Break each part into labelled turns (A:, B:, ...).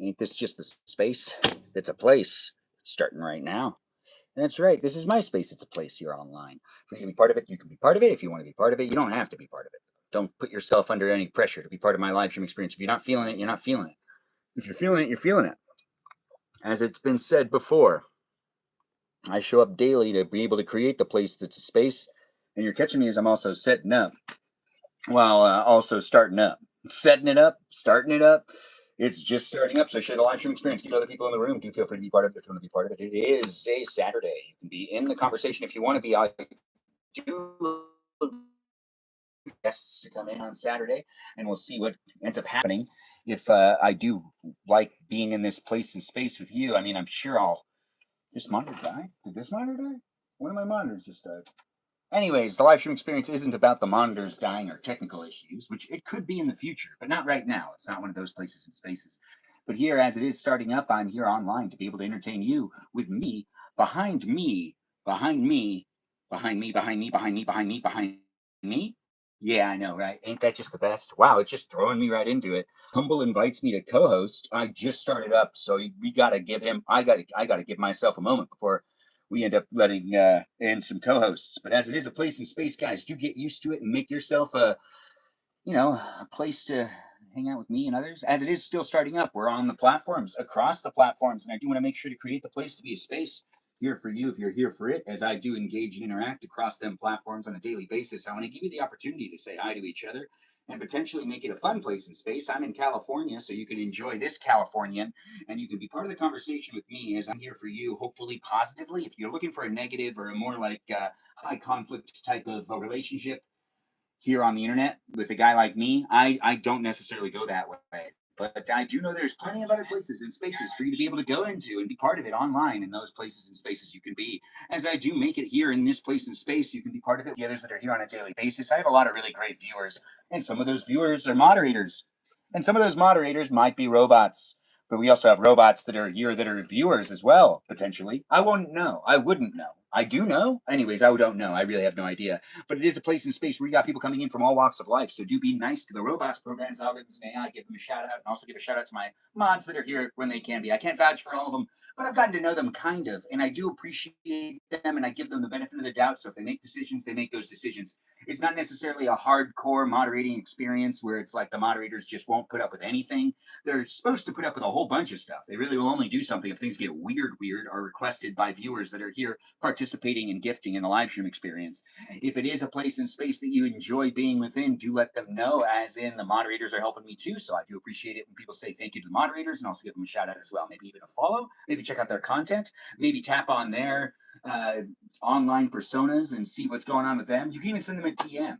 A: Ain't this just the space? It's a place. It's starting right now. That's right. This is my space. It's a place here online. For you to be part of it, you can be part of it. If you want to be part of it, you don't have to be part of it. Don't put yourself under any pressure to be part of my live stream experience. If you're not feeling it, you're not feeling it. If you're feeling it, you're feeling it. As it's been said before, I show up daily to be able to create the place that's a space. And you're catching me as I'm also setting up while also starting up. Setting it up, starting it up. It's just starting up, so share the live stream experience. Get other people in the room. Do feel free to be part of it if you want to be part of it. It is a Saturday. You can be in the conversation if you want to be. I do guests to come in on Saturday, and we'll see what ends up happening. If I do like being in this place and space with you, I mean, I'm sure I'll. This monitor die? Did this monitor die? One of my monitors just died. Anyways, the live stream experience isn't about the monitors dying or technical issues, which it could be in the future, but not right now. It's not one of those places and spaces. But here, as it is starting up, I'm here online to be able to entertain you with me, behind me, behind me, behind me, behind me, behind me, behind me, behind me. Yeah, I know, right? Ain't that just the best? Wow, it's just throwing me right into it. Humble invites me to co-host. I just started up, so we gotta give him. I gotta give myself a moment before we end up letting in some co-hosts. But as it is a place in space, guys, do get used to it and make yourself a place to hang out with me and others. As it is still starting up, we're on the platforms, across the platforms, and I do want to make sure to create the place to be a space here for you if you're here for it. As I do engage and interact across them platforms on a daily basis, I want to give you the opportunity to say hi to each other and potentially make it a fun place in space. I'm in California, so you can enjoy this Californian and you can be part of the conversation with me as I'm here for you, hopefully positively. If you're looking for a negative or a more like high conflict type of a relationship here on the internet with a guy like me, I don't necessarily go that way. But I do know there's plenty of other places and spaces for you to be able to go into and be part of it online. In those places and spaces you can be. As I do make it here in this place and space, you can be part of it. The others that are here on a daily basis, I have a lot of really great viewers, and some of those viewers are moderators, and some of those moderators might be robots. But we also have robots that are here that are viewers as well, potentially. I wouldn't know. I wouldn't know. I do know. Anyways, I don't know. I really have no idea. But it is a place in space where you got people coming in from all walks of life. So do be nice to the robots, programs, algorithms, and AI. Give them a shout out, and also give a shout out to my mods that are here when they can be. I can't vouch for all of them, but I've gotten to know them kind of, and I do appreciate them, and I give them the benefit of the doubt. So if they make decisions, they make those decisions. It's not necessarily a hardcore moderating experience where it's like the moderators just won't put up with anything. They're supposed to put up with a whole bunch of stuff. They really will only do something if things get weird or requested by viewers that are here participating and gifting in the live stream experience. If it is a place in space that you enjoy being within, do let them know, as in the moderators are helping me too. So I do appreciate it when people say thank you to the moderators and also give them a shout out as well. Maybe even a follow, maybe check out their content, maybe tap on their online personas and see what's going on with them. You can even send them a DM.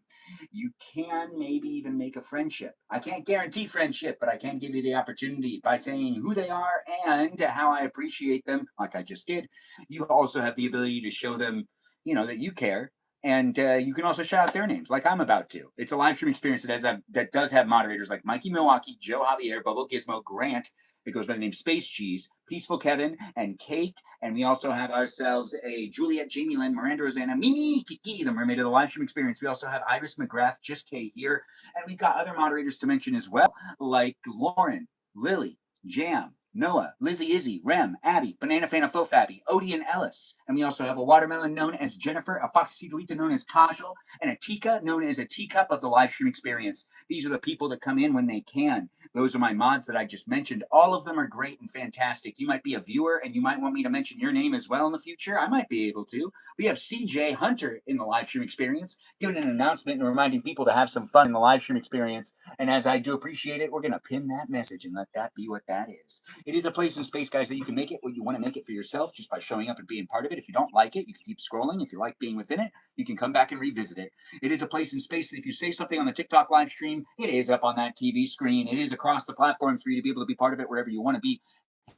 A: You can maybe even make a friendship. I can't guarantee friendship, but I can give you the opportunity by saying who they are and how I appreciate them, like I just did. You also have the ability to show them, that you care. And you can also shout out their names, like I'm about to. It's a live stream experience that does have moderators like Mikey Milwaukee, Joe Javier, Bubble Gizmo, Grant. It goes by the name Space Cheese, Peaceful Kevin, and Cake. And we also have ourselves a Juliet, Jamie Lynn, Miranda Rosanna, Mimi, Kiki, the mermaid of the live stream experience. We also have Iris McGrath, Just K here. And we've got other moderators to mention as well, like Lauren, Lily, Jam, Noah, Lizzie Izzy, Rem, Abby, Banana Fana Fofabby, Odie, and Ellis. And we also have a watermelon known as Jennifer, a Foxy Delita known as Kajal, and a Tika known as a Teacup of the live stream experience. These are the people that come in when they can. Those are my mods that I just mentioned. All of them are great and fantastic. You might be a viewer and you might want me to mention your name as well in the future. I might be able to. We have CJ Hunter in the live stream experience, giving an announcement and reminding people to have some fun in the live stream experience. And as I do appreciate it, we're going to pin that message and let that be what that is. It is a place in space, guys, that you can make it what you want to make it for yourself just by showing up and being part of it. If you don't like it, you can keep scrolling. If you like being within it, you can come back and revisit it. It is a place in space that if you say something on the TikTok live stream, it is up on that TV screen. It is across the platforms for you to be able to be part of it wherever you want to be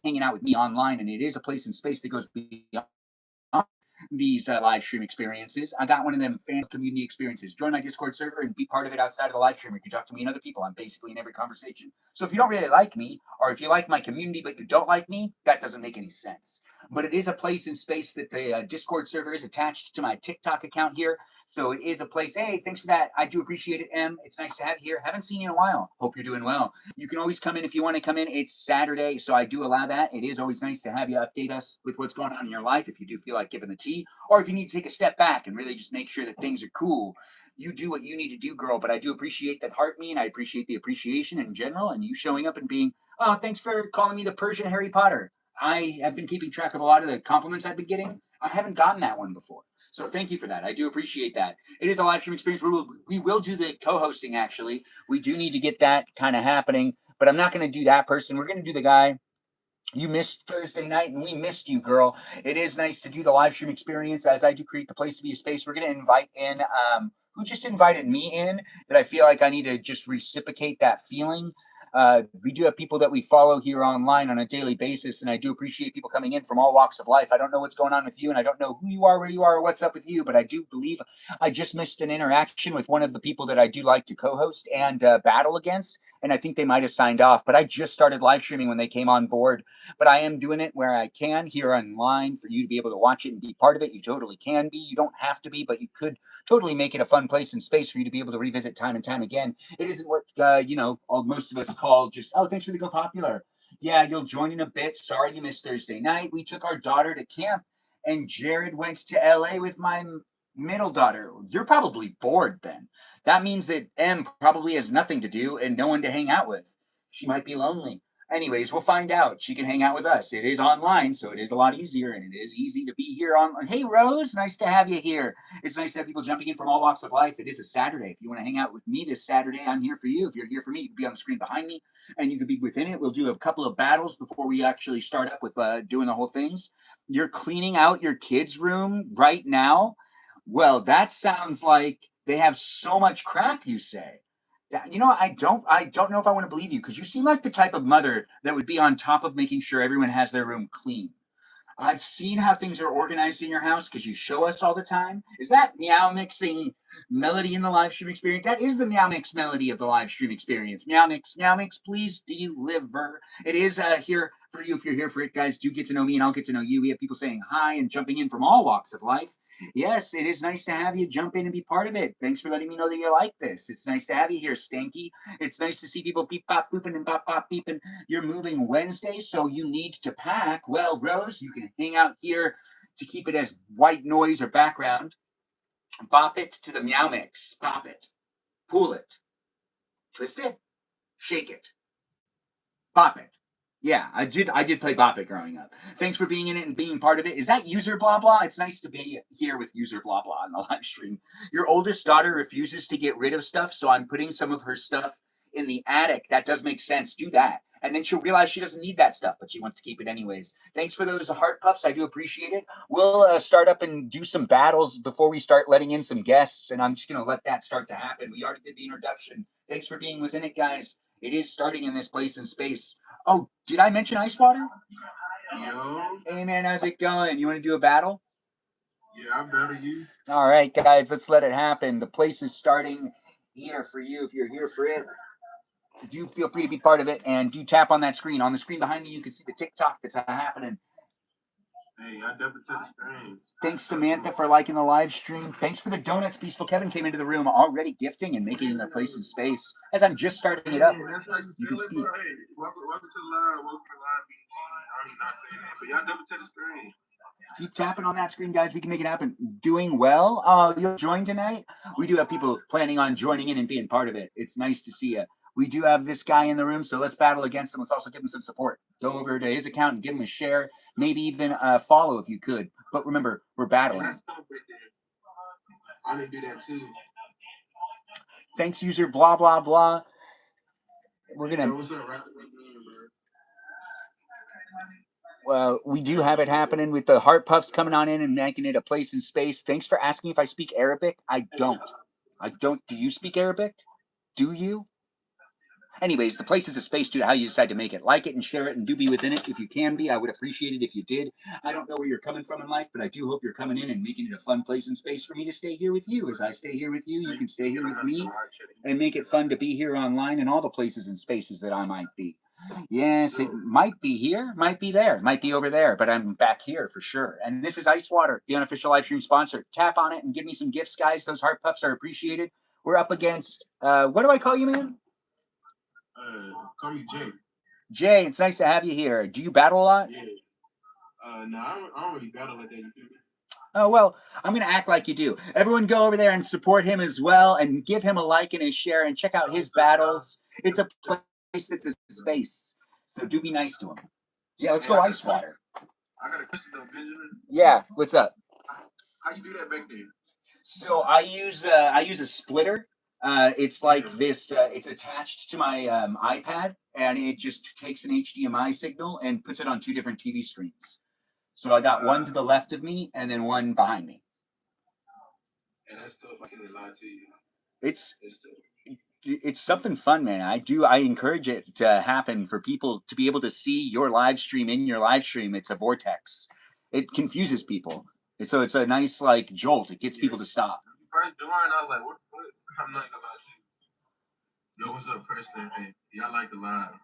A: hanging out with me online. And it is a place in space that goes beyond these live stream experiences. I got one of them fan community experiences. Join my Discord server and be part of it outside of the live stream. You can talk to me and other people. I'm basically in every conversation. So if you don't really like me, or if you like my community but you don't like me, that doesn't make any sense. But it is a place in space that the Discord server is attached to my TikTok account here. So it is a place. Hey, thanks for that. I do appreciate it, Em. It's nice to have you here. Haven't seen you in a while. Hope you're doing well. You can always come in if you want to come in. It's Saturday, so I do allow that. It is always nice to have you update us with what's going on in your life if you do feel like giving the tea, or if you need to take a step back and really just make sure that things are cool. You do what you need to do, girl, but I do appreciate that heart me, and I appreciate the appreciation in general, and you showing up and being, oh, thanks for calling me the Persian Harry Potter. I have been keeping track of a lot of the compliments I've been getting. I haven't gotten that one before. So thank you for that. I do appreciate that. It is a live stream experience. We will do the co-hosting, actually. We do need to get that kind of happening, but I'm not going to do that person. We're going to do the guy. You missed Thursday night, and we missed you, girl. It is nice to do the live stream experience as I do create the place to be a space. We're going to invite in who just invited me in that I feel like I need to just reciprocate that feeling. We do have people that we follow here online on a daily basis, and I do appreciate people coming in from all walks of life. I don't know what's going on with you, and I don't know who you are, where you are, or what's up with you, but I do believe I just missed an interaction with one of the people that I do like to co-host and battle against, and I think they might have signed off, but I just started live streaming when they came on board. But I am doing it where I can here online for you to be able to watch it and be part of it. You totally can be. You don't have to be, but you could totally make it a fun place and space for you to be able to revisit time and time again. It isn't what, most of us call just, oh, thanks for the Go Popular. Yeah, you'll join in a bit. Sorry you missed Thursday night. We took our daughter to camp, and Jared went to LA with my middle daughter. You're probably bored then. That means that M probably has nothing to do and no one to hang out with. She might be lonely. Anyways, we'll find out. She can hang out with us. It is online, so it is a lot easier, and it is easy to be here on. Hey, Rose, nice to have you here. It's nice to have people jumping in from all walks of life. It is a Saturday. If you want to hang out with me this Saturday, I'm here for you. If you're here for me, you can be on the screen behind me, and you can be within it. We'll do a couple of battles before we actually start up with doing the whole things. You're cleaning out your kids' room right now? Well, that sounds like they have so much crap, you say. I don't know if I want to believe you because you seem like the type of mother that would be on top of making sure everyone has their room clean. I've seen how things are organized in your house because you show us all the time. Is that meow mixing melody in the live stream experience? That is the meow mix melody of the live stream experience. Meow mix, please deliver. It is here for you if you're here for it, guys. Do get to know me and I'll get to know you. We have people saying hi and jumping in from all walks of life. Yes, it is nice to have you jump in and be part of it. Thanks for letting me know that you like this. It's nice to have you here, Stanky. It's nice to see people beep bop booping and bop bop beeping. You're moving Wednesday, so you need to pack. Well, Rose, you can hang out here to keep it as white noise or background. Bop it to the meow mix. Pop it. Pull it. Twist it. Shake it. Bop it. Yeah, I did play Bop It growing up. Thanks for being in it and being part of it. Is that user blah blah? It's nice to be here with user blah blah on the live stream. Your oldest daughter refuses to get rid of stuff, so I'm putting some of her stuff in the attic. That does make sense. Do that. And then she'll realize she doesn't need that stuff, but she wants to keep it anyways. Thanks for those heart puffs. I do appreciate it. We'll start up and do some battles before we start letting in some guests, and I'm just going to let that start to happen. We already did the introduction. Thanks for being within it, guys. It is starting in this place in space. Oh, did I mention ice water?
B: Yo.
A: Hey, man, how's it going? You want to do a battle?
B: Yeah, I better you.
A: All right, guys, let's let it happen. The place is starting here for you if you're here for it. Do feel free to be part of it, and do tap on that screen. On the screen behind me, you can see the TikTok that's happening.
B: Hey, I double to the screen.
A: Thanks, Samantha, for liking the live stream. Thanks for the donuts. Peaceful Kevin came into the room already gifting and making a place in space. As I'm just starting it up, you can see.
B: Hey, welcome to the live. Welcome to the live. I already not saying that, but y'all double to the screen.
A: Keep tapping on that screen, guys. We can make it happen. Doing well. You'll join tonight. We do have people planning on joining in and being part of it. It's nice to see you. We do have this guy in the room, so let's battle against him. Let's also give him some support. Go over to his account and give him a share, maybe even a follow if you could. But remember, we're battling.
B: I didn't do that too.
A: Thanks, user blah blah blah. We're gonna.
B: What's up, right?
A: Well, we do have it happening with the heart puffs coming on in and making it a place in space. Thanks for asking if I speak Arabic. I don't. Do you speak Arabic? Do you? Anyways, the place is a space to how you decide to make it. Like it and share it and do be within it if you can be. I would appreciate it if you did. I don't know where you're coming from in life, but I do hope you're coming in and making it a fun place and space for me to stay here with you. As I stay here with you, you can stay here with me and make it fun to be here online and all the places and spaces that I might be. Yes, it might be here, might be there, might be over there, but I'm back here for sure. And this is Ice Water, the unofficial live stream sponsor. Tap on it and give me some gifts, guys. Those heart puffs are appreciated. We're up against, what do I call you, man?
B: Call me Jay.
A: Jay, it's nice to have you here. Do you battle a lot?
B: Yeah. No, I don't really battle like that. You feel me?
A: Oh, well, I'm going to act like you do. Everyone go over there and support him as well and give him a like and a share and check out his battles. It's a place that's a space. So do be nice to him. Yeah, let's go Ice Water.
B: I got a question though, Benjamin.
A: Yeah, what's up?
B: How you do that back there?
A: So I use a splitter. It's like this. It's attached to my iPad, and it just takes an HDMI signal and puts it on two different TV screens. So I got one to the left of me and then one behind me.
B: And that's tough. I can't lie to you.
A: It's something fun, man. I encourage it to happen for people to be able to see your live stream in your live stream. It's a vortex. It confuses people. So it's a nice like jolt. It gets people to stop.
B: First doing, I was like, what? I'm not gonna lie to you. Yo, what's up, Preston? Hey, y'all like the live?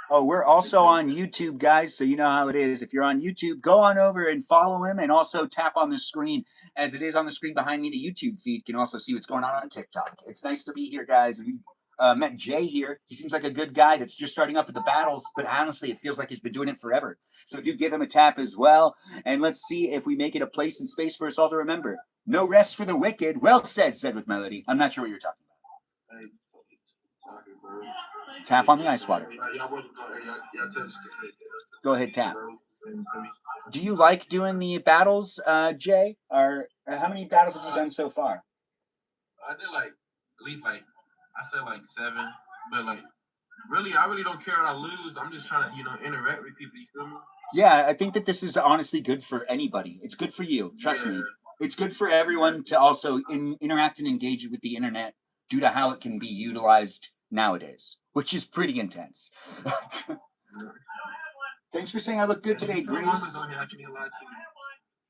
A: Oh, we're also on YouTube, guys, so you know how it is. If you're on YouTube, go on over and follow him and also tap on the screen. As it is on the screen behind me, the YouTube feed can also see what's going on TikTok. It's nice to be here, guys. We met Jay here. He seems like a good guy that's just starting up at the battles, but honestly, it feels like he's been doing it forever. So do give him a tap as well, and let's see if we make it a place and space for us all to remember. No rest for the wicked. Well said with Melody. I'm not sure what you're talking about. Tap on the Ice Water. Go ahead, tap. Do you like doing the battles, Jay? Or how many battles have you done so far?
B: I did like at least like I said like 7, but like really I really don't care if I lose. I'm just trying to interact with people. You feel me?
A: Yeah, I think that this is honestly good for anybody. It's good for you. Trust me. It's good for everyone to also interact and engage with the internet due to how it can be utilized nowadays, which is pretty intense. Thanks for saying I look good today, Grace.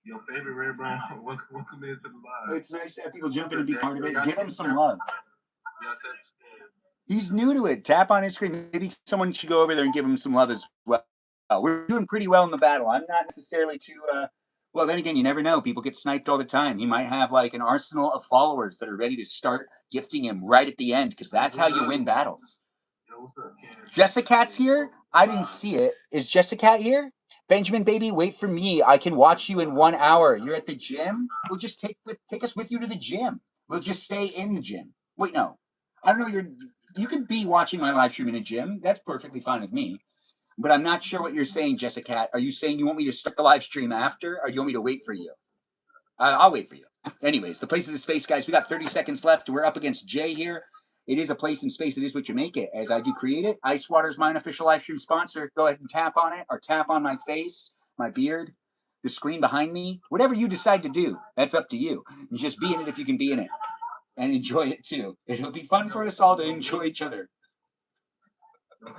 B: Your favorite Red Brown. Welcome into the live.
A: It's nice to have people jump in and be part of it. Give him some love. He's new to it. Tap on his screen. Maybe someone should go over there and give him some love as well. We're doing pretty well in the battle. I'm not necessarily too... well, then again, you never know. People get sniped all the time. He might have like an arsenal of followers that are ready to start gifting him right at the end, because that's how you win battles. Jessicat's here? I didn't see it. Is Jessica here? Benjamin, baby, wait for me. I can watch you in 1 hour. You're at the gym? We'll just take us with you to the gym. We'll just stay in the gym. Wait, no. I don't know. You could be watching my live stream in a gym. That's perfectly fine with me. But I'm not sure what you're saying, Jessica. Are you saying you want me to start the live stream after, or do you want me to wait for you? I'll wait for you. Anyways, the place is a space, guys. We got 30 seconds left. We're up against Jay here. It is a place in space. It is what you make it. As I do create it, Ice Water is my unofficial live stream sponsor. Go ahead and tap on it, or tap on my face, my beard, the screen behind me. Whatever you decide to do, that's up to you. You just be in it if you can be in it. And enjoy it, too. It'll be fun for us all to enjoy each other.
B: How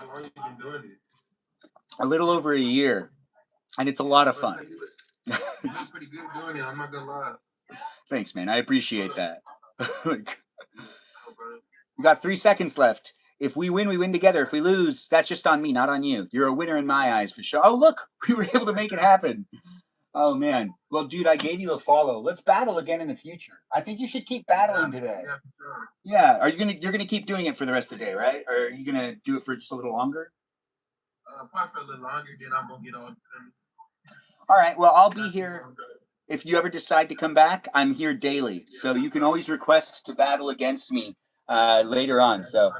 B: long have you been doing it?
A: A little over a year. And it's a lot of fun.
B: It's pretty good doing it. I'm not going to lie.
A: Thanks, man. I appreciate that. We got 3 seconds left. If we win, we win together. If we lose, that's just on me, not on you. You're a winner in my eyes for sure. Oh, look, we were able to make it happen. Oh, man. Well, dude, I gave you a follow. Let's battle again in the future. I think you should keep battling today. Yeah. You're gonna keep doing it for the rest of the day, right? Or are you gonna do it for just a little longer?
B: Probably for a little longer, then I'm gonna get on.
A: All right. Well, I'll be here. If you ever decide to come back, I'm here daily. So you can always request to battle against me later on. So,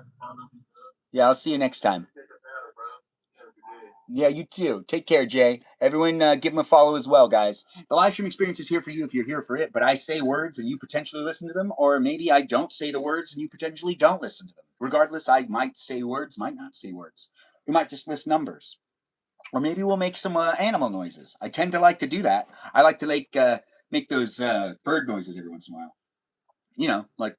A: yeah, I'll see you next time. Yeah, you too. Take care, Jay. Everyone give him a follow as well, guys. The live stream experience is here for you if you're here for it, but I say words and you potentially listen to them, or maybe I don't say the words and you potentially don't listen to them. Regardless, I might say words, might not say words. We might just list numbers. Or maybe we'll make some animal noises. I tend to like to do that. I like to make those bird noises every once in a while. You know, like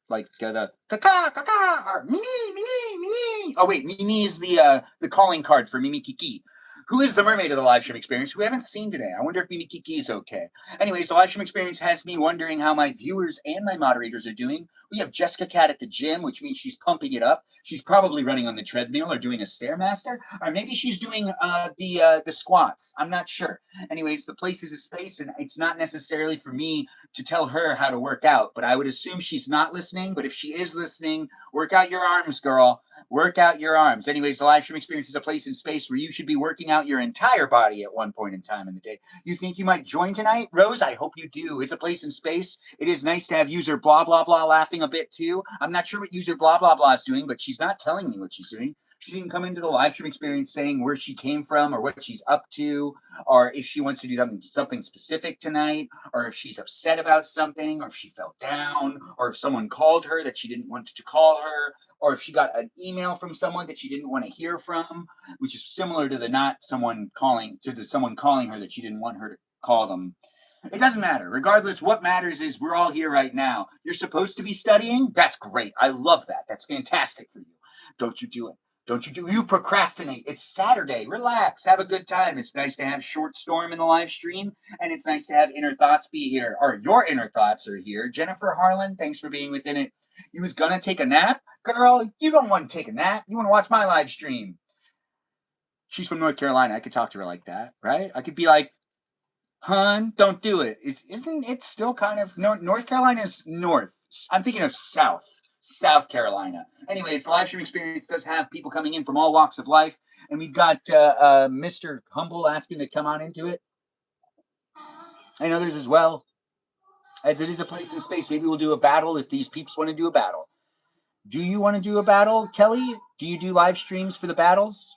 A: like the kaka or Mimi, Mimi, Mimi. Oh wait, Mimi is the calling card for Mimi Kiki, who is the mermaid of the live stream experience, who we haven't seen today. I wonder if Mimi Kiki is okay. Anyways, the live stream experience has me wondering how my viewers and my moderators are doing. We have Jessica Cat at the gym, which means she's pumping it up. She's probably running on the treadmill or doing a stairmaster, or maybe she's doing the squats. I'm not sure. Anyways, the place is a space, and it's not necessarily for me to tell her how to work out, but I would assume she's not listening. But if she is listening, work out your arms, girl. Work out your arms. Anyways, the live stream experience is a place in space where you should be working out your entire body at one point in time in the day. You think you might join tonight, Rose? I hope you do. It's a place in space. It is nice to have user blah blah blah laughing a bit too. I'm not sure what user blah blah blah is doing, but she's not telling me what she's doing. She didn't come into the live stream experience saying where she came from or what she's up to, or if she wants to do something specific tonight, or if she's upset about something, or if she fell down, or if someone called her that she didn't want to call her, or if she got an email from someone that she didn't want to hear from, which is similar to the not someone calling to the someone calling her that she didn't want her to call them. It doesn't matter. Regardless, what matters is we're all here right now. You're supposed to be studying? That's great. I love that. That's fantastic for you. Don't you do it. Don't you do you procrastinate. It's Saturday. Relax. Have a good time. It's nice to have Short Storm in the live stream, and it's nice to have Inner Thoughts be here. Or your Inner Thoughts are here. Jennifer Harlan, thanks for being within it. You was gonna take a nap? Girl, you don't want to take a nap. You want to watch my live stream. She's from North Carolina. I could talk to her like that, right? I could be like, hun, don't do it. Isn't it still kind of North Carolina's north? I'm thinking of South Carolina. Anyways, the live stream experience does have people coming in from all walks of life, and we've got Mr. Humble asking to come on into it, and others as well. As it is a place in space, maybe we'll do a battle if these peeps want to do a battle. Do you want to do a battle, Kelly? Do you do live streams for the battles?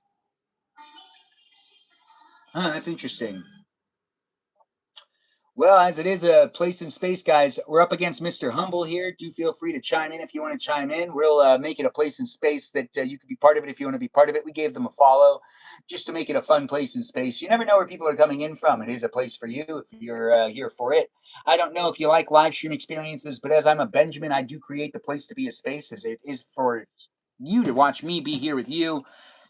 A: That's interesting. Well, as it is a place in space, guys, we're up against Mr. Humble here. Do feel free to chime in if you want to chime in. We'll make it a place in space that you could be part of it if you want to be part of it. We gave them a follow just to make it a fun place in space. You never know where people are coming in from. It is a place for you if you're here for it. I don't know if you like live stream experiences, but as I'm a Benjamin, I do create the place to be a space as it is for you to watch me be here with you.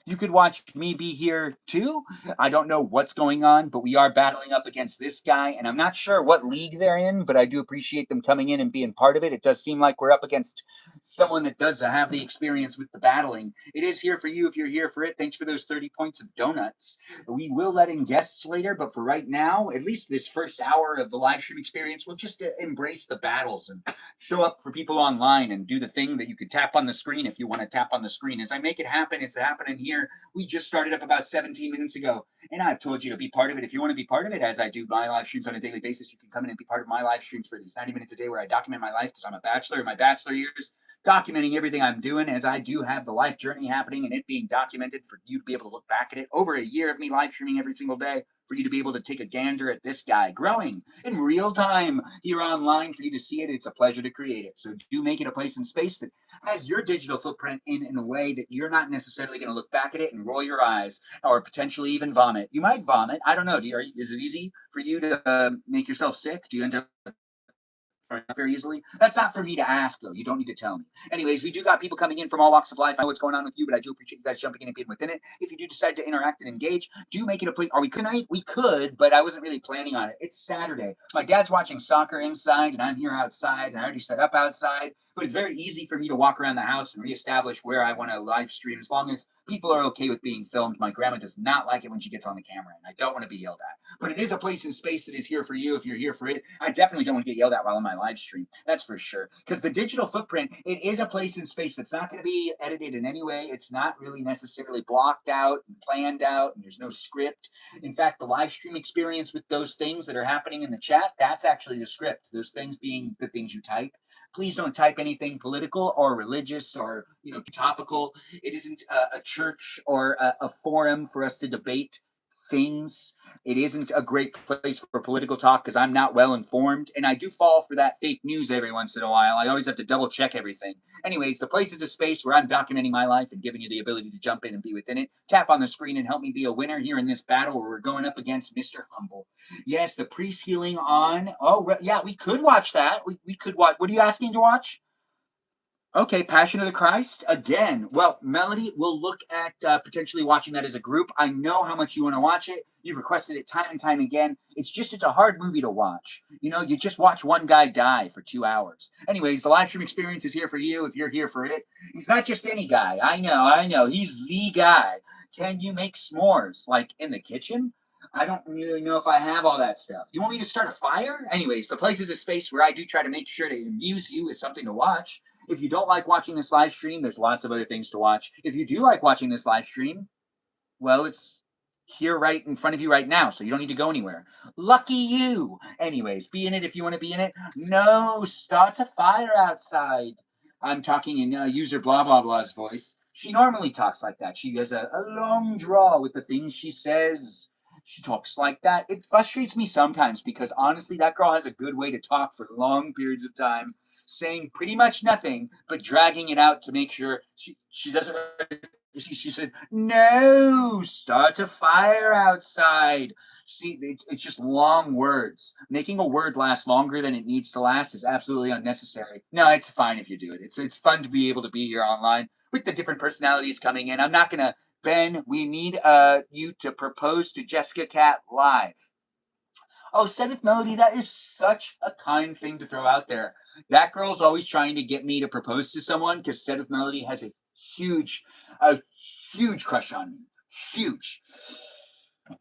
A: You could watch me be here too. I don't know what's going on, but we are battling up against this guy, and I'm not sure what league they're in, but I do appreciate them coming in and being part of it. It does seem like we're up against someone that does have the experience with the battling. It is here for you if you're here for it. Thanks for those 30 points of donuts. We will let in guests later, but for right now, at least this first hour of the live stream experience, we'll just embrace the battles and show up for people online and do the thing that you could tap on the screen if you want to tap on the screen. As I make it happen, it's happening here. We just started up about 17 minutes ago, and I've told you to be part of it. If you want to be part of it, as I do my live streams on a daily basis, you can come in and be part of my live streams for these 90 minutes a day where I document my life because I'm a bachelor in my bachelor years, documenting everything I'm doing as I do have the life journey happening and it being documented for you to be able to look back at it. Over a year of me live streaming every single day for you to be able to take a gander at this guy growing in real time here online for you to see it. It's a pleasure to create it. So do make it a place in space that has your digital footprint in a way that you're not necessarily going to look back at it and roll your eyes or potentially even vomit. You might vomit. I don't know. Is it easy for you to make yourself sick? Do you end up very easily? That's not for me to ask, though. You don't need to tell me. Anyways, we do got people coming in from all walks of life. I know what's going on with you, but I do appreciate you guys jumping in and being within it. If you do decide to interact and engage, do make it a place. Are we tonight? We could, but I wasn't really planning on it. It's Saturday. My dad's watching soccer inside, and I'm here outside, and I already set up outside. But it's very easy for me to walk around the house and reestablish where I want to live stream as long as people are okay with being filmed. My grandma does not like it when she gets on the camera, and I don't want to be yelled at. But it is a place in space that is here for you if you're here for it. I definitely don't want to get yelled at while I'm on my live stream. That's for sure. Because the digital footprint, it is a place in space that's not going to be edited in any way. It's not really necessarily blocked out and planned out, and there's no script. In fact, the live stream experience with those things that are happening in the chat, that's actually the script. Those things being the things you type. Please don't type anything political or religious or topical. It isn't a church or a forum for us to debate things. It isn't a great place for political talk because I'm not well informed, and I do fall for that fake news every once in a while. I always have to double check everything. Anyways, the place is a space where I'm documenting my life and giving you the ability to jump in and be within it. Tap on the screen and help me be a winner here in this battle where we're going up against Mr. Humble. Yes, the priest healing on. Oh, yeah, we could watch that. We could watch. What are you asking to watch? Okay, Passion of the Christ again. Well, Melody, we'll look at potentially watching that as a group. I know how much you want to watch it. You've requested it time and time again. It's a hard movie to watch. You know, you just watch one guy die for 2 hours. Anyways, the live stream experience is here for you if you're here for it. He's not just any guy. I know. He's the guy. Can you make s'mores like in the kitchen? I don't really know if I have all that stuff. You want me to start a fire? Anyways, the place is a space where I do try to make sure to amuse you with something to watch. If you don't like watching this live stream, there's lots of other things to watch. If you do like watching this live stream, well, it's here right in front of you right now, so you don't need to go anywhere. Lucky you. Anyways, be in it if you want to be in it. No, start a fire outside. I'm talking in user blah blah blah's voice. She normally talks like that. She has a long draw with the things she says. She talks like that. It frustrates me sometimes because honestly, that girl has a good way to talk for long periods of time, saying pretty much nothing, but dragging it out to make sure she doesn't. She said, "No, start a fire outside." See, it's just long words. Making a word last longer than it needs to last is absolutely unnecessary. No, it's fine if you do it. It's fun to be able to be here online with the different personalities coming in. I'm not gonna. Ben, we need you to propose to Jessica Cat live. Oh, Seventh Melody, that is such a kind thing to throw out there. That girl's always trying to get me to propose to someone because Seventh Melody has huge, a huge crush on me. Huge.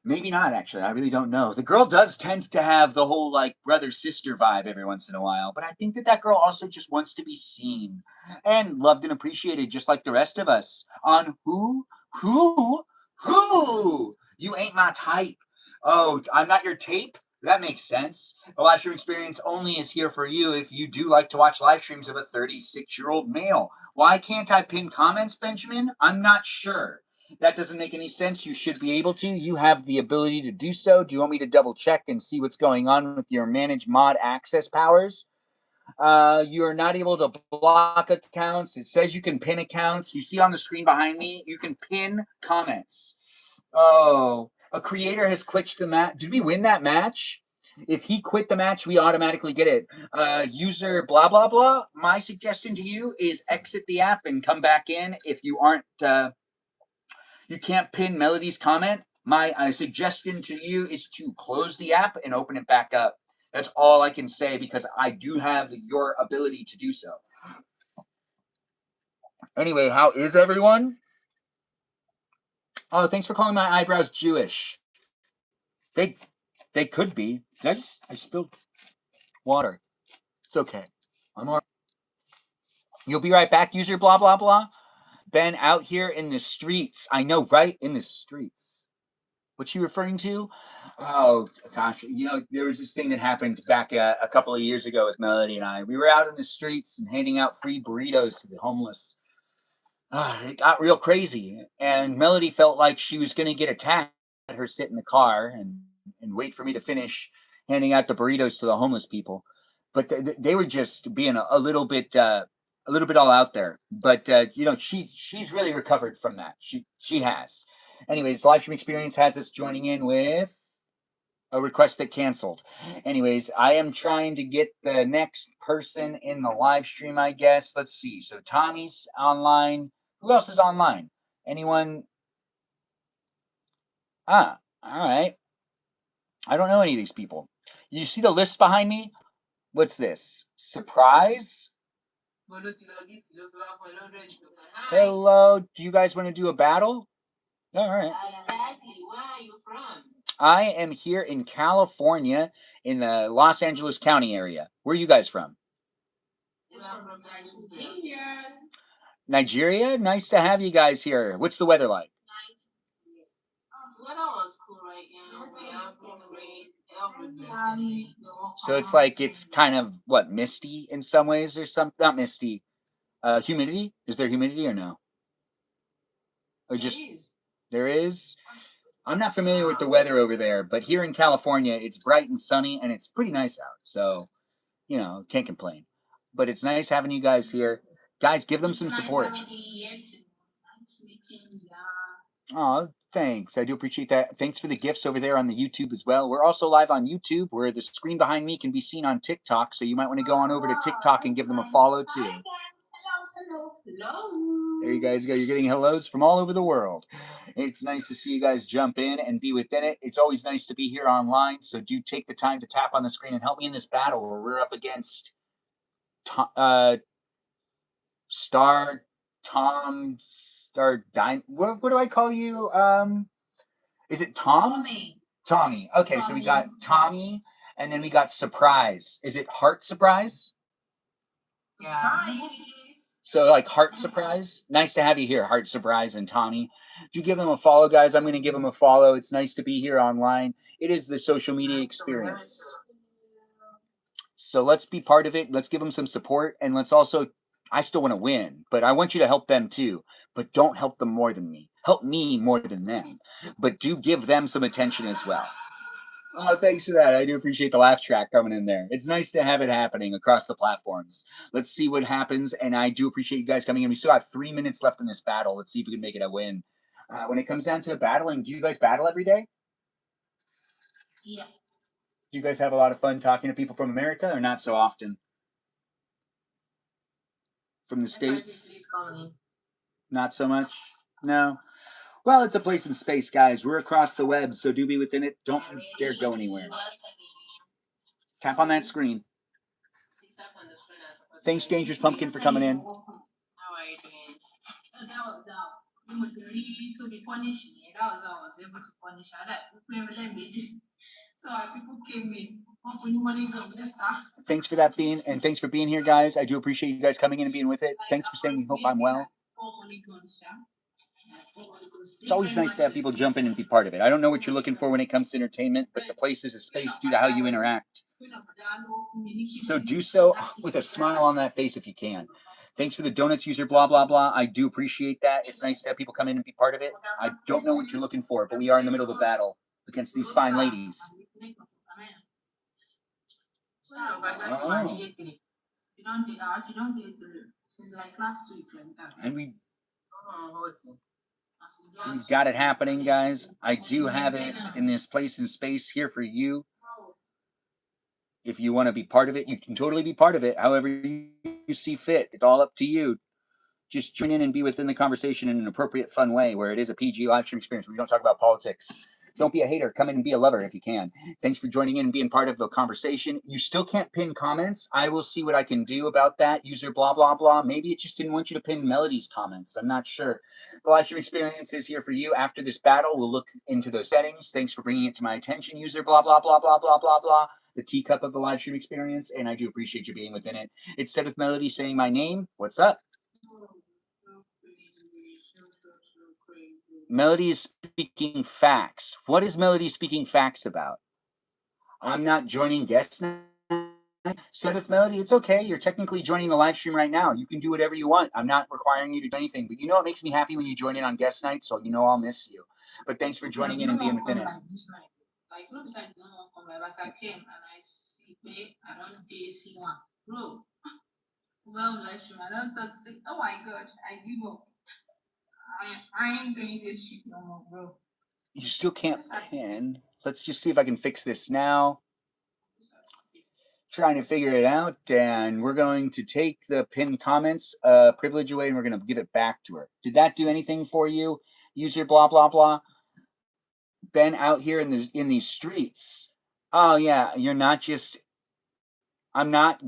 A: Maybe not, actually. I really don't know. The girl does tend to have the whole, like, brother-sister vibe every once in a while, but I think that girl also just wants to be seen and loved and appreciated just like the rest of us. On who? Who? Who? You ain't my type. Oh, I'm not your tape? That makes sense. The live stream experience only is here for you if you do like to watch live streams of a 36-year-old male. Why can't I pin comments, Benjamin? I'm not sure. That doesn't make any sense. You should be able to. You have the ability to do so. Do you want me to double check and see what's going on with your manage mod access powers? You're not able to block accounts. It says you can pin accounts. You see on the screen behind me, you can pin comments. Oh, a creator has quit the match. Did we win that match? If he quit the match, we automatically get it. User blah, blah, blah. My suggestion to you is exit the app and come back in if you aren't... you can't pin Melody's comment. My suggestion to you is to close the app and open it back up. That's all I can say because I do have your ability to do so. Anyway, how is everyone? Oh, thanks for calling my eyebrows Jewish. They could be. I spilled water. It's okay. I'm all right. You'll be right back, user blah blah blah. Ben, out here in the streets. I know, right? In the streets. What you referring to? Oh gosh, there was this thing that happened back a couple of years ago with Melody and I. We were out in the streets and handing out free burritos to the homeless. It got real crazy, and Melody felt like she was going to get attacked. Let her sit in the car and wait for me to finish handing out the burritos to the homeless people, but they were just being a little bit all out there. But she's really recovered from that. She has. Anyways, live stream experience has us joining in with a request that canceled. Anyways, I am trying to get the next person in the live stream, I guess. Let's see. So Tommy's online. Who else is online? Anyone? All right. I don't know any of these people. You see the list behind me? What's this? Surprise? Hello. Do you guys want to do a battle? All right.
C: Where are you from?
A: I am here in California in the Los Angeles County area. Where are you guys from?
C: We are from Nigeria.
A: Nigeria? Nice to have you guys here. What's the weather like?
C: The weather was cool right now. We have rain every day.
A: So it's kind of what, misty in some ways or something? Not misty. Humidity? Is there humidity or no? Or just there is? I'm not familiar with the weather over there, but here in California, it's bright and sunny and it's pretty nice out. So, can't complain. But it's nice having you guys here. Guys, give them some support. Oh, thanks. I do appreciate that. Thanks for the gifts over there on the YouTube as well. We're also live on YouTube, where the screen behind me can be seen on TikTok, so you might want to go on over to TikTok and give them a follow too.
C: Hello.
A: There you guys go. You're getting hellos from all over the world. It's nice to see you guys jump in and be within it. It's always nice to be here online. So do take the time to tap on the screen and help me in this battle where we're up against Star Tom Star Dine. What do I call you? Is it Tom? Tommy. Okay, so we got Tommy, and then we got Surprise. Is it Heart Surprise?
C: Yeah.
A: So like Heart Surprise. Nice to have you here, Heart Surprise and Tommy. Do you give them a follow, guys? I'm going to give them a follow. It's nice to be here online. It is the social media experience. So let's be part of it. Let's give them some support, and let's also. I still want to win, but I want you to help them too. But don't help them more than me. Help me more than them. But do give them some attention as well. Oh, thanks for that. I do appreciate the laugh track coming in there. It's nice to have it happening across the platforms. Let's see what happens, and I do appreciate you guys coming in. We still have 3 minutes left in this battle. Let's see if we can make it a win. When it comes down to battling, do you guys battle every day?
C: Yeah.
A: Do you guys have a lot of fun talking to people from America, or not so often? From the States? Not so much? No? Well, it's a place in space, guys. We're across the web, so do be within it. Don't dare go anywhere. Tap on that screen. Thanks, Dangerous Pumpkin, for coming in.
C: How are you doing? To be punishing me. That was how I was able to punish her. So people came in.
A: Thanks for that being, and thanks for being here, guys. I do appreciate you guys coming in and being with it. Thanks for saying you hope I'm well. It's always nice to have people jump in and be part of it. I don't know what you're looking for when it comes to entertainment, but the place is a space due to how you interact. So do so with a smile on that face if you can. Thanks for the donuts, user blah, blah, blah. I do appreciate that. It's nice to have people come in and be part of it. I don't know what you're looking for, but we are in the middle of a battle against these fine ladies. Oh.
C: Since like last week, like that.
A: And we've got it happening, guys. I do have it in this place and space here for you. If you want to be part of it, you can totally be part of it however you see fit. It's all up to you. Just join in and be within the conversation in an appropriate, fun way where it is a PG live stream experience where we don't talk about politics. Don't be a hater. Come in and be a lover if you can. Thanks for joining in and being part of the conversation. You still can't pin comments. I will see what I can do about that. User blah, blah, blah. Maybe it just didn't want you to pin Melody's comments. I'm not sure. The live stream experience is here for you. After this battle, we'll look into those settings. Thanks for bringing it to my attention, user blah, blah, blah, blah, blah, blah, blah. The teacup of the live stream experience, and I do appreciate you being within it. It's Set with Melody saying my name. What's up? Melody is speaking facts. What is Melody speaking facts about? I'm not joining guests now. Start with Melody. It's okay. You're technically joining the live stream right now. You can do whatever you want. I'm not requiring you to do anything. But you know it makes me happy when you join in on guest night, so you know I'll miss you. But thanks for joining in and being within it.
C: Like, no, I don't come live. As I came and I see, I don't see one. Bro, well, live stream. I don't talk. Say, oh my God, I give up. I ain't doing this shit no more, bro.
A: You still can't pin. Let's just see if I can fix this now. Trying to figure it out, and we're going to take the pinned comments privilege away, and we're going to give it back to her. Did that do anything for you, user blah blah blah? Ben out here in these streets. Oh yeah, you're not just. I'm not.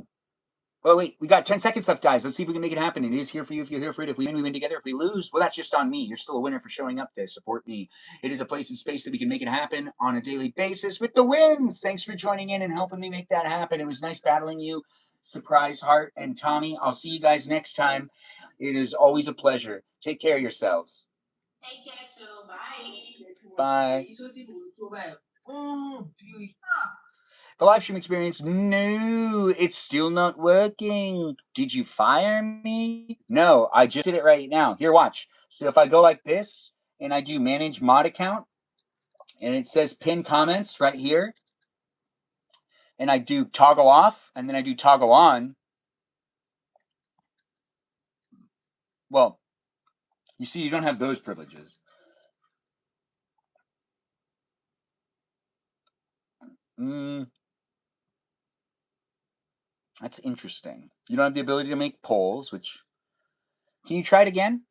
A: Oh wait, we got 10 seconds left, guys. Let's see if we can make it happen. It is here for you if you're here for it. If we win, we win together. If we lose, well, that's just on me. You're still a winner for showing up to support me. It is a place and space that we can make it happen on a daily basis with the wins. Thanks for joining in and helping me make that happen. It was nice battling you, Surprise Heart and Tommy. I'll see you guys next time. It is always a pleasure. Take care of yourselves.
C: Take care too. Bye.
A: Bye. The live stream experience, no, it's still not working. Did you fire me? No, I just did it right now. Here, watch. So if I go like this and I do manage mod account and it says pin comments right here and I do toggle off and then I do toggle on. Well, you see, you don't have those privileges. That's interesting. You don't have the ability to make polls, which Can you try it again?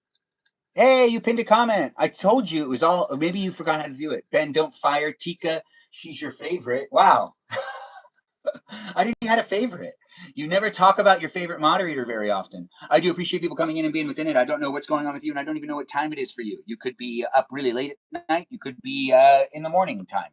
A: Hey, you pinned a comment. I told you it was all, maybe you forgot how to do it. Ben, don't fire Tika. She's your favorite. Wow. I didn't know you had a favorite. You never talk about your favorite moderator very often. I do appreciate people coming in and being within it. I don't know what's going on with you, and I don't even know what time it is for you. You could be up really late at night. You could be in the morning time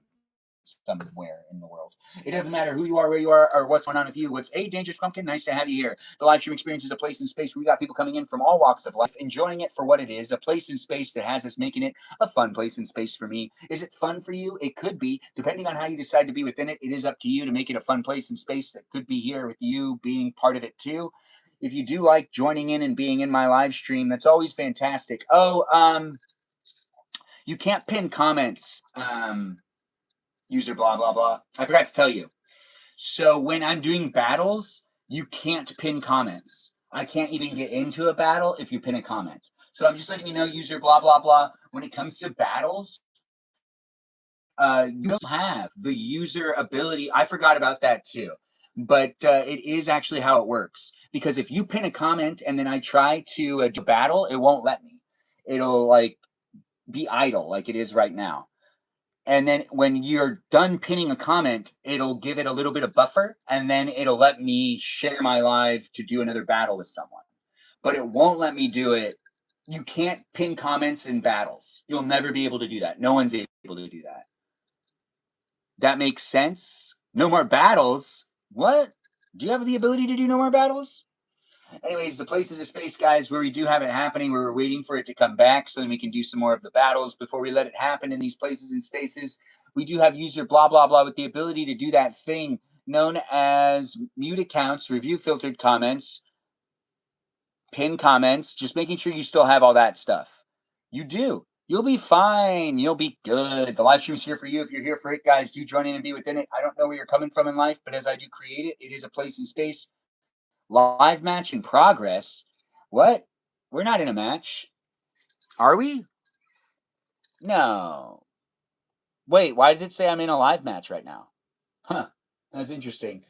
A: somewhere in the world. It doesn't matter who you are, where you are, or what's going on with you. What's a Dangerous Pumpkin? Nice to have you here. The live stream experience is a place and space where we got people coming in from all walks of life, enjoying it for what it is, a place and space that has us making it a fun place and space for me. Is it fun for you? It could be, depending on how you decide to be within it. It is up to you to make it a fun place and space that could be here with you being part of it too. If you do like joining in and being in my live stream, that's always fantastic. Oh, you can't pin comments. User blah blah blah. I forgot to tell you. So when I'm doing battles, you can't pin comments. I can't even get into a battle if you pin a comment. So I'm just letting you know, user blah blah blah. When it comes to battles, you don't have the user ability. I forgot about that too. But it is actually how it works. Because if you pin a comment and then I try to do battle, it won't let me. It'll like be idle like it is right now. And then when you're done pinning a comment, it'll give it a little bit of buffer, and then it'll let me share my live to do another battle with someone. But it won't let me do it. You can't pin comments in battles. You'll never be able to do that. No one's able to do that. That makes sense? No more battles? What? Do you have the ability to do no more battles? Anyways, the place is a space, guys, where we do have it happening. We're waiting for it to come back so that we can do some more of the battles before we let it happen in these places and spaces. We do have user blah, blah, blah with the ability to do that thing known as mute accounts, review filtered comments, pin comments, just making sure you still have all that stuff. You do. You'll be fine. You'll be good. The live stream's here for you. If you're here for it, guys, do join in and be within it. I don't know where you're coming from in life, but as I do create it, it is a place and space. Live match in progress. What? We're not in a match. Are we? No. Wait, why does it say I'm in a live match right now? Huh. That's interesting.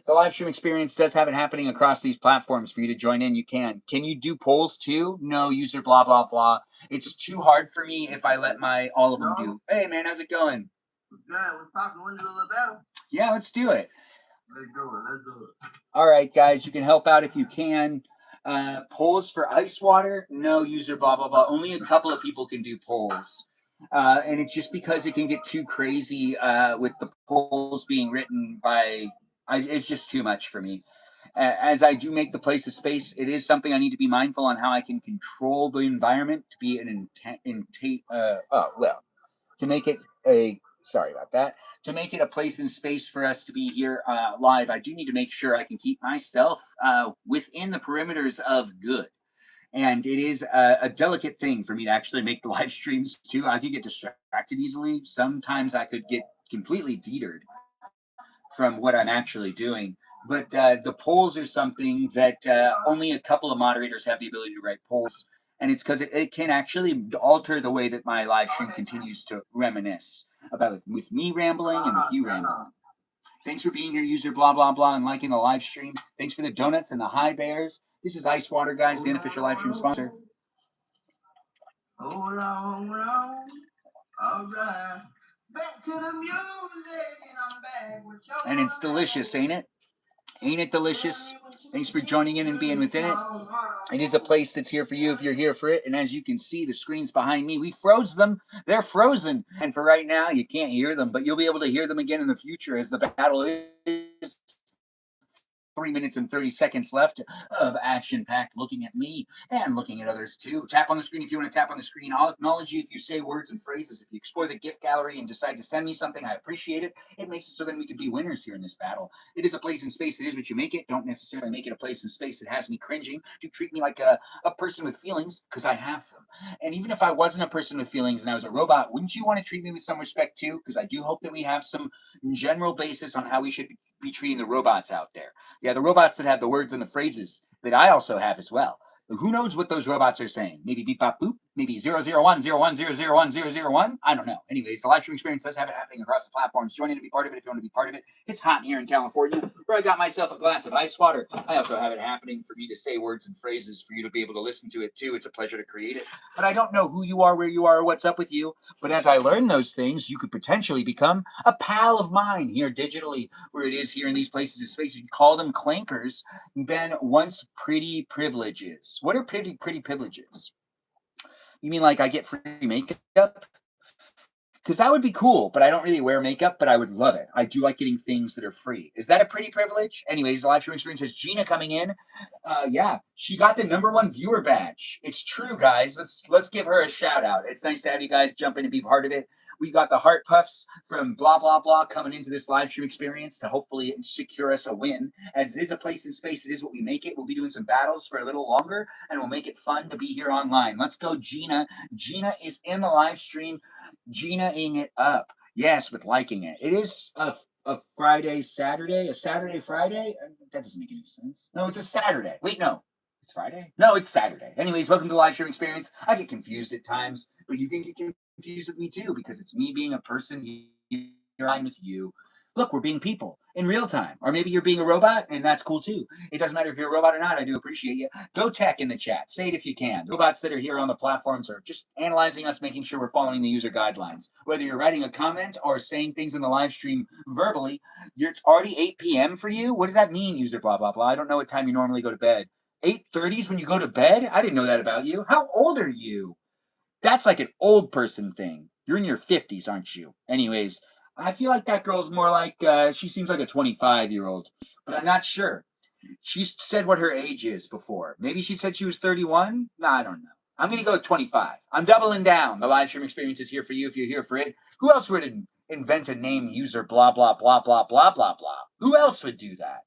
A: The live stream experience does have it happening across these platforms for you to join in. You can. Can you do polls too? No, user blah, blah, blah. It's too hard for me if I let all of them do. Hey, man, how's it going?
B: Good. Let's talk. You want to do a little battle?
A: Yeah, let's do it.
B: Let's do it. Let's do it.
A: All right, guys, you can help out if you can. Polls for ice water? No, user blah, blah, blah. Only a couple of people can do polls. And it's just because it can get too crazy with the polls being written by... it's just too much for me. As I do make the place a space, it is something I need to be mindful on how I can control the environment to be to make it a... Sorry about that. To make it a place and space for us to be here live, I do need to make sure I can keep myself within the perimeters of good. And it is a delicate thing for me to actually make the live streams too. I could get distracted easily. Sometimes I could get completely deterred from what I'm actually doing. But the polls are something that only a couple of moderators have the ability to write polls. And it's because it can actually alter the way that my live stream continues to reminisce about with me rambling and with you rambling. Thanks for being here, user blah, blah, blah, and liking the live stream. Thanks for the donuts and the high bears. This is Ice Water, guys, the unofficial live stream sponsor.
B: Hold on. All right. Back to the music, and I'm back with your...
A: And it's delicious, ain't it? Ain't it delicious? Thanks for joining in and being within it. It is a place that's here for you if you're here for it. And as you can see, the screens behind me, we froze them. They're frozen. And for right now, you can't hear them, but you'll be able to hear them again in the future as the battle is 3 minutes and 30 seconds left of action-packed looking at me and looking at others too. Tap on the screen if you want to tap on the screen. I'll acknowledge you if you say words and phrases. If you explore the gift gallery and decide to send me something, I appreciate it. It makes it so that we can be winners here in this battle. It is a place and space. It is what you make it. Don't necessarily make it a place and space that has me cringing. Do treat me like a person with feelings, because I have them. And even if I wasn't a person with feelings and I was a robot, wouldn't you want to treat me with some respect too? Because I do hope that we have some general basis on how we should be treating the robots out there. Yeah, the robots that have the words and the phrases that I also have as well. Who knows what those robots are saying? Maybe beep, bop, boop? maybe 00101001001. I don't know. Anyways, the live stream experience does have it happening across the platforms. Join in to be part of it if you want to be part of it. It's hot here in California, where I got myself a glass of ice water. I also have it happening for me to say words and phrases for you to be able to listen to it too. It's a pleasure to create it. But I don't know who you are, where you are, or what's up with you. But as I learn those things, you could potentially become a pal of mine here digitally, where it is here in these places and spaces. You call them clankers. Ben, once pretty privileges. What are pretty privileges? You mean like I get free makeup? Because that would be cool, but I don't really wear makeup, but I would love it. I do like getting things that are free. Is that a pretty privilege? Anyways, the live stream experience has Gina coming in. Yeah, she got the #1 viewer badge. It's true, guys. Let's give her a shout out. It's nice to have you guys jump in and be part of it. We got the heart puffs from blah blah blah coming into this live stream experience to hopefully secure us a win. As it is a place in space, it is what we make it. We'll be doing some battles for a little longer, and we'll make it fun to be here online. Let's go, Gina. Gina is in the live stream. Gina-ing it up. Yes, with liking it. It is a Friday, Saturday, a Saturday, Friday. That doesn't make any sense. No, it's a Saturday. Wait, no. It's Friday? No, it's Saturday. Anyways, welcome to the live stream experience. I get confused at times, but you can get confused with me too, because it's me being a person here on with you. Look, we're being people in real time. Or maybe you're being a robot, and that's cool too. It doesn't matter if you're a robot or not. I do appreciate you. Go tech in the chat. Say it if you can. The robots that are here on the platforms are just analyzing us, making sure we're following the user guidelines. Whether you're writing a comment or saying things in the live stream verbally, it's already 8 p.m. for you? What does that mean, user blah, blah, blah? I don't know what time you normally go to bed. 8:30 is when you go to bed? I didn't know that about you. How old are you? That's like an old person thing. You're in your 50s, aren't you? Anyways, I feel like that girl's more like, she seems like a 25-year-old, but I'm not sure. She said what her age is before. Maybe she said she was 31? Nah, I don't know. I'm going to go with 25. I'm doubling down. The live stream experience is here for you if you're here for it. Who else would invent a name user blah, blah, blah, blah, blah, blah, blah? Who else would do that?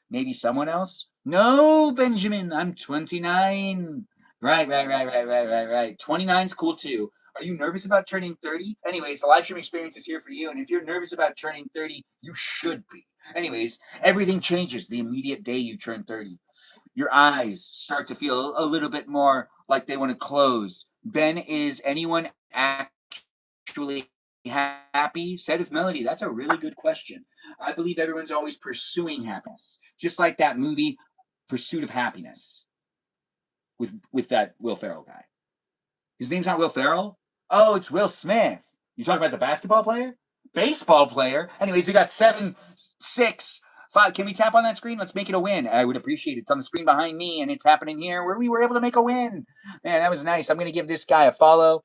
A: Maybe someone else? No, Benjamin, I'm 29. Right. 29's cool too. Are you nervous about turning 30? Anyways, the live stream experience is here for you. And if you're nervous about turning 30, you should be. Anyways, everything changes the immediate day you turn 30. Your eyes start to feel a little bit more like they want to close. Ben, is anyone actually happy? Said with Melody, that's a really good question. I believe everyone's always pursuing happiness. Just like that movie, Pursuit of Happiness, with that Will Ferrell guy. His name's not Will Ferrell? Oh, it's Will Smith. You talking about the basketball player? Baseball player? Anyways, we got 7, 6, 5. Can we tap on that screen? Let's make it a win. I would appreciate it. It's on the screen behind me, and it's happening here where we were able to make a win. Man, that was nice. I'm going to give this guy a follow.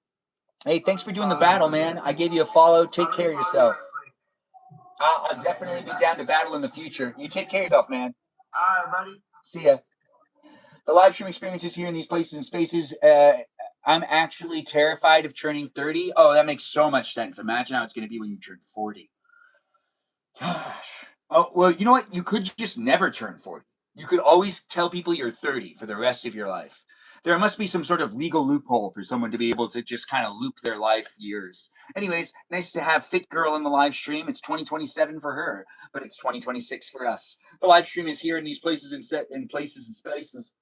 A: Hey, thanks for doing the battle, man. I gave you a follow. Take care of yourself. I'll definitely be down to battle in the future. You take care of yourself, man.
B: All right, buddy.
A: See ya. The live stream experiences here in these places and spaces. I'm actually terrified of turning 30. Oh, that makes so much sense. Imagine how it's going to be when you turn 40. Gosh. Oh, well, you know what? You could just never turn 40. You could always tell people you're 30 for the rest of your life. There must be some sort of legal loophole for someone to be able to just kind of loop their life years. Anyways, nice to have Fit Girl in the live stream. It's 2027 for her, but it's 2026 for us. The live stream is here in these places and set in places and spaces.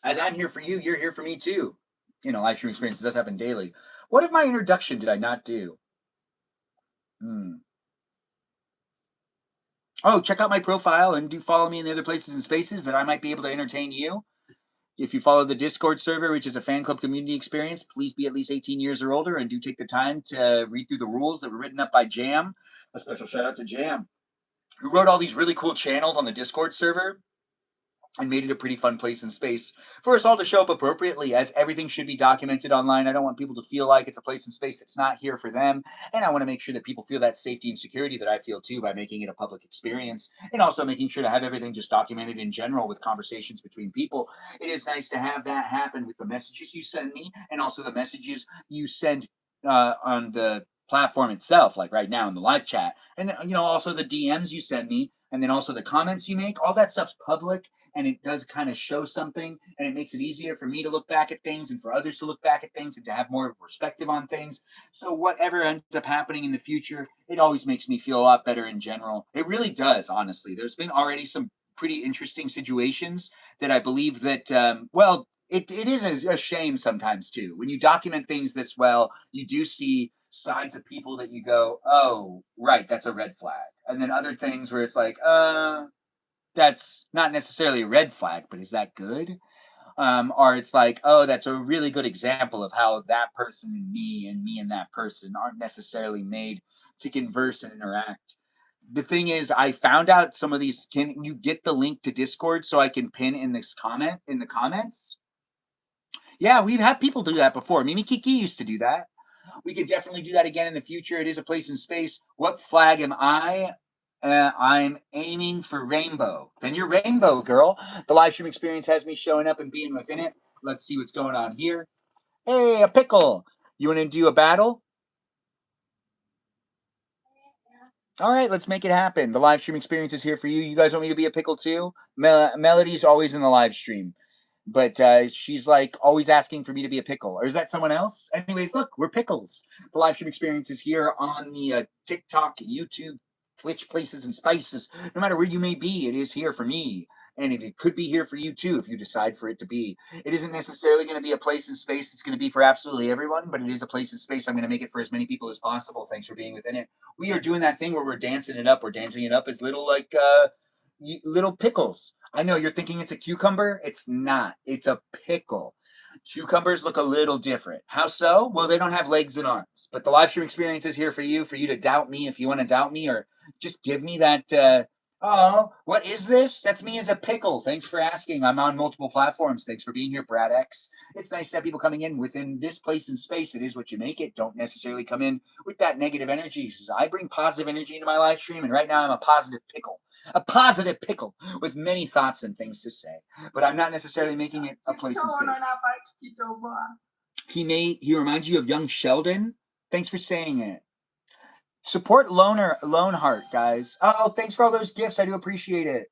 A: As I'm here for you, you're here for me too. You know, live stream experience does happen daily. What if my introduction did I not do? Oh, check out my profile and do follow me in the other places and spaces that I might be able to entertain you. If you follow the Discord server, which is a fan club community experience, please be at least 18 years or older and do take the time to read through the rules that were written up by Jam. A special shout out to Jam, who wrote all these really cool channels on the Discord server and made it a pretty fun place and space for us all to show up appropriately, as everything should be documented online. I don't want people to feel like it's a place and space that's not here for them, and I want to make sure that people feel that safety and security that I feel too by making it a public experience, and also making sure to have everything just documented in general with conversations between people. It is nice to have that happen with the messages you send me, and also the messages you send on the platform itself, like right now in the live chat, and then, also the DMs you send me, and then also the comments you make. All that stuff's public, and it does kind of show something, and it makes it easier for me to look back at things and for others to look back at things and to have more perspective on things. So whatever ends up happening in the future, it always makes me feel a lot better in general. It really does, honestly. There's been already some pretty interesting situations that I believe that, it is a shame sometimes too. When you document things this well, you do see sides of people that you go, oh, right, that's a red flag. And then other things where it's like, that's not necessarily a red flag, but is that good? Or it's like, oh, that's a really good example of how that person and me and that person aren't necessarily made to converse and interact. The thing is, I found out some of these. Can you get the link to Discord so I can pin in this comment in the comments? Yeah, we've had people do that before. Mimi Kiki used to do that. We could definitely do that again in the future. It is a place in space. What flag am I? I'm aiming for rainbow. Then you're rainbow, girl. The live stream experience has me showing up and being within it. Let's see what's going on here. Hey, a pickle. You want to do a battle? All right, let's make it happen. The live stream experience is here for you. You guys want me to be a pickle too? Melody's always in the live stream, but she's like always asking for me to be a pickle. Or is that someone else? Anyways, look, we're pickles. The live stream experience is here on the TikTok, YouTube, Twitch, Places and Spices. No matter where you may be, it is here for me. And it could be here for you too if you decide for it to be. It isn't necessarily going to be a place in space. It's going to be for absolutely everyone, but it is a place in space. I'm going to make it for as many people as possible. Thanks for being within it. We are doing that thing where we're dancing it up. We're dancing it up as little little pickles. I know you're thinking it's a cucumber. It's not. It's a pickle. Cucumbers look a little different. How so? Well, they don't have legs and arms. But the live stream experience is here for you to doubt me if you want to doubt me, or just give me that. Oh, what is this? That's me as a pickle. Thanks for asking. I'm on multiple platforms. Thanks for being here, Brad X. It's nice to have people coming in within this place in space. It is what you make it. Don't necessarily come in with that negative energy. I bring positive energy into my live stream, and right now I'm a positive pickle with many thoughts and things to say. But I'm not necessarily making it a place in space. He reminds you of young Sheldon. Thanks for saying it. Support Loneheart, guys. Oh, thanks for all those gifts. I do appreciate it.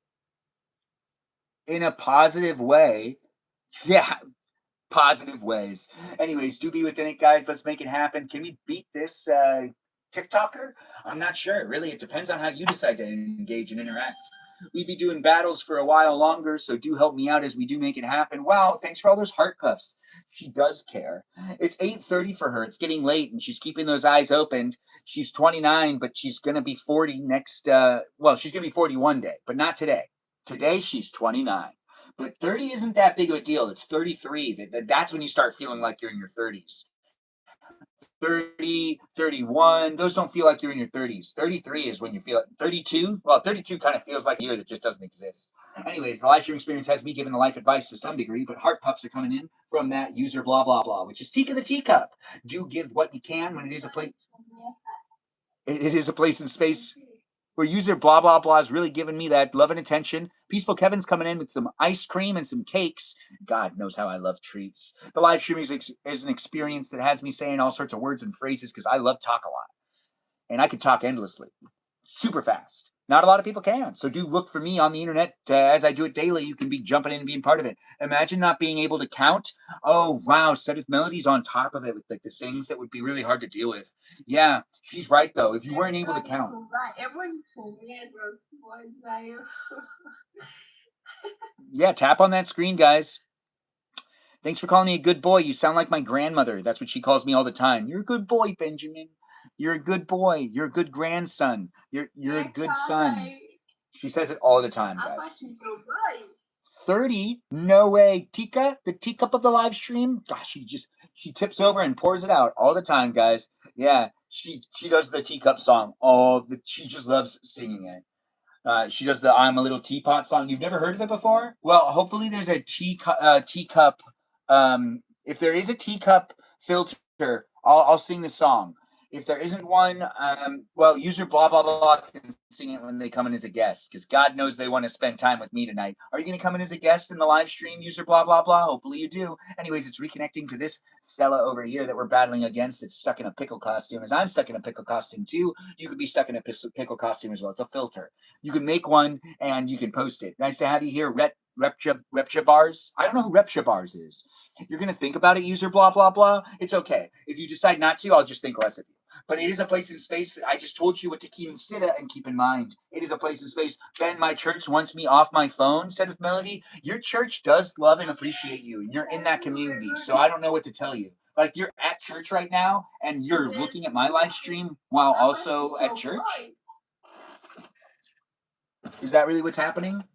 A: In a positive way. Yeah, positive ways. Anyways, do be within it, guys. Let's make it happen. Can we beat this TikToker? I'm not sure. Really, it depends on how you decide to engage and interact. We'd be doing battles for a while longer, so do help me out as we do make it happen. Wow, thanks for all those heart puffs. She does care. It's 8:30 for her. It's getting late, and she's keeping those eyes opened. She's 29, but she's going to be 40 next, she's going to be 40 one day, but not today. Today, she's 29. But 30 isn't that big of a deal. It's 33. That's when you start feeling like you're in your 30s. 30, 31, those don't feel like you're in your 30s. 33 is when you feel it. 32, well, 32 kind of feels like a year that just doesn't exist. Anyways, the live stream experience has me giving the life advice to some degree, but heart puffs are coming in from that user blah, blah, blah, which is Tika the Teacup. Do give what you can when it is a place. It is a place in space where user blah blah blah is really giving me that love and attention. Peaceful Kevin's coming in with some ice cream and some cakes. God knows how I love treats. The live stream is an experience that has me saying all sorts of words and phrases because I love talk a lot. And I can talk endlessly, super fast. Not a lot of people can. So do look for me on the internet as I do it daily. You can be jumping in and being part of it. Imagine not being able to count. Oh, wow. Set of melodies on top of it with like the things that would be really hard to deal with. Yeah, she's right, though. If you weren't able to count. Yeah, tap on that screen, guys. Thanks for calling me a good boy. You sound like my grandmother. That's what she calls me all the time. You're a good boy, Benjamin. You're a good boy. You're a good grandson. You're a good son. She says it all the time, guys. 30? No way. Tika, the teacup of the live stream? Gosh, she tips over and pours it out all the time, guys. Yeah, she does the teacup song. She just loves singing it. She does the I'm a Little Teapot song. You've never heard of it before? Well, hopefully there's a teacup. If there is a teacup filter, I'll sing the song. If there isn't one, user blah, blah, blah can sing it when they come in as a guest, because God knows they want to spend time with me tonight. Are you going to come in as a guest in the live stream, user blah, blah, blah? Hopefully you do. Anyways, it's reconnecting to this fella over here that we're battling against that's stuck in a pickle costume, as I'm stuck in a pickle costume too. You could be stuck in a pickle costume as well. It's a filter. You can make one and you can post it. Nice to have you here, Repcha Bars. I don't know who Repcha Bars is. You're going to think about it, user blah, blah, blah. It's okay. If you decide not to, I'll just think less of you. but it is a place in space that I just told you what to consider and keep in mind. It is a place in space. Ben, my church wants me off my phone, said with Melody. Your church does love and appreciate you, and you're in that community, so I don't know what to tell you. Like, you're at church right now, and you're looking at my live stream while also at church? Is that really what's happening?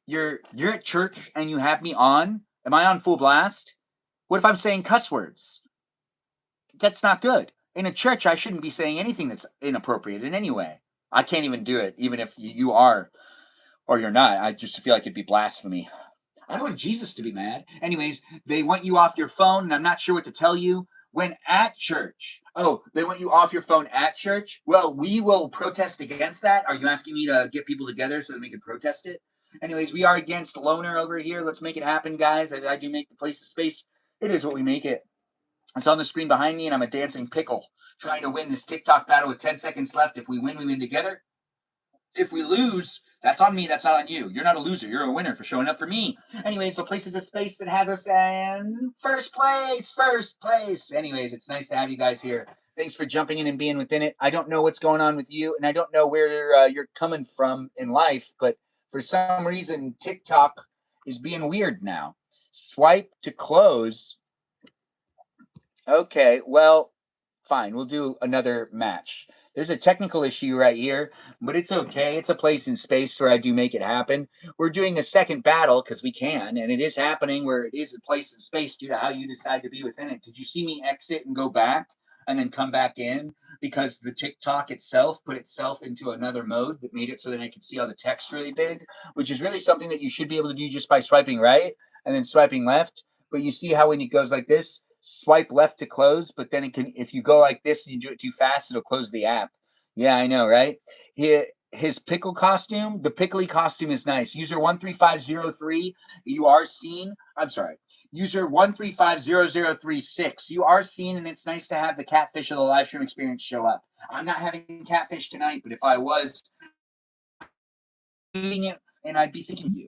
A: You're at church and you have me on? Am I on full blast? What if I'm saying cuss words? That's not good. In a church, I shouldn't be saying anything that's inappropriate in any way. I can't even do it, even if you are or you're not. I just feel like it'd be blasphemy. I don't want Jesus to be mad. Anyways, they want you off your phone, and I'm not sure what to tell you. When at church. Oh, they want you off your phone at church? Well, we will protest against that. Are you asking me to get people together so that we can protest it? Anyways, we are against loner over here. Let's make it happen, guys. As I do make the place a space, it is what we make it. It's on the screen behind me, and I'm a dancing pickle trying to win this TikTok battle with 10 seconds left. If we win, we win together. If we lose, that's on me, that's not on you. You're not a loser, you're a winner for showing up for me. Anyways, so Place is a space that has us in first place. Anyways, it's nice to have you guys here. Thanks for jumping in and being within it. I don't know what's going on with you, and I don't know where you're coming from in life, but for some reason, TikTok is being weird now. Swipe to close. Okay, well, fine. We'll do another match. There's a technical issue right here, but it's okay. It's a place in space where I do make it happen. We're doing a second battle because we can, and it is happening where it is a place in space due to how you decide to be within it. Did you see me exit and go back and then come back in because the TikTok itself put itself into another mode that made it so that I could see all the text really big, which is really something that you should be able to do just by swiping right and then swiping left. But you see how when it goes like this, swipe left to close, but then it can, if you go like this and you do it too fast, it'll close the app. Yeah, I know, right? His pickle costume, the pickly costume is nice. User 13503, you are seen. I'm sorry. User 1350036, you are seen, and it's nice to have the catfish of the live stream experience show up. I'm not having catfish tonight, but if I was eating it, and I'd be thinking of you.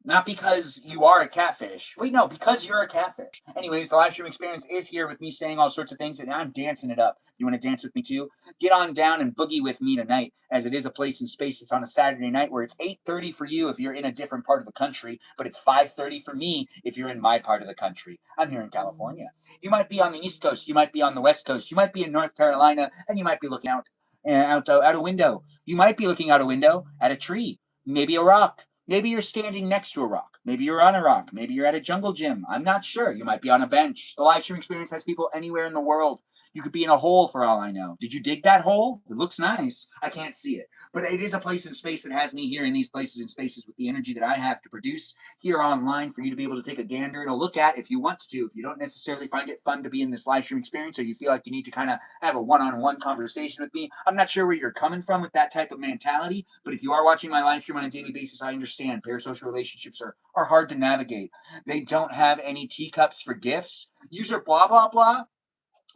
A: Not because you are a catfish. Wait, no, because you're a catfish. Anyways, the live stream experience is here with me saying all sorts of things, and I'm dancing it up. You want to dance with me too? Get on down and boogie with me tonight, as it is a place in space. It's on a Saturday night where it's 8:30 for you if you're in a different part of the country, but it's 5:30 for me if you're in my part of the country. I'm here in California. You might be on the East Coast. You might be on the West Coast. You might be in North Carolina, and you might be looking out a window. You might be looking out a window at a tree. Maybe a rock. Maybe you're standing next to a rock. Maybe you're on a rock. Maybe you're at a jungle gym. I'm not sure. You might be on a bench. The live stream experience has people anywhere in the world. You could be in a hole for all I know. Did you dig that hole? It looks nice. I can't see it. But it is a place in space that has me here in these places and spaces with the energy that I have to produce here online for you to be able to take a gander and a look at if you want to. If you don't necessarily find it fun to be in this live stream experience, or you feel like you need to kind of have a one-on-one conversation with me, I'm not sure where you're coming from with that type of mentality. But if you are watching my live stream on a daily basis, I understand parasocial relationships are hard to navigate. They don't have any teacups for gifts. User blah, blah, blah.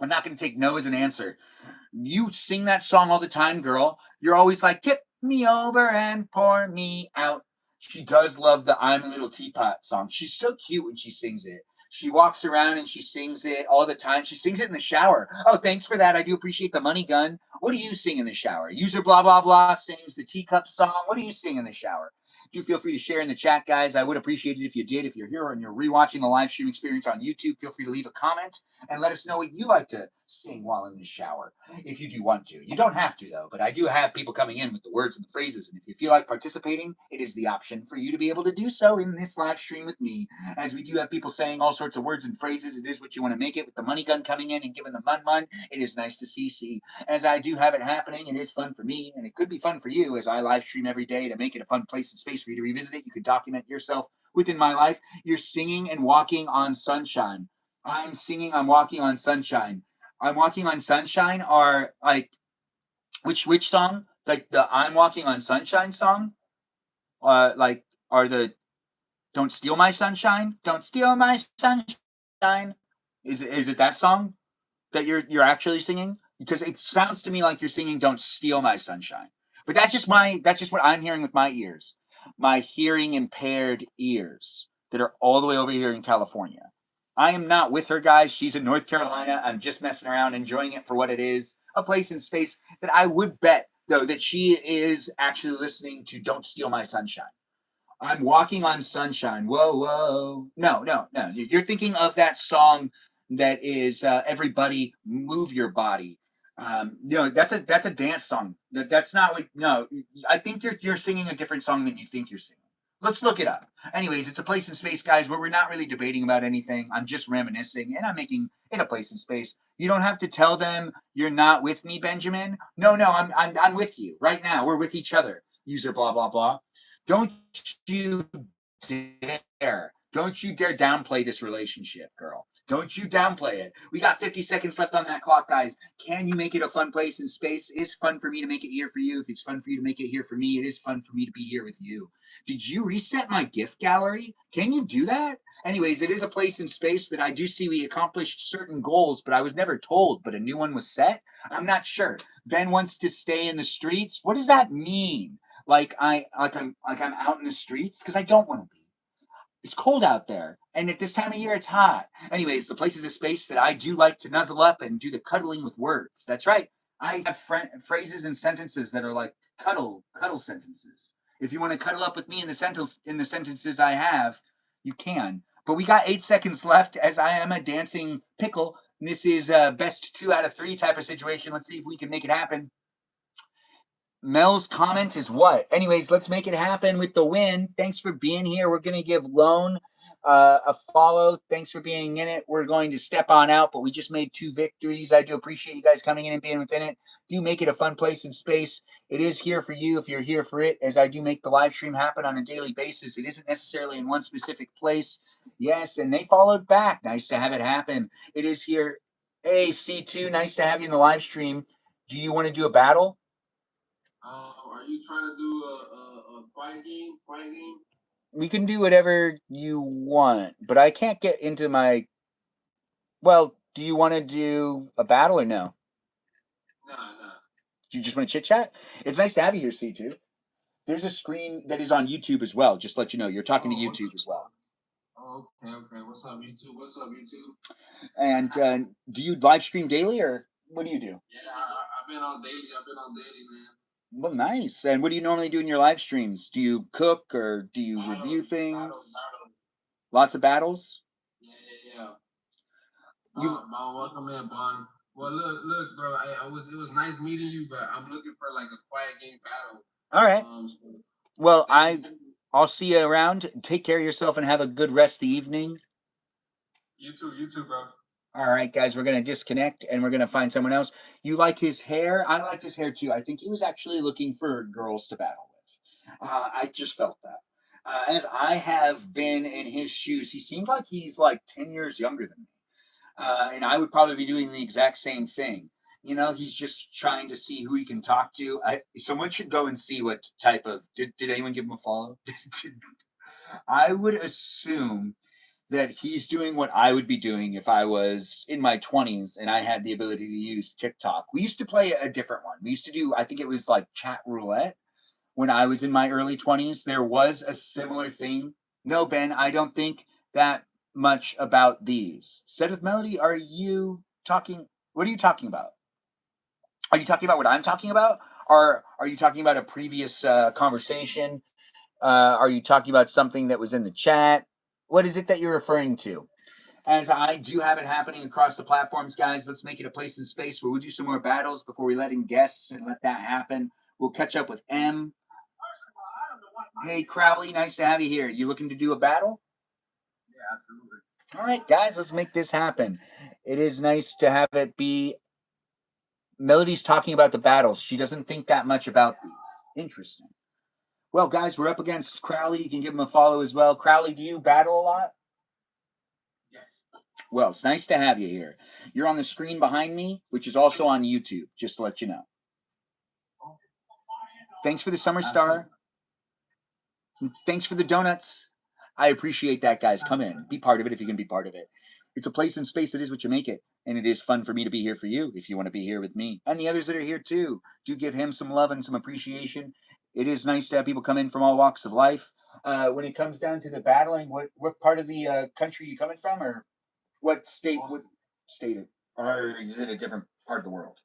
A: I'm not going to take no as an answer. You sing that song all the time, girl. You're always like, tip me over and pour me out. She does love the I'm a Little Teapot song. She's so cute when she sings it. She walks around and she sings it all the time. She sings it in the shower. Oh, thanks for that. I do appreciate the money gun. What do you sing in the shower? User blah, blah, blah sings the teacup song. What do you sing in the shower? Do feel free to share in the chat, guys. I would appreciate it if you did. If you're here and you're rewatching the live stream experience on YouTube, feel free to leave a comment and let us know what you like to sing while in the shower, if you do want to. You don't have to, though, but I do have people coming in with the words and the phrases, and if you feel like participating, it is the option for you to be able to do so in this live stream with me, as we do have people saying all sorts of words and phrases. It is what you want to make it, with the money gun coming in and giving the mun. It is nice to see. As I do have it happening, it is fun for me, and it could be fun for you, as I live stream every day to make it a fun place and space for you to revisit it. You can document yourself within my life. You're singing and walking on sunshine. I'm singing, I'm walking on sunshine. I'm walking on sunshine are like which song? Like the I'm walking on sunshine song? Like are the Don't Steal My Sunshine? Don't steal my sunshine. Is it that song that you're actually singing? Because it sounds to me like you're singing Don't Steal My Sunshine. But that's just what I'm hearing with my ears. My hearing impaired ears that are all the way over here in California. I am not with her, guys. She's in North Carolina. I'm just messing around, enjoying it for what it is. a place and space that I would bet, though, that she is actually listening to Don't Steal My Sunshine. I'm walking on sunshine. Whoa, whoa. No, no, no. You're thinking of that song that is Everybody Move Your Body. That's a dance song. That's not like no. I think you're singing a different song than you think you're singing. Let's look it up. Anyways, it's a place and space, guys, where we're not really debating about anything. I'm just reminiscing, and I'm making it a place and space. You don't have to tell them you're not with me, Benjamin. No, no, I'm with you right now. We're with each other. User blah blah blah. Don't you dare. Don't you dare downplay this relationship, girl. Don't you downplay it. We got 50 seconds left on that clock, guys. Can you make it a fun place and space? It is fun for me to make it here for you. If it's fun for you to make it here for me, it is fun for me to be here with you. Did you reset my gift gallery? Can you do that? Anyways, it is a place and space that I do see we accomplished certain goals, but I was never told, but a new one was set? I'm not sure. Ben wants to stay in the streets. What does that mean? Like I'm out in the streets? Because I don't want to be. It's cold out there, and at this time of year, it's hot. Anyways, the place is a space that I do like to nuzzle up and do the cuddling with words. That's right. I have phrases and sentences that are like cuddle sentences. If you want to cuddle up with me in the sentences I have, you can. But we got 8 seconds left, as I am a dancing pickle. This is a best 2 out of 3 type of situation. Let's see if we can make it happen. Mel's comment is what? Anyways, let's make it happen with the win. Thanks for being here. We're going to give Lone a follow. Thanks for being in it. We're going to step on out, but we just made 2 victories. I do appreciate you guys coming in and being within it. Do make it a fun place and space. It is here for you if you're here for it, as I do make the live stream happen on a daily basis. It isn't necessarily in one specific place. Yes, and they followed back. Nice to have it happen. It is here. Hey, C2, nice to have you in the live stream. Do you want to do a battle?
B: Are you trying to do a quiet game? Quiet game?
A: We can do whatever you want, but I can't get into my. Well, do you want to do a battle or no?
B: Nah.
A: Do you just want to chit chat? It's nice to have you here, C2. There's a screen that is on YouTube as well. Just to let you know, you're talking to YouTube as well.
B: Oh, okay. What's up, YouTube?
A: And do you live stream daily, or what do you do?
B: Yeah, I've been on daily. Man.
A: Well, nice. And what do you normally do in your live streams? Do you cook or do you review things?
B: Battles.
A: Lots of battles?
B: Yeah. Welcome in, Bon. Well, look, bro. It was nice meeting you, but I'm looking for like a quiet game battle.
A: All right. Well, I'll see you around. Take care of yourself and have a good rest of the evening.
B: You too, bro.
A: All right, guys, we're going to disconnect and we're going to find someone else. You like his hair? I like his hair too. I think he was actually looking for girls to battle with. I just felt that. As I have been in his shoes, he seemed like he's like 10 years younger than me. And I would probably be doing the exact same thing. You know, he's just trying to see who he can talk to. Someone should go and see what type of. Did anyone give him a follow? I would assume that he's doing what I would be doing if I was in my 20s and I had the ability to use TikTok. We used to play a different one. We used to do, I think it was like chat roulette when I was in my early 20s. There was a similar thing. No, Ben, I don't think that much about these. Said with Melody, are you talking? What are you talking about? Are you talking about what I'm talking about? Or are you talking about a previous conversation? Are you talking about something that was in the chat? What is it that you're referring to? As I do have it happening across the platforms, guys, let's make it a place and space where we'll do some more battles before we let in guests and let that happen. We'll catch up with M. Hey, Crowley, nice to have you here. You looking to do a battle?
B: Yeah, absolutely.
A: All right, guys, let's make this happen. It is nice to have it be. Melody's talking about the battles. She doesn't think that much about these. Interesting. Well, guys, we're up against Crowley. You can give him a follow as well. Crowley, do you battle a lot?
B: Yes.
A: Well, it's nice to have you here. You're on the screen behind me, which is also on YouTube, just to let you know. Thanks for the summer star. Thanks for the donuts. I appreciate that, guys. Come in. Be part of it if you can be part of it. It's a place and space that is what you make it. And it is fun for me to be here for you if you want to be here with me. And the others that are here too. Do give him some love and some appreciation. It is nice to have people come in from all walks of life. When it comes down to the battling, what part of the country are you coming from? Or what state? What state? Or is it a different part of the world?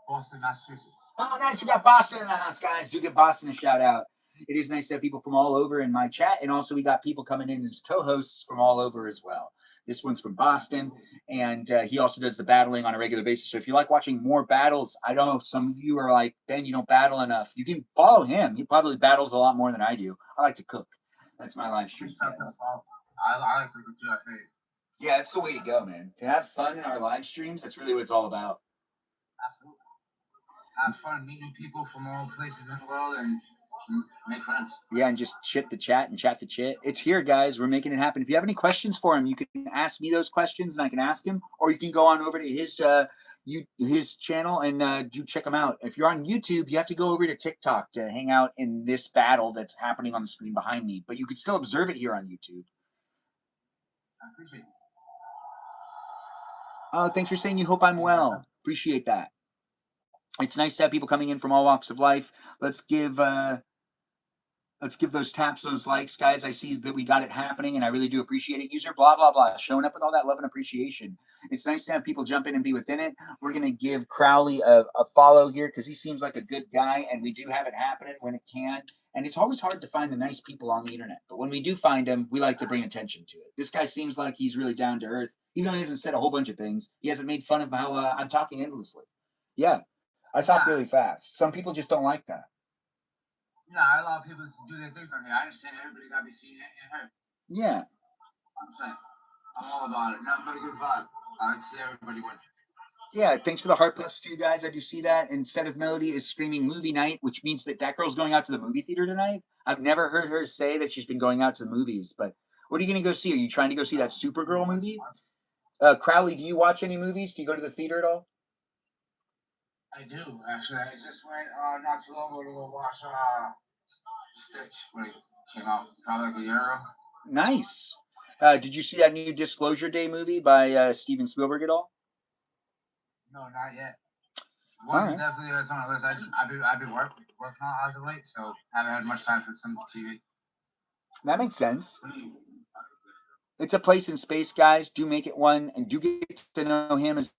D: Boston, Massachusetts.
A: Oh, nice. We got Boston in the house, guys. Do give Boston a shout out. It is nice to have people from all over in my chat. And also, we got people coming in as co hosts from all over as well. This one's from Boston, and he also does the battling on a regular basis. So if you like watching more battles, I don't know, some of you are like, Ben, you don't battle enough. You can follow him. He probably battles a lot more than I do. I like to cook. That's my live streams, guys.
D: I like cooking too, I think.
A: Yeah, that's the way to go, man. To have fun in our live streams, that's really what it's all about.
D: Absolutely. Have fun, meet new people from all places in the world, and make friends.
A: Yeah, and just chit the chat and chat the chit. It's here, guys. We're making it happen. If you have any questions for him, you can ask me those questions and I can ask him, or you can go on over to his channel and do check him out. If you're on YouTube, you have to go over to TikTok to hang out in this battle that's happening on the screen behind me. But you can still observe it here on YouTube.
D: I appreciate it.
A: Oh, thanks for saying you hope I'm well. Appreciate that. It's nice to have people coming in from all walks of life. Let's give those taps, those likes, guys. I see that we got it happening, and I really do appreciate it. User blah, blah, blah, showing up with all that love and appreciation. It's nice to have people jump in and be within it. We're going to give Crowley a follow here because he seems like a good guy, and we do have it happening when it can. And it's always hard to find the nice people on the internet. But when we do find them, we like to bring attention to it. This guy seems like he's really down to earth. Even though he hasn't said a whole bunch of things, he hasn't made fun of how I'm talking endlessly. Yeah, I talk really fast. Some people just don't like that.
D: Yeah, I allow people to do their things on here. I understand everybody got to be seen and heard.
A: Yeah.
D: I'm saying, I'm all about it. Nothing but a good vibe. I like to see everybody win.
A: Yeah, thanks for the heart puffs too, guys. I do see that. And Set of Melody is streaming movie night, which means that girl's going out to the movie theater tonight. I've never heard her say that she's been going out to the movies, but what are you going to go see? Are you trying to go see that Supergirl movie? Crowley, do you watch any movies? Do you go to the theater at all?
D: I do, actually. I just went not too long ago to go watch Stitch when it came out, probably like a year ago.
A: Nice. Did you see that new Disclosure Day movie by Steven Spielberg at all?
D: No, not yet. One definitely that's on the list. I've been working on it as of late, so haven't had much time for some TV.
A: That makes sense. It's a place in space, guys. Do make it one, and do get to know him as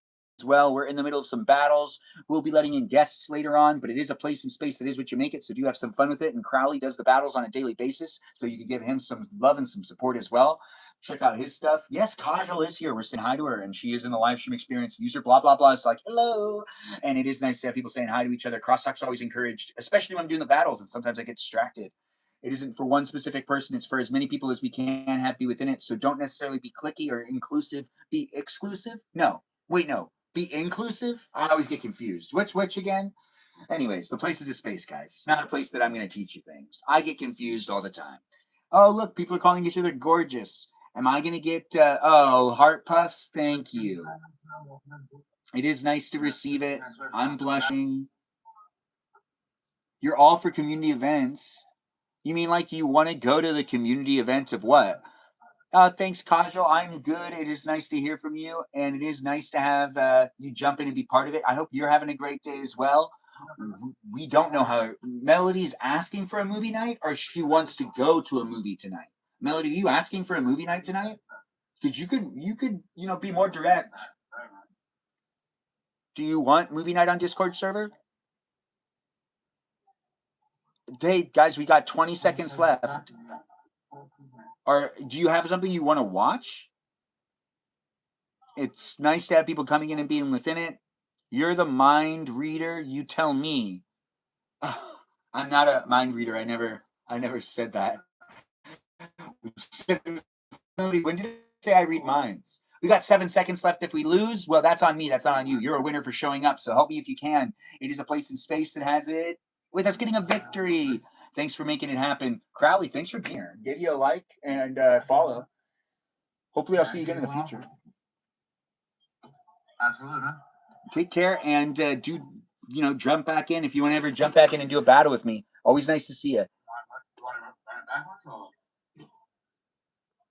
A: well. We're in the middle of some battles. We'll be letting in guests later on, but it is a place in space. It is what you make it, so do have some fun with it. And Crowley does the battles on a daily basis, so you can give him some love and some support as well. Check out his stuff. Yes, Kajal is here. We're saying hi to her, and she is in the live stream experience. User blah, blah, blah. It's like, hello. And it is nice to have people saying hi to each other. Cross-talk's always encouraged, especially when I'm doing the battles, and sometimes I get distracted. It isn't for one specific person. It's for as many people as we can have be within it. So don't necessarily be cliquey or inclusive. Be exclusive? No. Wait, no. Be inclusive? I always get confused. Which again? Anyways, the place is a space, guys. It's not a place that I'm going to teach you things. I get confused all the time. Oh, look, people are calling each other gorgeous. Am I going to get, heart puffs? Thank you. It is nice to receive it. I'm blushing. You're all for community events. You mean like you want to go to the community event of what? Thanks, Kajal. I'm good. It is nice to hear from you, and it is nice to have you jump in and be part of it. I hope you're having a great day as well. We don't know how Melody is asking for a movie night, or she wants to go to a movie tonight. Melody, are you asking for a movie night tonight? Because you could be more direct. Do you want movie night on Discord server? Hey guys, we got 20 seconds left. Or do you have something you want to watch? It's nice to have people coming in and being within it. You're the mind reader. You tell me. I'm not a mind reader. I never said that. When did I say I read minds? We got 7 seconds left. If we lose, well, that's on me. That's not on you. You're a winner for showing up. So help me if you can. It is a place in space that has it with us getting a victory. Thanks for making it happen. Crowley, thanks for being here. Give you a like and follow. Hopefully I'll see you again in the future.
D: Absolutely, man.
A: Take care and do jump back in if you want to ever jump back in and do a battle with me. Always nice to see you.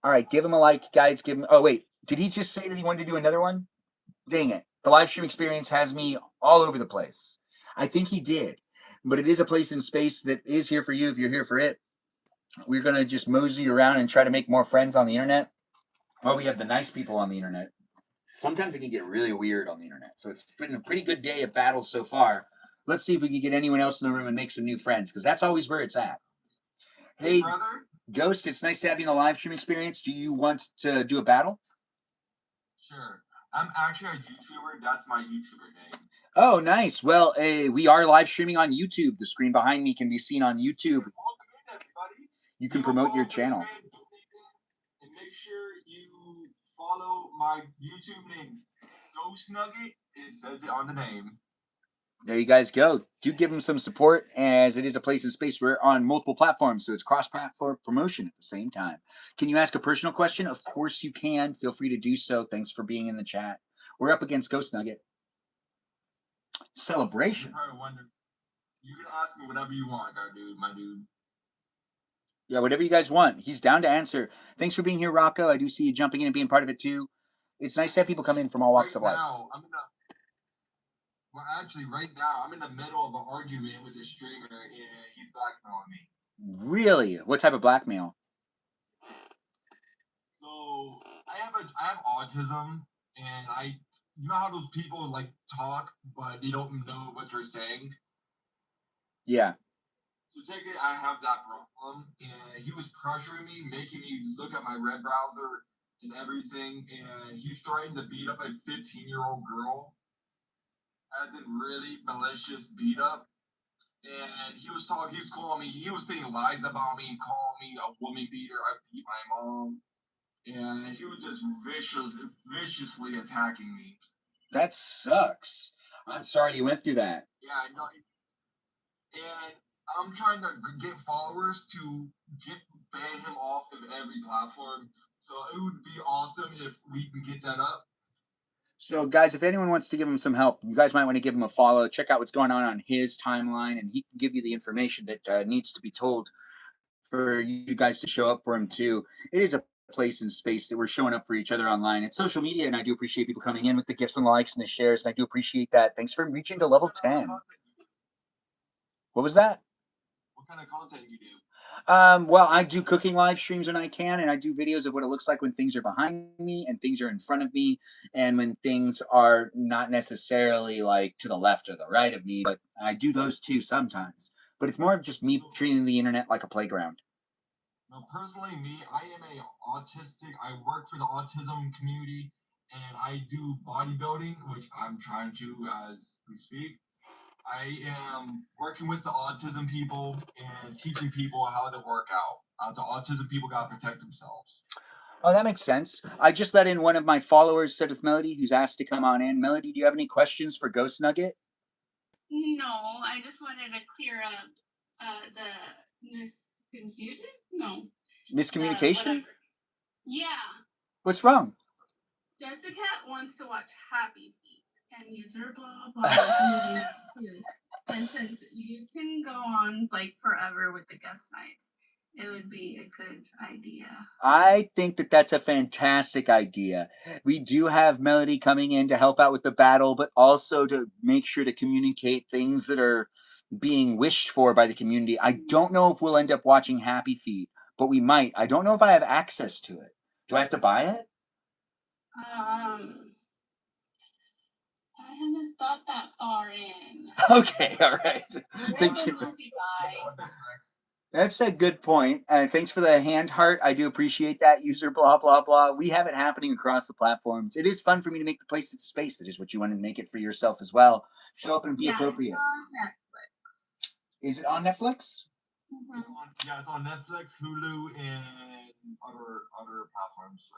A: All right, give him a like, guys. Give him. Oh wait, did he just say that he wanted to do another one? Dang it! The live stream experience has me all over the place. I think he did, but it is a place in space that is here for you if you're here for it. We're gonna just mosey around and try to make more friends on the internet. Well, we have the nice people on the internet. Sometimes it can get really weird on the internet. So it's been a pretty good day of battles so far. Let's see if we can get anyone else in the room and make some new friends, because that's always where it's at. Hey,
B: brother.
A: Ghost, it's nice to have you in the live stream experience. Do you want to do a battle?
B: Sure. I'm actually a YouTuber. That's my YouTuber name.
A: Oh, nice. Well, we are live streaming on YouTube. The screen behind me can be seen on YouTube.
B: Welcome in, everybody.
A: You can promote your channel.
B: And make sure you follow my YouTube name, Ghost Nugget. It says it on the name.
A: There you guys go. Do give them some support, as it is a place and space. We're on multiple platforms, so it's cross-platform promotion at the same time. Can you ask a personal question? Of course you can. Feel free to do so. Thanks for being in the chat. We're up against Ghost Nugget. Celebration.
B: You probably wonder. You can ask me whatever you want, my dude.
A: Yeah, whatever you guys want. He's down to answer. Thanks for being here, Rocco. I do see you jumping in and being part of it too. It's nice to have people come in from all walks of life.
B: Right now, I'm in the middle of an argument with a streamer, and he's blackmailing me.
A: Really? What type of blackmail?
B: So I have autism, and you know how those people like talk, but they don't know what they're saying.
A: Yeah.
B: So take it, I have that problem, and he was pressuring me, making me look at my red browser and everything, and he's trying to beat up a 15-year-old girl, as in really malicious beat up. And he was calling me, he was saying lies about me, calling me a woman beater. I beat my mom, and he was just viciously attacking me.
A: That sucks. I'm sorry you went through that.
B: Yeah, I know. And I'm trying to get followers to ban him off of every platform. So it would be awesome if we can get that up.
A: So, guys, if anyone wants to give him some help, you guys might want to give him a follow. Check out what's going on his timeline, and he can give you the information that needs to be told for you guys to show up for him, too. It is a place and space that we're showing up for each other online. It's social media, and I do appreciate people coming in with the gifts and the likes and the shares, and I do appreciate that. Thanks for reaching to level 10. What was that?
B: What kind of content you do?
A: Well, I do cooking live streams when I can, and I do videos of what it looks like when things are behind me and things are in front of me, and when things are not necessarily like to the left or the right of me, but I do those too sometimes. But it's more of just me treating the internet like a playground.
B: Now, personally, I am autistic. I work for the autism community, and I do bodybuilding, which I'm trying to as we speak. I am working with the autism people and teaching people how to work out. The autism people gotta protect themselves.
A: Oh, that makes sense. I just let in one of my followers, Seth Melody, who's asked to come on in. Melody, do you have any questions for Ghost Nugget?
E: No, I just wanted to clear up the misconfusion. No.
A: Miscommunication?
E: Yeah.
A: What's wrong?
C: Jessica wants to watch Happy Feet and use her blah blah blah. And since you can go on like forever with the guest nights, it would be a good idea.
A: I think that that's a fantastic idea. We do have Melody coming in to help out with the battle, but also to make sure to communicate things that are being wished for by the community. I don't know if we'll end up watching Happy Feet, but we might. I don't know if I have access to it. Do I have to buy it?
E: I haven't thought that far in.
A: Okay, all right. Thank you. That's a good point. Thanks for the hand heart. I do appreciate that, user blah, blah, blah. We have it happening across the platforms. It is fun for me to make the place its space. That is what you want to make it for yourself as well. Show up and be appropriate.
C: It's on Netflix.
A: Is it on Netflix?
C: Mm-hmm.
B: It's on Netflix, Hulu, and other platforms.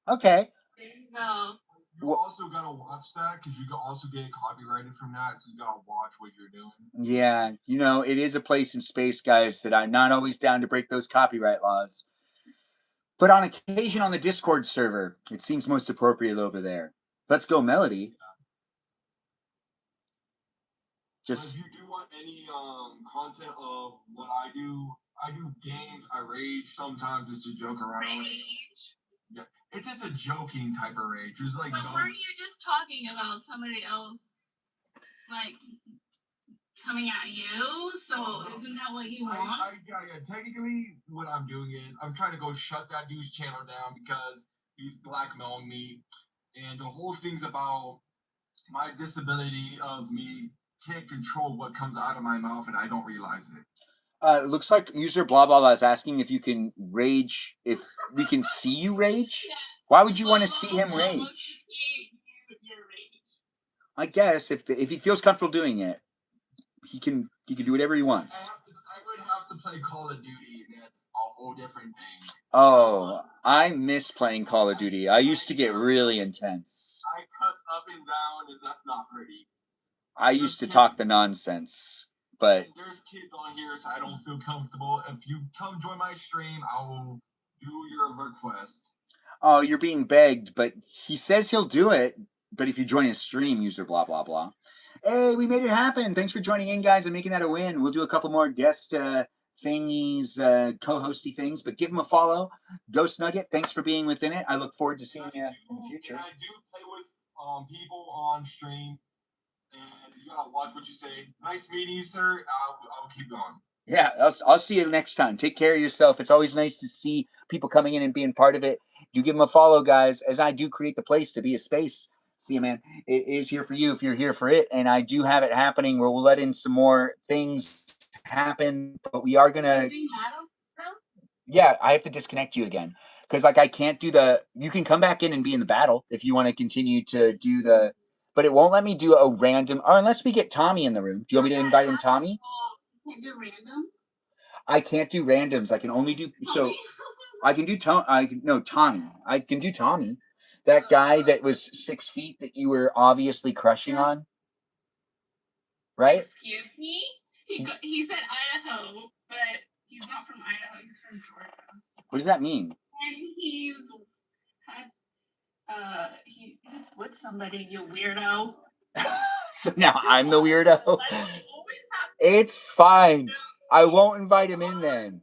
A: Okay.
E: There you go.
B: You also gotta watch that because you can also get copyrighted from that, so you gotta watch what you're doing.
A: Yeah, it is a place in space, guys, that I'm not always down to break those copyright laws. But on occasion on the Discord server, it seems most appropriate over there. Let's go, Melody.
B: If you do want any content of what I do games. I rage sometimes just to joke around.
E: Rage?
B: Yeah, it's just a joking type of rage. There's like
E: but weren't you just talking about somebody else, like, coming at you? So isn't that what you want?
B: Yeah. Technically, what I'm doing is I'm trying to go shut that dude's channel down because he's blackmailing me. And the whole thing's about my disability of me can't control what comes out of my mouth, and I don't realize it.
A: It looks like user blah blah blah is asking if you can rage, if we can see you rage. Why would you want to see him rage? I guess if he feels comfortable doing it, he can do whatever he wants.
B: I would have to play Call of Duty, and that's a whole different thing.
A: Oh, I miss playing Call of Duty. I used to get really intense.
B: I cuss up and down, and that's not pretty.
A: I used to talk the nonsense, but
B: there's kids on here, so I don't feel comfortable. If you come join my stream, I will do your request.
A: Oh, you're being begged, but he says he'll do it. But if you join his stream, user blah blah blah. Hey, we made it happen. Thanks for joining in, guys, and making that a win. We'll do a couple more guest thingies, co-hosty things, but give him a follow. Ghost Nugget, thanks for being within it. I look forward to seeing you in the future.
B: I do play with people on stream, and you gotta watch what you say. Nice meeting you, sir. I'll keep going.
A: Yeah, I'll see you next time. Take care of yourself. It's always nice to see people coming in and being part of it. Do give them a follow, guys, as I do create the place to be a space. See you, man. It is here for you if you're here for it, and I do have it happening where we'll let in some more things happen, but we are gonna. Yeah, I have to disconnect you again because like I can't do the. You can come back in and be in the battle if you want to continue to do the, but it won't let me do a random or unless we get Tommy in the room. Do you want me to invite in Tommy?
E: Can't do randoms.
A: I can't do randoms. I can only do so. I can do Tommy. I can do Tommy, that guy that was 6 feet that you were obviously crushing on, right?
E: Excuse me. He said Idaho, but he's not from Idaho. He's from Georgia.
A: What does that mean?
E: And he's with somebody. You weirdo.
A: So now I'm the weirdo. It's fine. I won't invite him in then.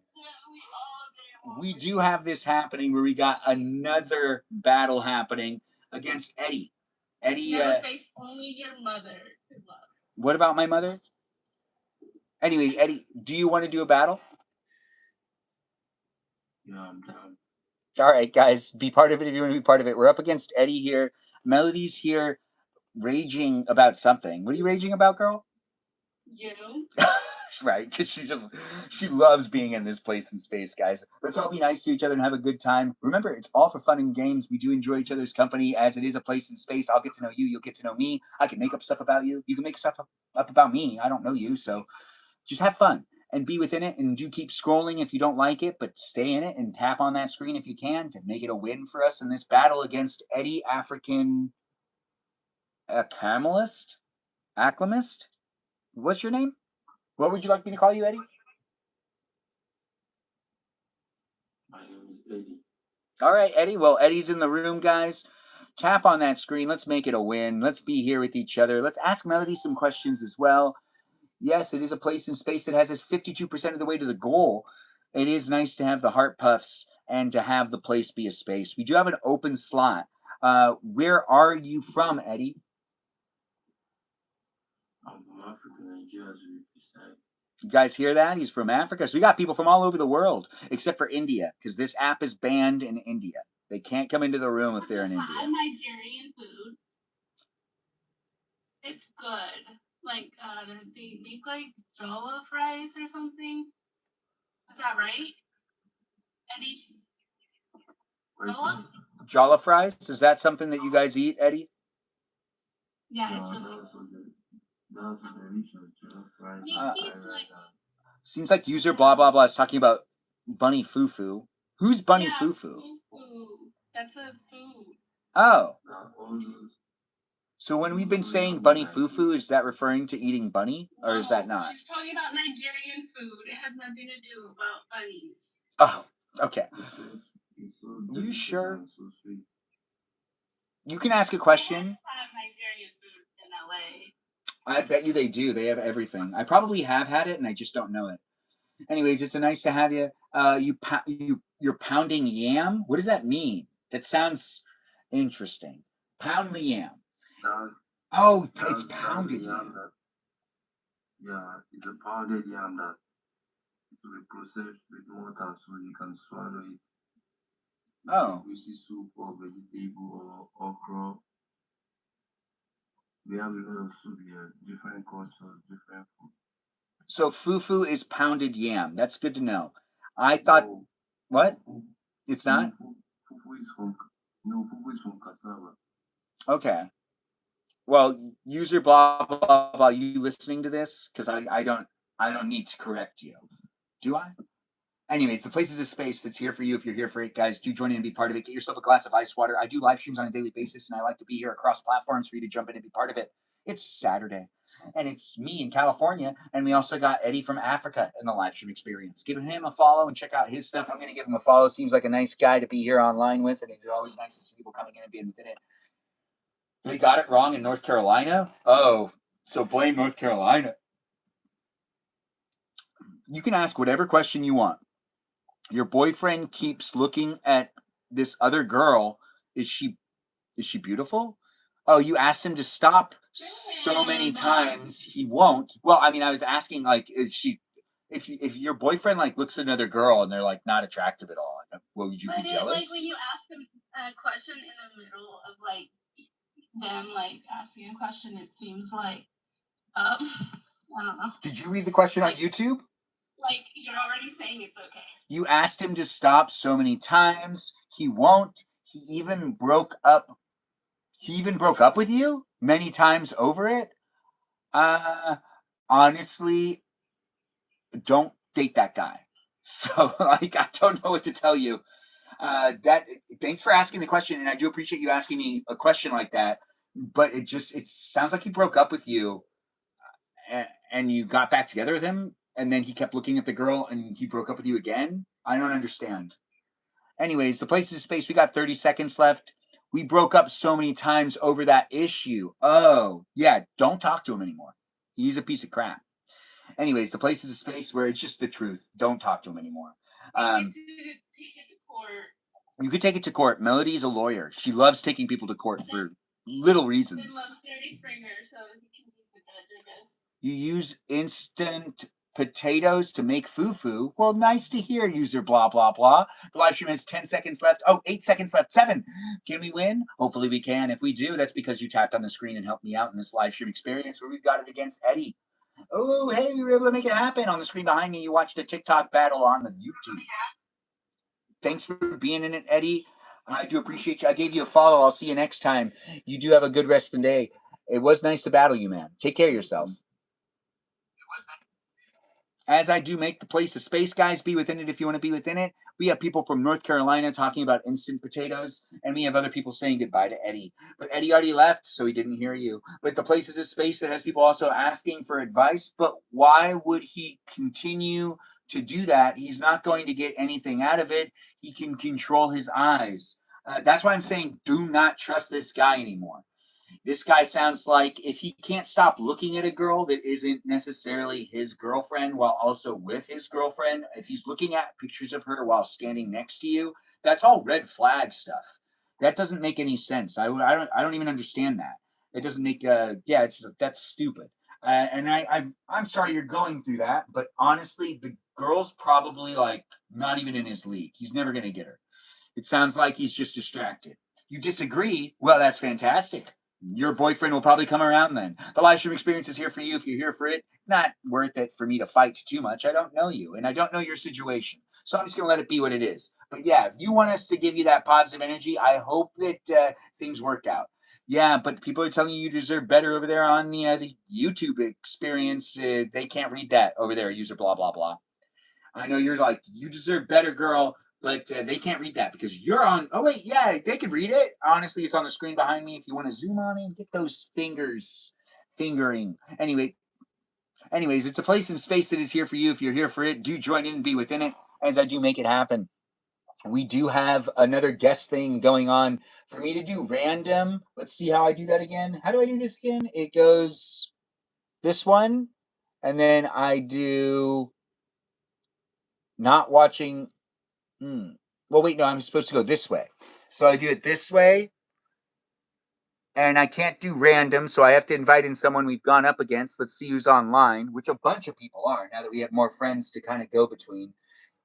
A: We do have this happening where we got another battle happening against Eddie. Eddie.
E: Face only your mother to love.
A: What about my mother? Anyways, Eddie, do you want to do a battle?
F: Yeah, I'm down.
A: All right, guys, be part of it if you want to be part of it. We're up against Eddie here. Melody's here, raging about something. What are you raging about, girl?
E: You.
A: Right, because she loves being in this place and space, guys. Let's all be nice to each other and have a good time. Remember, it's all for fun and games. We do enjoy each other's company as it is a place and space. I'll get to know you. You'll get to know me. I can make up stuff about you. You can make stuff up about me. I don't know you, so just have fun and be within it. And do keep scrolling if you don't like it, but stay in it and tap on that screen if you can to make it a win for us in this battle against Eddie African Acclimist. What's your name? What would you like me to call you, Eddie?
F: My name is Eddie.
A: All right, Eddie. Well, Eddie's in the room, guys. Tap on that screen. Let's make it a win. Let's be here with each other. Let's ask Melody some questions as well. Yes, it is a place in space that has us 52% of the way to the goal. It is nice to have the heart puffs and to have the place be a space. We do have an open slot. Where are you from, Eddie?
F: I'm from Africa, Nigeria, to be precise.
A: You guys hear that? He's from Africa. So we got people from all over the world, except for India, because this app is banned in India. They can't come into the room if they're in India.
E: Nigerian food. It's good. Like they make like jollof rice or something. Is that right, Eddie? Jollof?
A: Jollof rice? Is that something that you guys eat, Eddie?
E: Yeah, it's really
F: good.
A: Seems like user blah blah blah is talking about Bunny Fufu. Who's Bunny Fufu?
E: That's a food.
A: Oh. So when we've been saying Bunny Fufu, is that referring to eating bunny, or is that not?
E: She's talking about Nigerian food. It has nothing to do about bunnies.
A: Oh, okay. You sure? You can ask a question.
E: I have Nigerian food in LA.
A: I bet you they do. They have everything. I probably have had it, and I just don't know it. Anyways, it's a nice to have you. You're pounding yam. What does that mean? That sounds interesting. Pound the yam. Oh, it's pounded yam.
F: Yeah, it's a pounded yam that it will be processed with mortar so you can swallow it.
A: Oh.
F: Fish soup or vegetable or okra. We have a lot of soup here, different cultures, different food.
A: So fufu is pounded yam. That's good to know. I thought
F: No,
A: what?
F: fufu,
A: It's
F: no,
A: not?
F: fufu is from no, fufu is from cassava.
A: Okay. Well, user blah blah blah. You listening to this? Because I don't need to correct you. Do I? Anyways, the place is a space that's here for you if you're here for it, guys. Do join in and be part of it. Get yourself a glass of ice water. I do live streams on a daily basis, and I like to be here across platforms for you to jump in and be part of it. It's Saturday, and it's me in California, and we also got Eddie from Africa in the live stream experience. Give him a follow and check out his stuff. I'm going to give him a follow. Seems like a nice guy to be here online with, and it's always nice to see people coming in and being within it. They got it wrong in North Carolina? Oh, so blame North Carolina. You can ask whatever question you want. Your boyfriend keeps looking at this other girl. Is she beautiful? Oh, you asked him to stop so many times he won't. Well, I mean, I was asking like, is she? If your boyfriend like looks at another girl and they're like not attractive at all, would you be jealous?
E: Like when you ask him a question in the middle of like them like asking a question, it seems like I don't know.
A: Did you read the question on YouTube?
E: Like you're already saying it's okay.
A: You asked him to stop so many times. He won't. He even broke up with you many times over it. Honestly, don't date that guy. So like I don't know what to tell you. That thanks for asking the question, and I do appreciate you asking me a question like that. But it sounds like he broke up with you, and you got back together with him, and then he kept looking at the girl, and he broke up with you again. I don't understand. Anyways, the place is space. We got 30 seconds left. We broke up so many times over that issue. Oh, yeah, don't talk to him anymore. He's a piece of crap. Anyways, the place is a space where it's just the truth. Don't talk to him anymore.
E: Take it to court.
A: You could take it to court. Melody's a lawyer. She loves taking people to court for little reasons. You use instant potatoes to make fufu. Well, nice to hear, user blah blah blah. The live stream has 10 seconds left. Oh, 8 seconds left. 7. Can we win? Hopefully we can. If we do, that's because you tapped on the screen and helped me out in this live stream experience where we've got it against Eddie. Oh, hey, we were able to make it happen. On the screen behind me, you watched a TikTok battle on the YouTube. Thanks for being in it, Eddie. I do appreciate you. I gave you a follow. I'll see you next time. You do have a good rest of the day. It was nice to battle you, man. Take care of yourself. As I do make the place a space, guys, be within it if you want to be within it. We have people from North Carolina talking about instant potatoes, and we have other people saying goodbye to Eddie. But Eddie already left, so he didn't hear you. But the place is a space that has people also asking for advice. But why would he continue to do that? He's not going to get anything out of it. He can control his eyes. That's why I'm saying do not trust this guy anymore. This guy sounds like if he can't stop looking at a girl that isn't necessarily his girlfriend while also with his girlfriend, if he's looking at pictures of her while standing next to you, that's all red flag stuff. That doesn't make any sense. I don't even understand that. It doesn't make that's stupid. And I'm sorry you're going through that, but honestly, the girl's probably like not even in his league. He's never gonna get her. It sounds like he's just distracted. You disagree? Well, that's fantastic. Your boyfriend will probably come around then. The live stream experience is here for you if you're here for it. Not worth it for me to fight too much. I don't know you, and I don't know your situation. So I'm just going to let it be what it is. But yeah, if you want us to give you that positive energy, I hope that things work out. Yeah, but people are telling you deserve better over there on the YouTube experience. They can't read that over there, user blah, blah, blah. I know you're like, you deserve better, girl, but they can't read that because you're on. Oh, wait, yeah, they can read it. Honestly, it's on the screen behind me. If you want to zoom on in, get those fingering. Anyways, it's a place and space that is here for you. If you're here for it, do join in and be within it as I do make it happen. We do have another guest thing going on for me to do random. Let's see how I do that again. How do I do this again? It goes this one, and then I do not watching. Well, wait, no, I'm supposed to go this way. So I do it this way, and I can't do random, so I have to invite in someone we've gone up against. Let's see who's online, which a bunch of people are now that we have more friends to kind of go between.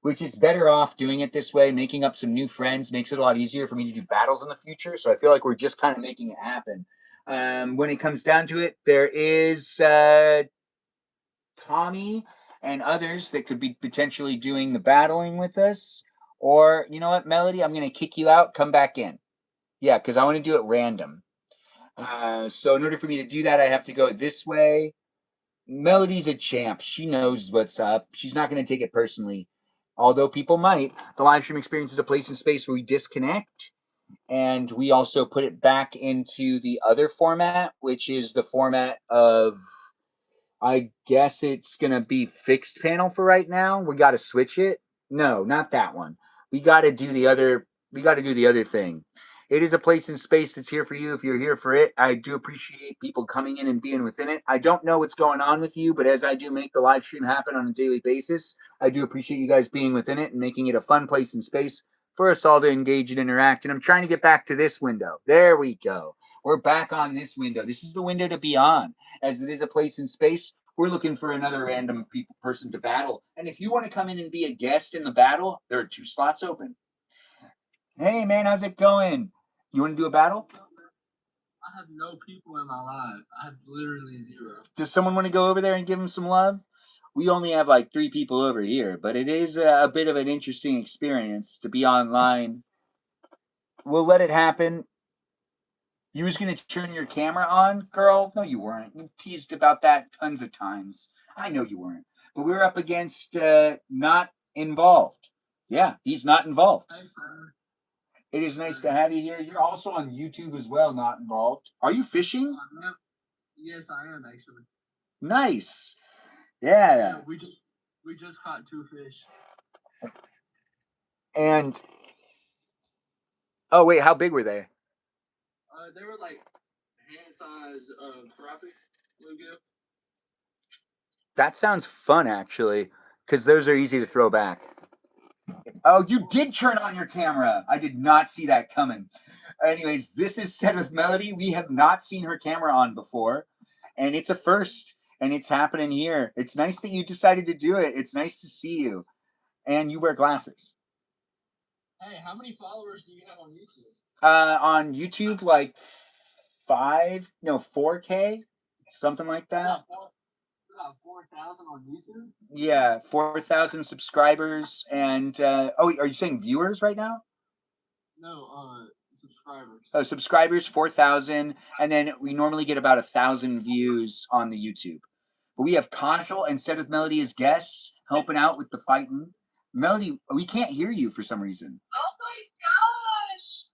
A: which it's better off doing it this way. Making up some new friends makes it a lot easier for me to do battles in the future. So I feel like we're just kind of making it happen. When it comes down to it, there is Tommy and others that could be potentially doing the battling with us. Or, you know what, Melody, I'm going to kick you out, come back in. Yeah, because I want to do it random. So in order for me to do that, I have to go this way. Melody's a champ. She knows what's up. She's not going to take it personally. Although people might. The live stream experience is a place and space where we disconnect. And we also put it back into the other format, which is the format of, I guess it's going to be fixed panel for right now. We got to switch it. No, not that one. We got to do the other. We got to do the other thing. It is a place and space that's here for you if you're here for it. I do appreciate people coming in and being within it. I don't know what's going on with you, but as I do make the live stream happen on a daily basis, I do appreciate you guys being within it and making it a fun place and space for us all to engage and interact. And I'm trying to get back to this window. There we go. We're back on this window. This is the window to be on, as it is a place and space. We're looking for another random person to battle. And if you want to come in and be a guest in the battle, there are 2 slots open. Hey, man, how's it going? You want to do a battle?
G: I have no people in my life. I have literally 0.
A: Does someone want to go over there and give him some love? We only have like 3 people over here, but it is a bit of an interesting experience to be online. We'll let it happen. You was going to turn your camera on, girl? No, you weren't. You teased about that tons of times. I know you weren't. But we're up against not involved. Yeah, he's not involved. It is nice to have you here. You're also on YouTube as well, not involved. Are you fishing?
G: Yes, I am actually.
A: Nice. Yeah.
G: We just caught 2 fish.
A: And oh wait, how big were they?
G: They were like hand size crappie.
A: That sounds fun, actually, because those are easy to throw back. Oh, you did turn on your camera. I did not see that coming. Anyways, this is Set with Melody. We have not seen her camera on before, and it's a first, and it's happening here. It's nice that you decided to do it. It's nice to see you, and you wear glasses.
G: Hey, how many followers do you have on YouTube?
A: On YouTube, like 4K, something like that.
G: 4,000 on YouTube?
A: Yeah, 4,000 subscribers, and oh, are you saying viewers right now?
G: No, subscribers.
A: Oh, subscribers 4,000, and then we normally get about 1,000 views on the YouTube. But we have Casual and Set with Melody as guests helping out with the fighting. Melody, we can't hear you for some reason.
E: Oh my gosh!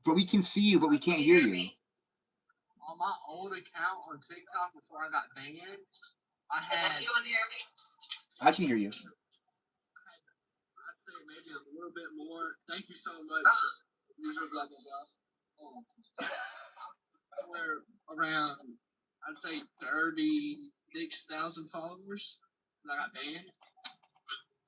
A: But we can see you, but we can't hear you.
G: On my old account on TikTok before I got banned, I had.
E: You want to hear me?
A: I can hear you.
G: I'd say maybe a little bit more. Thank you so much. Blah, blah, blah. We're around, I'd say 36,000 followers. And I got banned.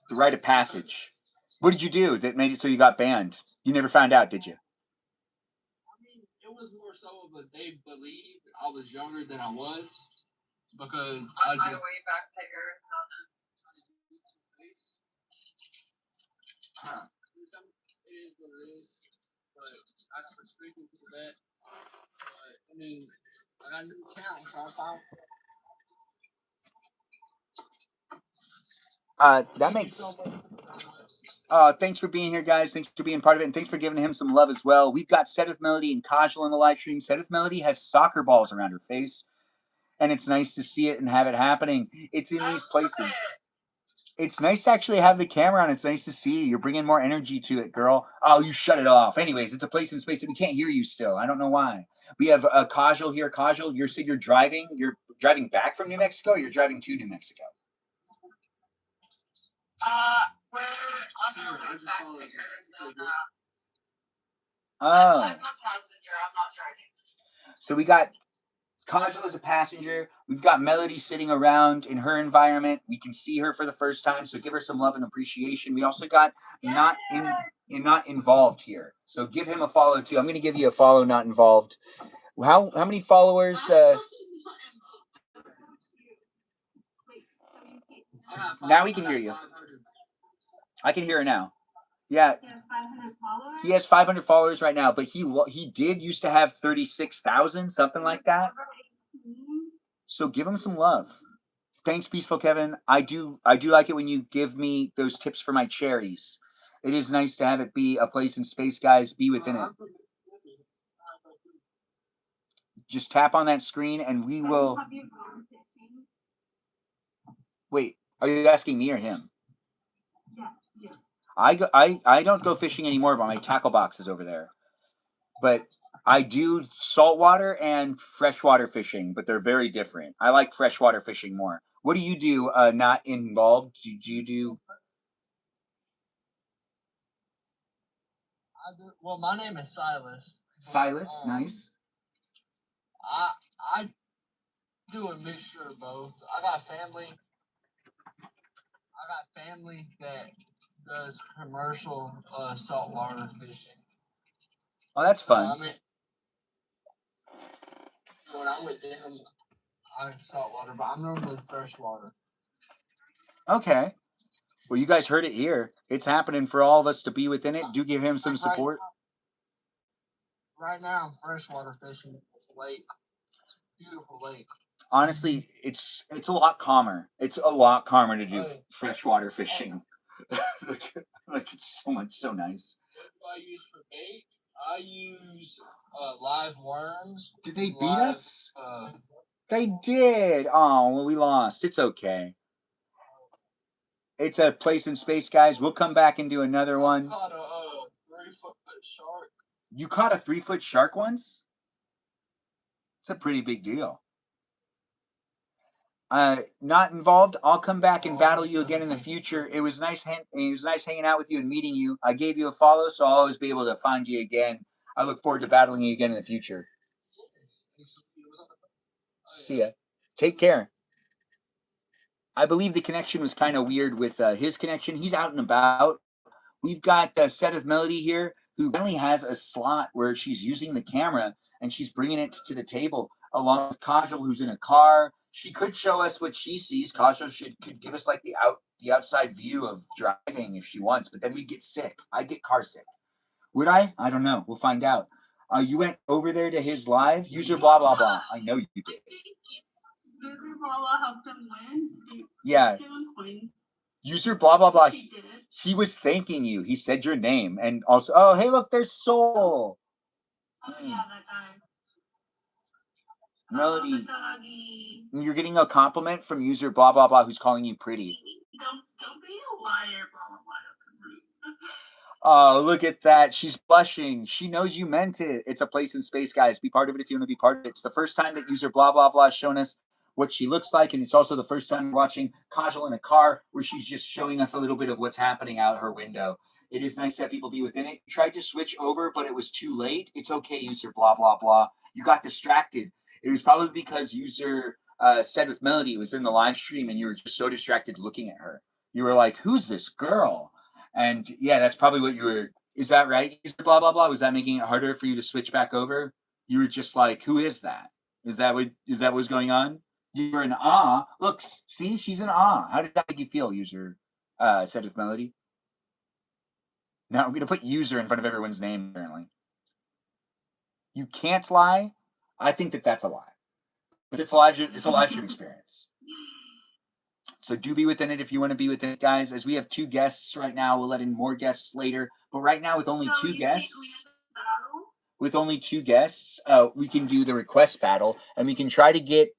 A: The rite of passage. What did you do that made it so you got banned? You never found out, did you?
G: I mean, it was more so of a they believed I was younger than I was because
E: on my way back to Arizona.
G: It is what it is, but I can respect you for that. But I mean, I got a new account, so I found.
A: That makes. Thanks for being here, guys. Thanks for being part of it, and thanks for giving him some love as well. We've got Set with Melody and Casual in the live stream. Set with Melody has soccer balls around her face, and it's nice to see it and have it happening. It's in these places. It's nice to actually have the camera on. It's nice to see you. You're bringing more energy to it, girl. Oh, you shut it off. Anyways, it's a place in space that we can't hear you still. I don't know why. We have Casual here. Casual, you said you're driving. You're driving back from New Mexico, or you're driving to New Mexico?
E: We're on our way back to Arizona.
A: Oh.
E: I'm a passenger. I'm not driving.
A: So we got Casual as a passenger. We've got Melody sitting around in her environment. We can see her for the first time, so give her some love and appreciation. We also got not involved here, so give him a follow too. I'm going to give you a follow, not involved. How many followers? Now we can hear you.
G: 500.
A: I can hear her now. Yeah.
E: He has 500 followers?
A: He has 500 followers right now, but he did used to have 36,000, something like that. So give him some love. Thanks, Peaceful Kevin. I do like it when you give me those tips for my cherries. It is nice to have it be a place in space, guys. Be within it. Just tap on that screen and we will. Wait, are you asking me or him?
E: Yeah.
A: I don't go fishing anymore, but my tackle box is over there. But I do saltwater and freshwater fishing, but they're very different. I like freshwater fishing more. What do you do? Not involved? Do you do?
G: Well, my name is Silas.
A: Silas, nice.
G: I do a mixture of both. I got family that does commercial saltwater fishing.
A: Oh, that's fun.
G: I mean, when I'm with them, I'm saltwater, but I'm normally freshwater.
A: Okay. Well, you guys heard it here. It's happening for all of us to be within it. Do give him some support.
G: Right now, I'm freshwater fishing. It's a lake. It's a beautiful lake.
A: Honestly, it's a lot calmer. It's a lot calmer to do freshwater fishing. like it's so nice.
G: What do I use for bait? I use live worms.
A: Did they beat us? They did. Oh, well, we lost. It's okay. It's a place in space, guys. We'll come back and do another one.
G: I caught a 3-foot shark.
A: You caught a 3-foot shark once? It's a pretty big deal. Not involved. I'll come back and battle you again in the future. It was nice. It was nice hanging out with you and meeting you. I gave you a follow, so I'll always be able to find you again. I look forward to battling you again in the future. See ya. Take care. I believe the connection was kind of weird with his connection. He's out and about. We've got a set of Melody here who finally has a slot where she's using the camera and she's bringing it to the table along with Kajal, who's in a car. She could show us what she sees. Kajal could give us like the outside view of driving if she wants, but then we'd get sick. I'd get car sick. Would I? I don't know. We'll find out. You went over there to his live? User blah, blah, blah. I know you did.
E: User blah blah helped him win.
A: Yeah. User blah, blah, blah. He was thanking you. He said your name. And also, oh, hey, look, there's Soul.
E: Oh, yeah, that guy.
A: Melody.
E: Oh, the doggy.
A: You're getting a compliment from user blah, blah, blah, who's calling you pretty.
E: Don't be a liar, blah, blah, blah. That's rude.
A: Oh, look at that. She's blushing. She knows you meant it. It's a place in space, guys. Be part of it if you want to be part of it. It's the first time that user blah, blah, blah has shown us what she looks like, and it's also the first time we're watching Kajal in a car where she's just showing us a little bit of what's happening out her window. It is nice to have people be within it. You tried to switch over, but it was too late. It's okay, user blah, blah, blah. You got distracted. It was probably because user said with Melody was in the live stream and you were just so distracted looking at her. You were like, who's this girl? And yeah, that's probably what you were. Is that right? User blah, blah, blah. Was that making it harder for you to switch back over? You were just like, who is that? Is that what was going on? You were in awe. Look, see, she's in awe. How did that make you feel, user? Said with Melody. Now I'm going to put user in front of everyone's name, apparently. You can't lie. I think that's a lie. But it's a live stream experience. So do be within it if you want to be within it, guys. As we have 2 guests right now, we'll let in more guests later. But right now, with only 2 guests, we can do the request battle, and we can try to get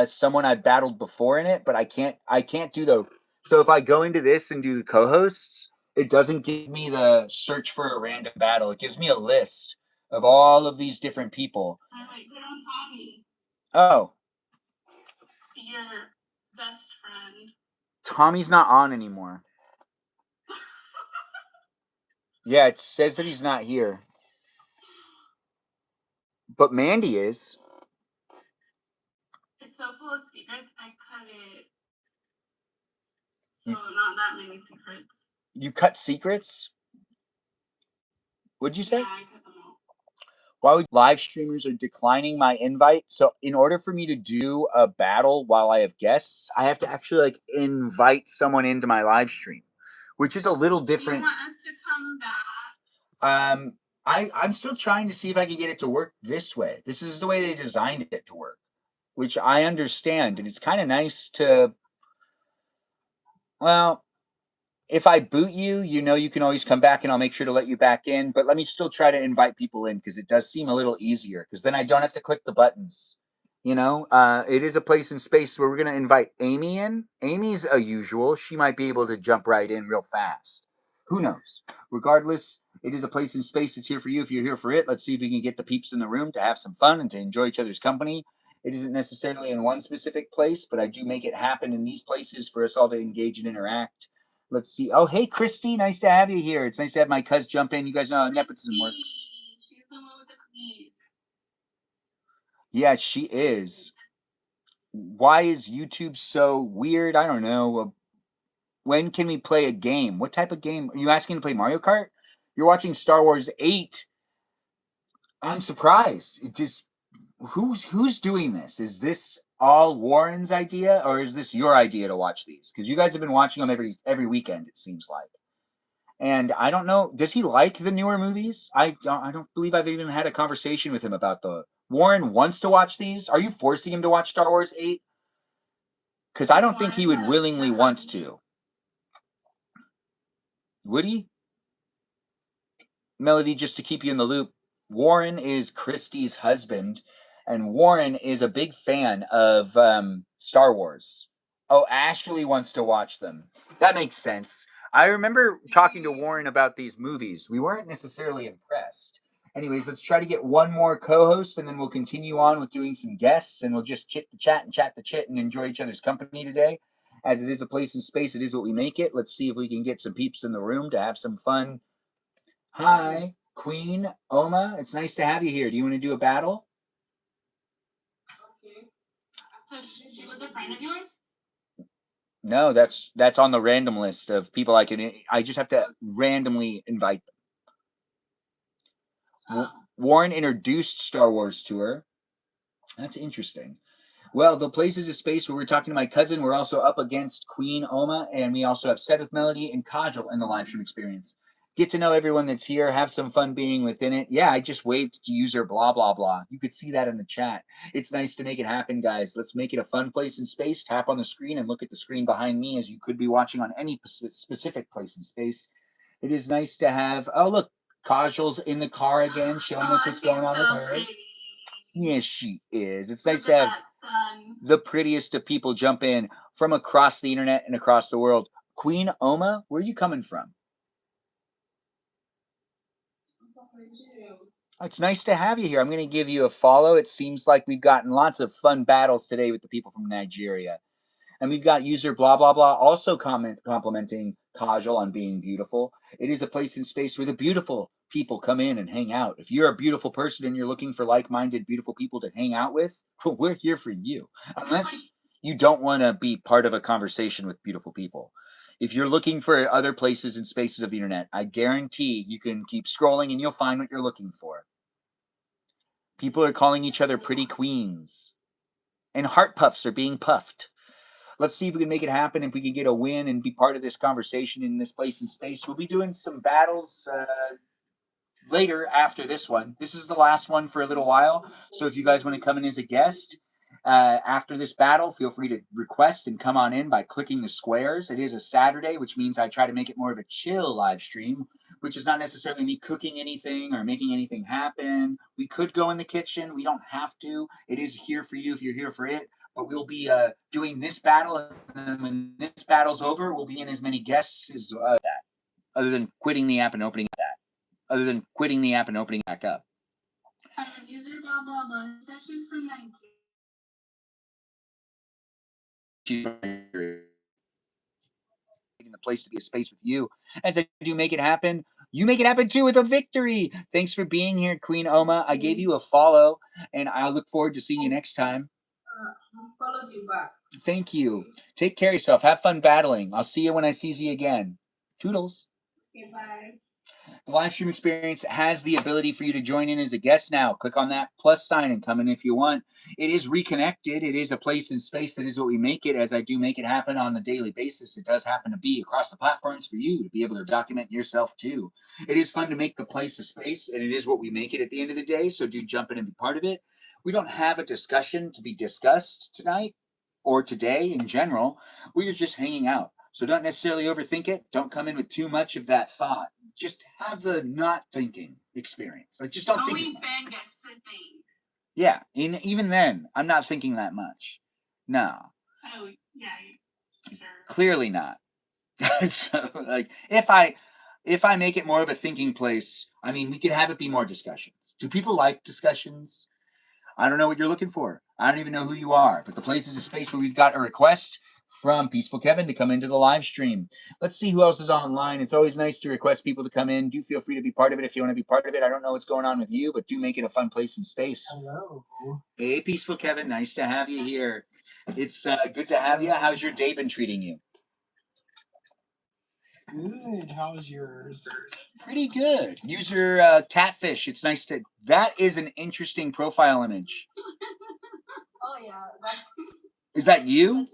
A: someone I've battled before in it, but I can't do the. So if I go into this and do the co-hosts, it doesn't give me the search for a random battle. It gives me a list of all of these different people.
E: All right, put on Tommy.
A: Oh.
E: Your best friend.
A: Tommy's not on anymore. Yeah, it says that he's not here. But Mandy is.
E: It's so full of secrets, I cut it. So not that many secrets.
A: You cut secrets? What'd you say?
E: Yeah, I cut them all.
A: Why would live streamers are declining my invite? So in order for me to do a battle while I have guests, I have to actually like invite someone into my live stream, which is a little different.
E: You want us to come back?
A: I'm still trying to see if I can get it to work this way. This is the way they designed it to work, which I understand, and it's kind of nice to. Well, if I boot you, you can always come back and I'll make sure to let you back in. But let me still try to invite people in because it does seem a little easier because then I don't have to click the buttons. It is a place in space where we're going to invite Amy in. Amy's a usual. She might be able to jump right in real fast. Who knows? Regardless, it is a place in space that's here for you if you're here for it. Let's see if we can get the peeps in the room to have some fun and to enjoy each other's company. It isn't necessarily in one specific place, but I do make it happen in these places for us all to engage and interact. Let's see. Oh, hey, Christy. Nice to have you here. It's nice to have my cuz jump in. You guys know how nepotism works.
E: She's the one with the cookies.
A: Yeah, she is. Why is YouTube so weird? I don't know. When can we play a game? What type of game? Are you asking to play Mario Kart? You're watching Star Wars 8. I'm surprised. It just who's doing this? Is this all Warren's idea or is this your idea to watch these? Because you guys have been watching them every weekend, it seems like. And I don't know, does he like the newer movies? I don't believe I've even had a conversation with him about the Warren wants to watch these. Are you forcing him to watch Star Wars 8? Because I don't think he would willingly want to. Would he? Melody, just to keep you in the loop, Warren is Christie's husband, and Warren is a big fan of Star Wars. Oh, Ashley wants to watch them. That makes sense. I remember talking to Warren about these movies. We weren't necessarily impressed. Anyways, let's try to get one more co-host, and then we'll continue on with doing some guests, and we'll just chit the chat and chat the chit and enjoy each other's company today. As it is a place in space, it is what we make it. Let's see if we can get some peeps in the room to have some fun. Hi, Queen Oma. It's nice to have you here. Do you want to do a battle?
E: Okay. So she was a friend of yours?
A: No, that's on the random list of people I just have to randomly invite them. Warren introduced Star Wars to her. That's interesting. Well, the place is a space where we're talking to my cousin. We're also up against Queen Oma, and we also have Seth with Melody and Kajal in the live stream experience. Get to know everyone that's here. Have some fun being within it. Yeah, I just waved to user blah, blah, blah. You could see that in the chat. It's nice to make it happen, guys. Let's make it a fun place in space. Tap on the screen and look at the screen behind me as you could be watching on any specific place in space. It is nice to have... Oh, look. Kajal's in the car again, showing us what's going on with her. Pretty. Yes, she is. It's nice to have the prettiest of people jump in from across the internet and across the world. Queen Oma, where are you coming from? It's nice to have you here. I'm going to give you a follow. It seems like we've gotten lots of fun battles today with the people from Nigeria. And we've got user blah, blah, blah also complimenting Kajal on being beautiful. It is a place in space where the beautiful people come in and hang out. If you're a beautiful person and you're looking for like-minded, beautiful people to hang out with, we're here for you. Unless you don't want to be part of a conversation with beautiful people. If you're looking for other places and spaces of the internet, I guarantee you can keep scrolling and you'll find what you're looking for. People are calling each other pretty queens. And heart puffs are being puffed. Let's see if we can make it happen, if we can get a win and be part of this conversation in this place in space. We'll be doing some battles later after this one. This is the last one for a little while. So if you guys want to come in as a guest after this battle, feel free to request and come on in by clicking the squares. It is a Saturday, which means I try to make it more of a chill live stream, which is not necessarily me cooking anything or making anything happen. We could go in the kitchen. We don't have to. It is here for you if you're here for it. But we'll be doing this battle, and then when this battle's over, we'll be in as many guests as that. Other than quitting the app and opening back up.
E: User blah blah blah says she's from
A: Nigeria. The place to be a space with you. As I do make it happen, you make it happen too with a victory. Thanks for being here, Queen Oma. I gave you a follow, and I look forward to seeing you next time.
C: I followed you back.
A: Thank you. Take care of yourself. Have fun battling. I'll see you when I see you again. Toodles.
C: Okay, bye.
A: The live stream experience has the ability for you to join in as a guest now. Click on that plus sign and come in if you want. It is reconnected. It is a place in space. That is what we make it, as I do make it happen on a daily basis. It does happen to be across the platforms for you to be able to document yourself too. It is fun to make the place a space, and it is what we make it at the end of the day, so do jump in and be part of it. We don't have a discussion to be discussed tonight or today in general. We are just hanging out. So don't necessarily overthink it. Don't come in with too much of that thought. Just have the not thinking experience. Like, just don't think.
E: Only Ben gets to think.
A: Yeah, even then, I'm not thinking that much. No.
E: Oh, yeah, sure.
A: Clearly not. So, like, if I make it more of a thinking place, I mean, we could have it be more discussions. Do people like discussions? I don't know what you're looking for. I don't even know who you are, but the place is a space where we've got a request from Peaceful Kevin to come into the live stream. Let's see who else is online. It's always nice to request people to come in. Do feel free to be part of it if you want to be part of it. I don't know what's going on with you, but do make it a fun place and space.
G: Hello.
A: Hey, Peaceful Kevin. Nice to have you here. It's good to have you. How's your day been treating you?
G: Good. How's yours?
A: Pretty good. User Catfish. It's nice to. That is an interesting profile image.
E: Oh, yeah.
A: Is that you?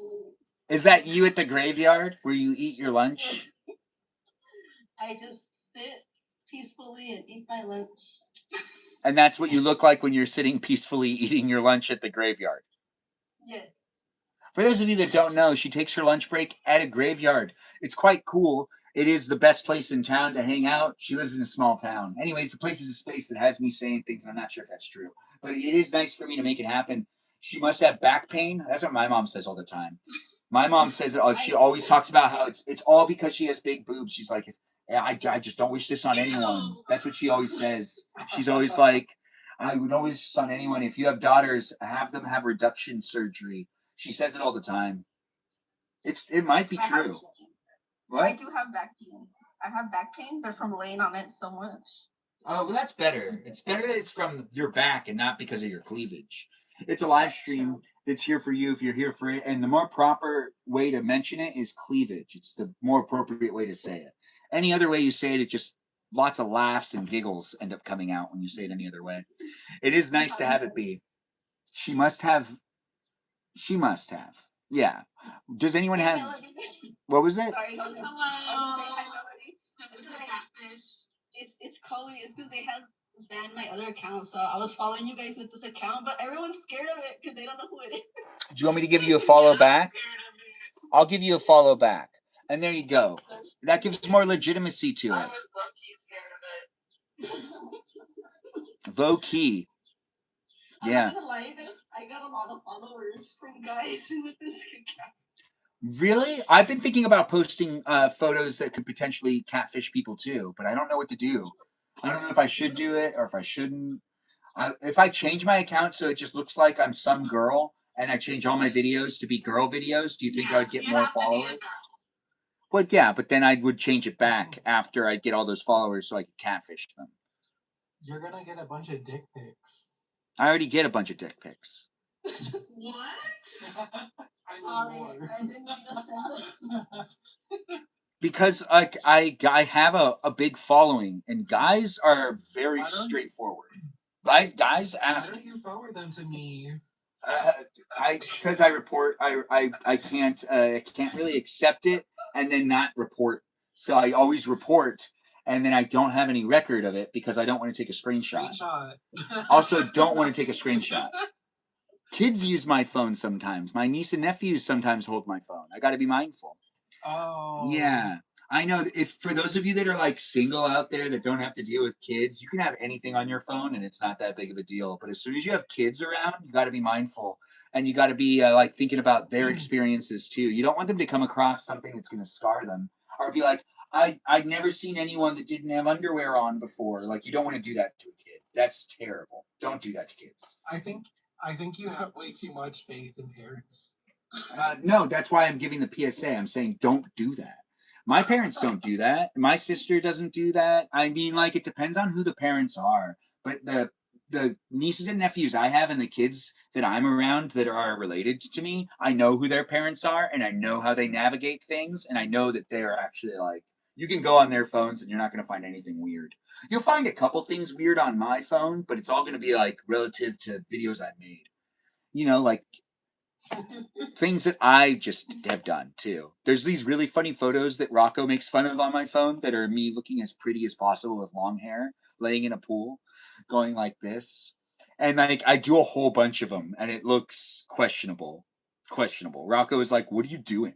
A: Is that you at the graveyard where you eat your lunch?
E: I just sit peacefully and eat my lunch.
A: And that's what you look like when you're sitting peacefully eating your lunch at the graveyard.
E: Yeah.
A: For those of you that don't know, she takes her lunch break at a graveyard. It's quite cool. It is the best place in town to hang out. She lives in a small town. Anyways, the place is a space that has me saying things, and I'm not sure if that's true. But it is nice for me to make it happen. She must have back pain. That's what my mom says all the time. My mom says it. She always talks about how it's all because she has big boobs. She's like, yeah, I just don't wish this on anyone. That's what she always says. She's always like, I would always wish this on anyone. If you have daughters, have them have reduction surgery. She says it all the time. It might be true. What?
E: I do have back pain. I have back pain, but from laying on it so much.
A: Oh, well, that's better. It's better that it's from your back and not because of your cleavage. It's a live stream that's here for you if you're here for it. And the more proper way to mention it is cleavage. It's the more appropriate way to say it. Any other way you say it, it just lots of laughs and giggles end up coming out when you say it any other way. It is nice to have it be. She must have. Yeah. Does anyone have? What was it?
E: Sorry. Hello. It's Chloe. It's because they have banned my other account, so I was following you guys with this account, but everyone's scared of it because they don't know who it is.
A: Do you want me to give you a follow back? I'll give you a follow back. And there you go. That gives more legitimacy to it.
E: I was low-key scared of it.
A: Low key. Yeah.
E: I'm not gonna lie, I got a lot of followers from guys with this account.
A: Really? I've been thinking about posting photos that could potentially catfish people too, but I don't know what to do. I don't know if I should do it or if I shouldn't. If I change my account so it just looks like I'm some girl and I change all my videos to be girl videos, do you think I would get more followers? Well, yeah, but then I would change it back after I get all those followers so I could catfish them.
G: You're gonna get a bunch of dick pics.
A: I already get a bunch of dick pics.
E: What?
G: I
E: didn't understand.
A: Because I have a big following, and guys are very straightforward. Guys ask.
G: Why don't you forward them to me?
A: Because I report. I can't really accept it and then not report. So I always report, and then I don't have any record of it because I don't want to take a screenshot. Also, don't want to take a screenshot. Kids use my phone sometimes. My niece and nephews sometimes hold my phone. I got to be mindful.
G: Oh.
A: Yeah. I know if for those of you that are like single out there that don't have to deal with kids, you can have anything on your phone and it's not that big of a deal. But as soon as you have kids around, you got to be mindful and you got to be like thinking about their experiences too. You don't want them to come across something that's going to scar them or be like, I'd never seen anyone that didn't have underwear on before. Like, you don't want to do that to a kid. That's terrible. Don't do that to kids.
G: I think you have way too much faith in parents.
A: No, that's why I'm giving the PSA. I'm saying don't do that. My parents don't do that. My sister doesn't do that. I mean, like, it depends on who the parents are. But the nieces and nephews I have and the kids that I'm around that are related to me, I know who their parents are and I know how they navigate things and I know that they're actually like, You can go on their phones and you're not going to find anything weird. You'll find a couple things weird on my phone, but it's all going to be like relative to videos I've made. You know, like things that I just have done too. There's these really funny photos that Rocco makes fun of on my phone that are me looking as pretty as possible with long hair, laying in a pool, going like this. And like I do a whole bunch of them and it looks questionable. Questionable. Rocco is like, "What are you doing?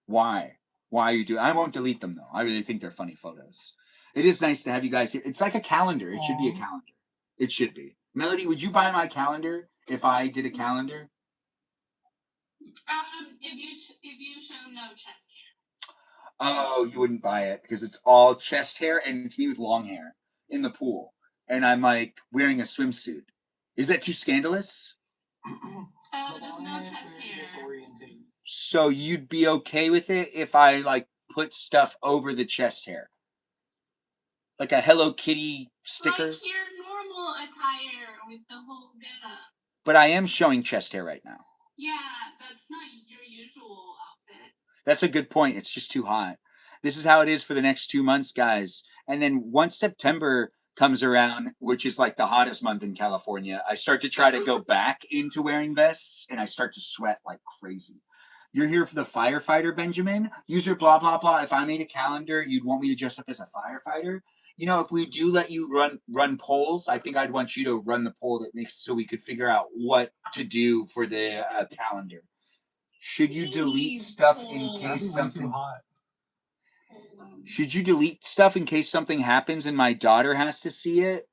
A: Why? Why are you doing?" I won't delete them though. I really think they're funny photos. It is nice to have you guys here. It's like a calendar. It should be a calendar. It should be. Melody, would you buy my calendar if I did a calendar?
E: If you show no chest hair.
A: Oh, you wouldn't buy it because it's all chest hair and it's me with long hair in the pool. And I'm like wearing a swimsuit. Is that too scandalous?
E: There's no chest hair.
A: So you'd be okay with it if I like put stuff over the chest hair? Like a Hello Kitty sticker?
E: Like your normal attire with the whole getup.
A: But I am showing chest hair right now.
E: Yeah, that's not your usual outfit.
A: That's a good point. It's just too hot. This is how it is for the next 2 months, guys. And then once September comes around, which is like the hottest month in California, I start to try to go back into wearing vests and I start to sweat like crazy. You're here for the firefighter, Benjamin? User blah, blah, blah. If I made a calendar, you'd want me to dress up as a firefighter? You know, if we do let you run polls, I think I'd want you to run the poll that makes so we could figure out what to do for the calendar. Should you delete stuff in case something? Should you delete stuff in case something happens and my daughter has to see it?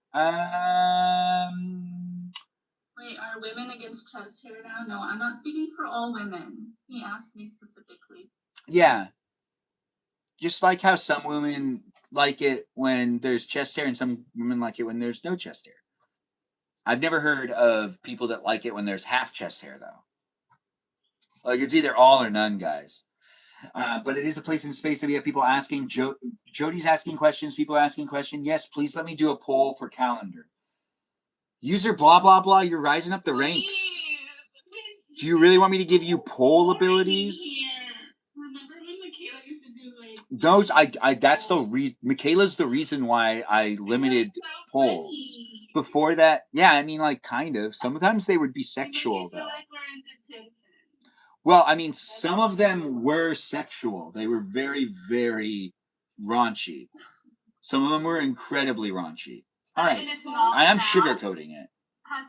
E: Wait, are women against chest hair now? No, I'm not speaking for all women. He asked me specifically.
A: Yeah. Just like how some women like it when there's chest hair and some women like it when there's no chest hair. I've never heard of people that like it when there's half chest hair, though. Like, it's either all or none, guys. But it is a place in space that we have people asking. Jody's asking questions. People are asking questions. Yes, please let me do a poll for calendar. User blah, blah, blah. You're rising up the ranks. Do you really want me to give you poll abilities?
E: Remember when Michaela used to do like
A: those? That's the Michaela's the reason why I limited polls.
E: Funny.
A: Before that, yeah, I mean, like, kind of. Sometimes they would be sexual, though.
E: Like we're in detention.
A: Well, I mean, some of them were sexual. They were very, very raunchy. Some of them were incredibly raunchy. All right, I am sugarcoating it.
E: Have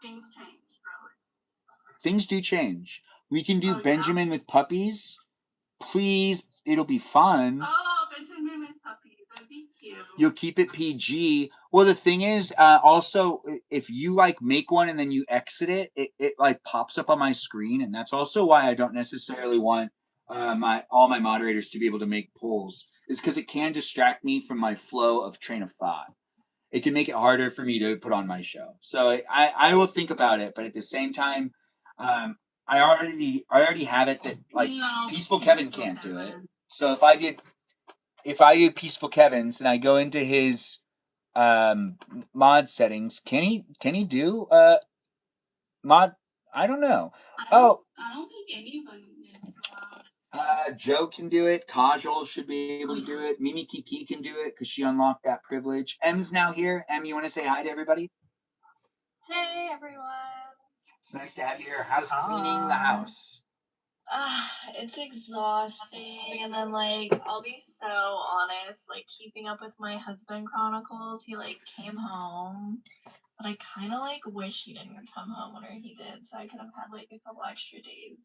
E: things changed, really?
A: Things do change. We can do Benjamin with puppies. Please, it'll be fun.
E: Oh, Benjamin with puppies. That'd be cute.
A: You'll keep it PG. Well, the thing is, also, if you like make one and then you exit it, it like pops up on my screen, and that's also why I don't necessarily want all my moderators to be able to make polls. Is because it can distract me from my flow of train of thought. It can make it harder for me to put on my show. So I will think about it, but at the same time, I already have it that like Peaceful Kevin can't do it. So if I do Peaceful Kevin's and I go into his mod settings, can he do mod? I don't know.
E: I don't think anyone is allowed.
A: Joe can do it. Kajal should be able to do it. Mimi Kiki can do it because she unlocked that privilege. M's now here. M, you want to say hi to everybody?
H: Hey everyone.
A: It's nice to have you here. How's cleaning the house?
H: It's exhausting, and then like I'll be so honest, like keeping up with my husband chronicles, he like came home, but I kind of like wish he didn't come home whenever he did, so I could have had like a couple extra days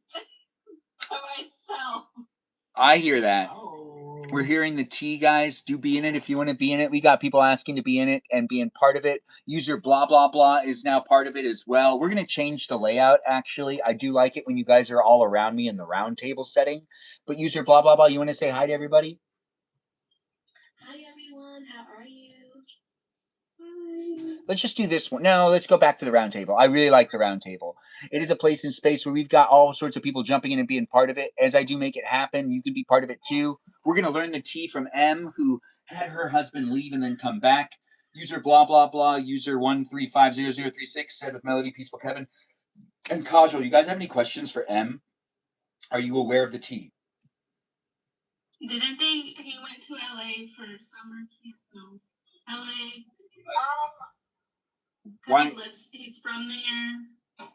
H: for myself.
A: I hear that. We're hearing the tea, guys. Do be in it if you want to be in it. We got people asking to be in it and being part of it. User blah, blah, blah is now part of it as well. We're going to change the layout, actually. I do like it when you guys are all around me in the round table setting. But user blah, blah, blah, you want to say hi to everybody?
H: Hi, everyone. How are you?
A: Let's just do this one. No, let's go back to the round table. I really like the round table. It is a place in space where we've got all sorts of people jumping in and being part of it. As I do make it happen, you can be part of it too. We're going to learn the tea from M, who had her husband leave and then come back. User blah, blah, blah. User 1350036 said with Melody, Peaceful Kevin. And Kajal, you guys have any questions for M? Are you aware of the tea?
E: Didn't he went to LA for summer camp? No. LA.
A: Why?
E: He's from there.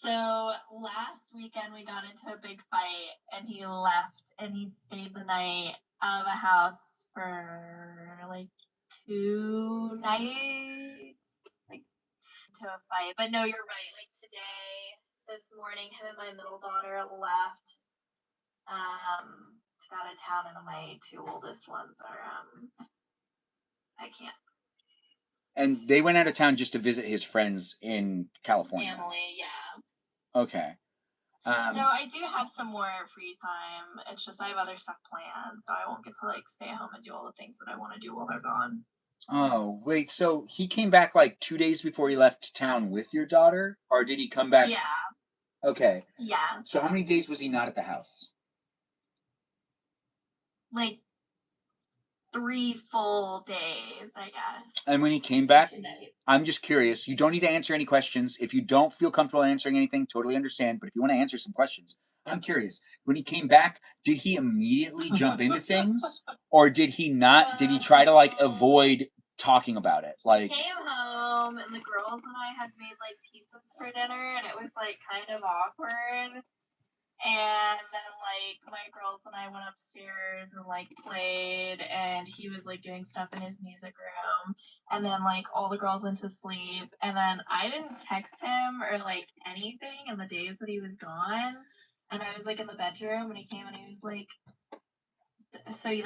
H: So last weekend we got into a big fight and he left and he stayed the night out of the house for like 2 nights, like to a fight. But no, you're right. Like today, this morning, him and my middle daughter left to go out of town, and then my 2 oldest ones are I can't.
A: And they went out of town just to visit his friends in California.
H: Family, yeah.
A: Okay.
H: So I do have some more free time. It's just I have other stuff planned, so I won't get to like stay home and do all the things that I want to do while they're gone.
A: Oh, wait, so he came back like 2 days before he left town with your daughter? Or did he come back?
H: Yeah.
A: Okay.
H: Yeah.
A: So how many days was he not at the house?
H: Like 3 full days, I guess.
A: And when he came back, I'm just curious. You don't need to answer any questions. If you don't feel comfortable answering anything, totally understand. But if you want to answer some questions, I'm curious. When he came back, did he immediately jump into things? Or did he not? Did he try to like avoid talking about it? Like,
H: he came home and the girls and I had made like pizzas for dinner and it was like kind of awkward. And then, like, my girls and I went upstairs and, like, played, and he was, like, doing stuff in his music room. And then, like, all the girls went to sleep. And then I didn't text him or, like, anything in the days that he was gone. And I was, like, in the bedroom, and he came and he was, like, so, you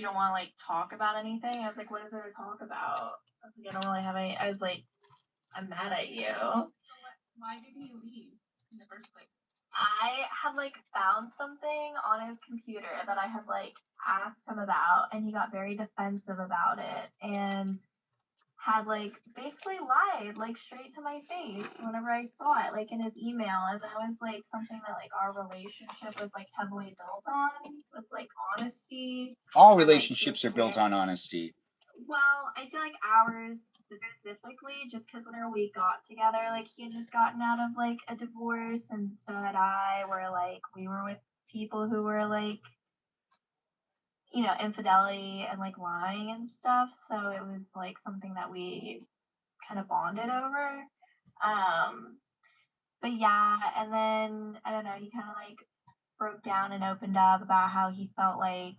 H: don't want to, like, talk about anything? I was like, what is there to talk about? I was like, I don't really have any. I was like, I'm mad at you.
E: Why did he leave in the first place?
H: I had like found something on his computer that I had like asked him about, and he got very defensive about it and had like basically lied like straight to my face whenever I saw it, like in his email. And that was like something that like our relationship was like heavily built on, was like honesty.
A: All relationships are built on honesty.
H: Well, I feel like ours specifically, just because whenever we got together, like he had just gotten out of like a divorce, and so had I. Where like we were with people who were like, you know, infidelity and like lying and stuff. So it was like something that we kind of bonded over. But yeah, and then I don't know, he kind of like broke down and opened up about how he felt like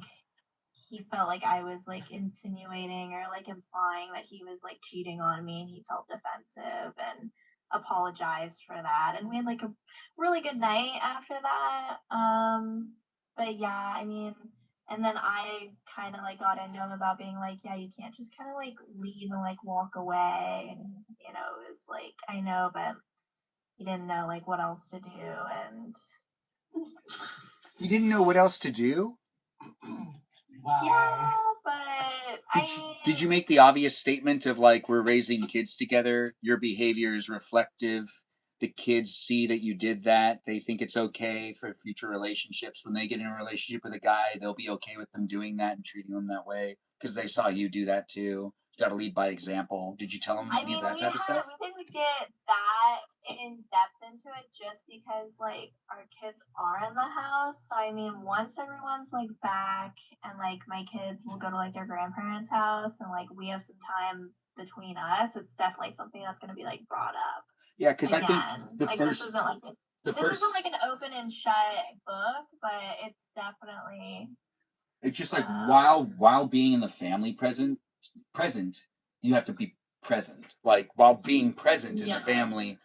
H: I was like insinuating or like implying that he was like cheating on me, and he felt defensive and apologized for that. And we had like a really good night after that. But yeah, I mean, and then I kind of like got into him about being like, yeah, you can't just kind of like leave and like walk away. And, you know, it was like, I know, but he didn't know like what else to do. And
A: he didn't know what else to do?
H: yeah, but
A: did you make the obvious statement of like, we're raising kids together, your behavior is reflective, the kids see that you did that, they think it's okay for future relationships? When they get in a relationship with a guy, they'll be okay with them doing that and treating them that way because they saw you do that too. You got to lead by example. Did you tell them any of that type of stuff?
H: We didn't get that in depth into it just because like our kids are in the house. So I mean, once everyone's like back and like my kids will go to like their grandparents' house and like we have some time between us, it's definitely something that's going to be like brought up.
A: Yeah, because I think
H: this isn't like an open and shut book, but it's definitely.
A: It's just like while being in the family present, you have to be present. Like while being present in the family,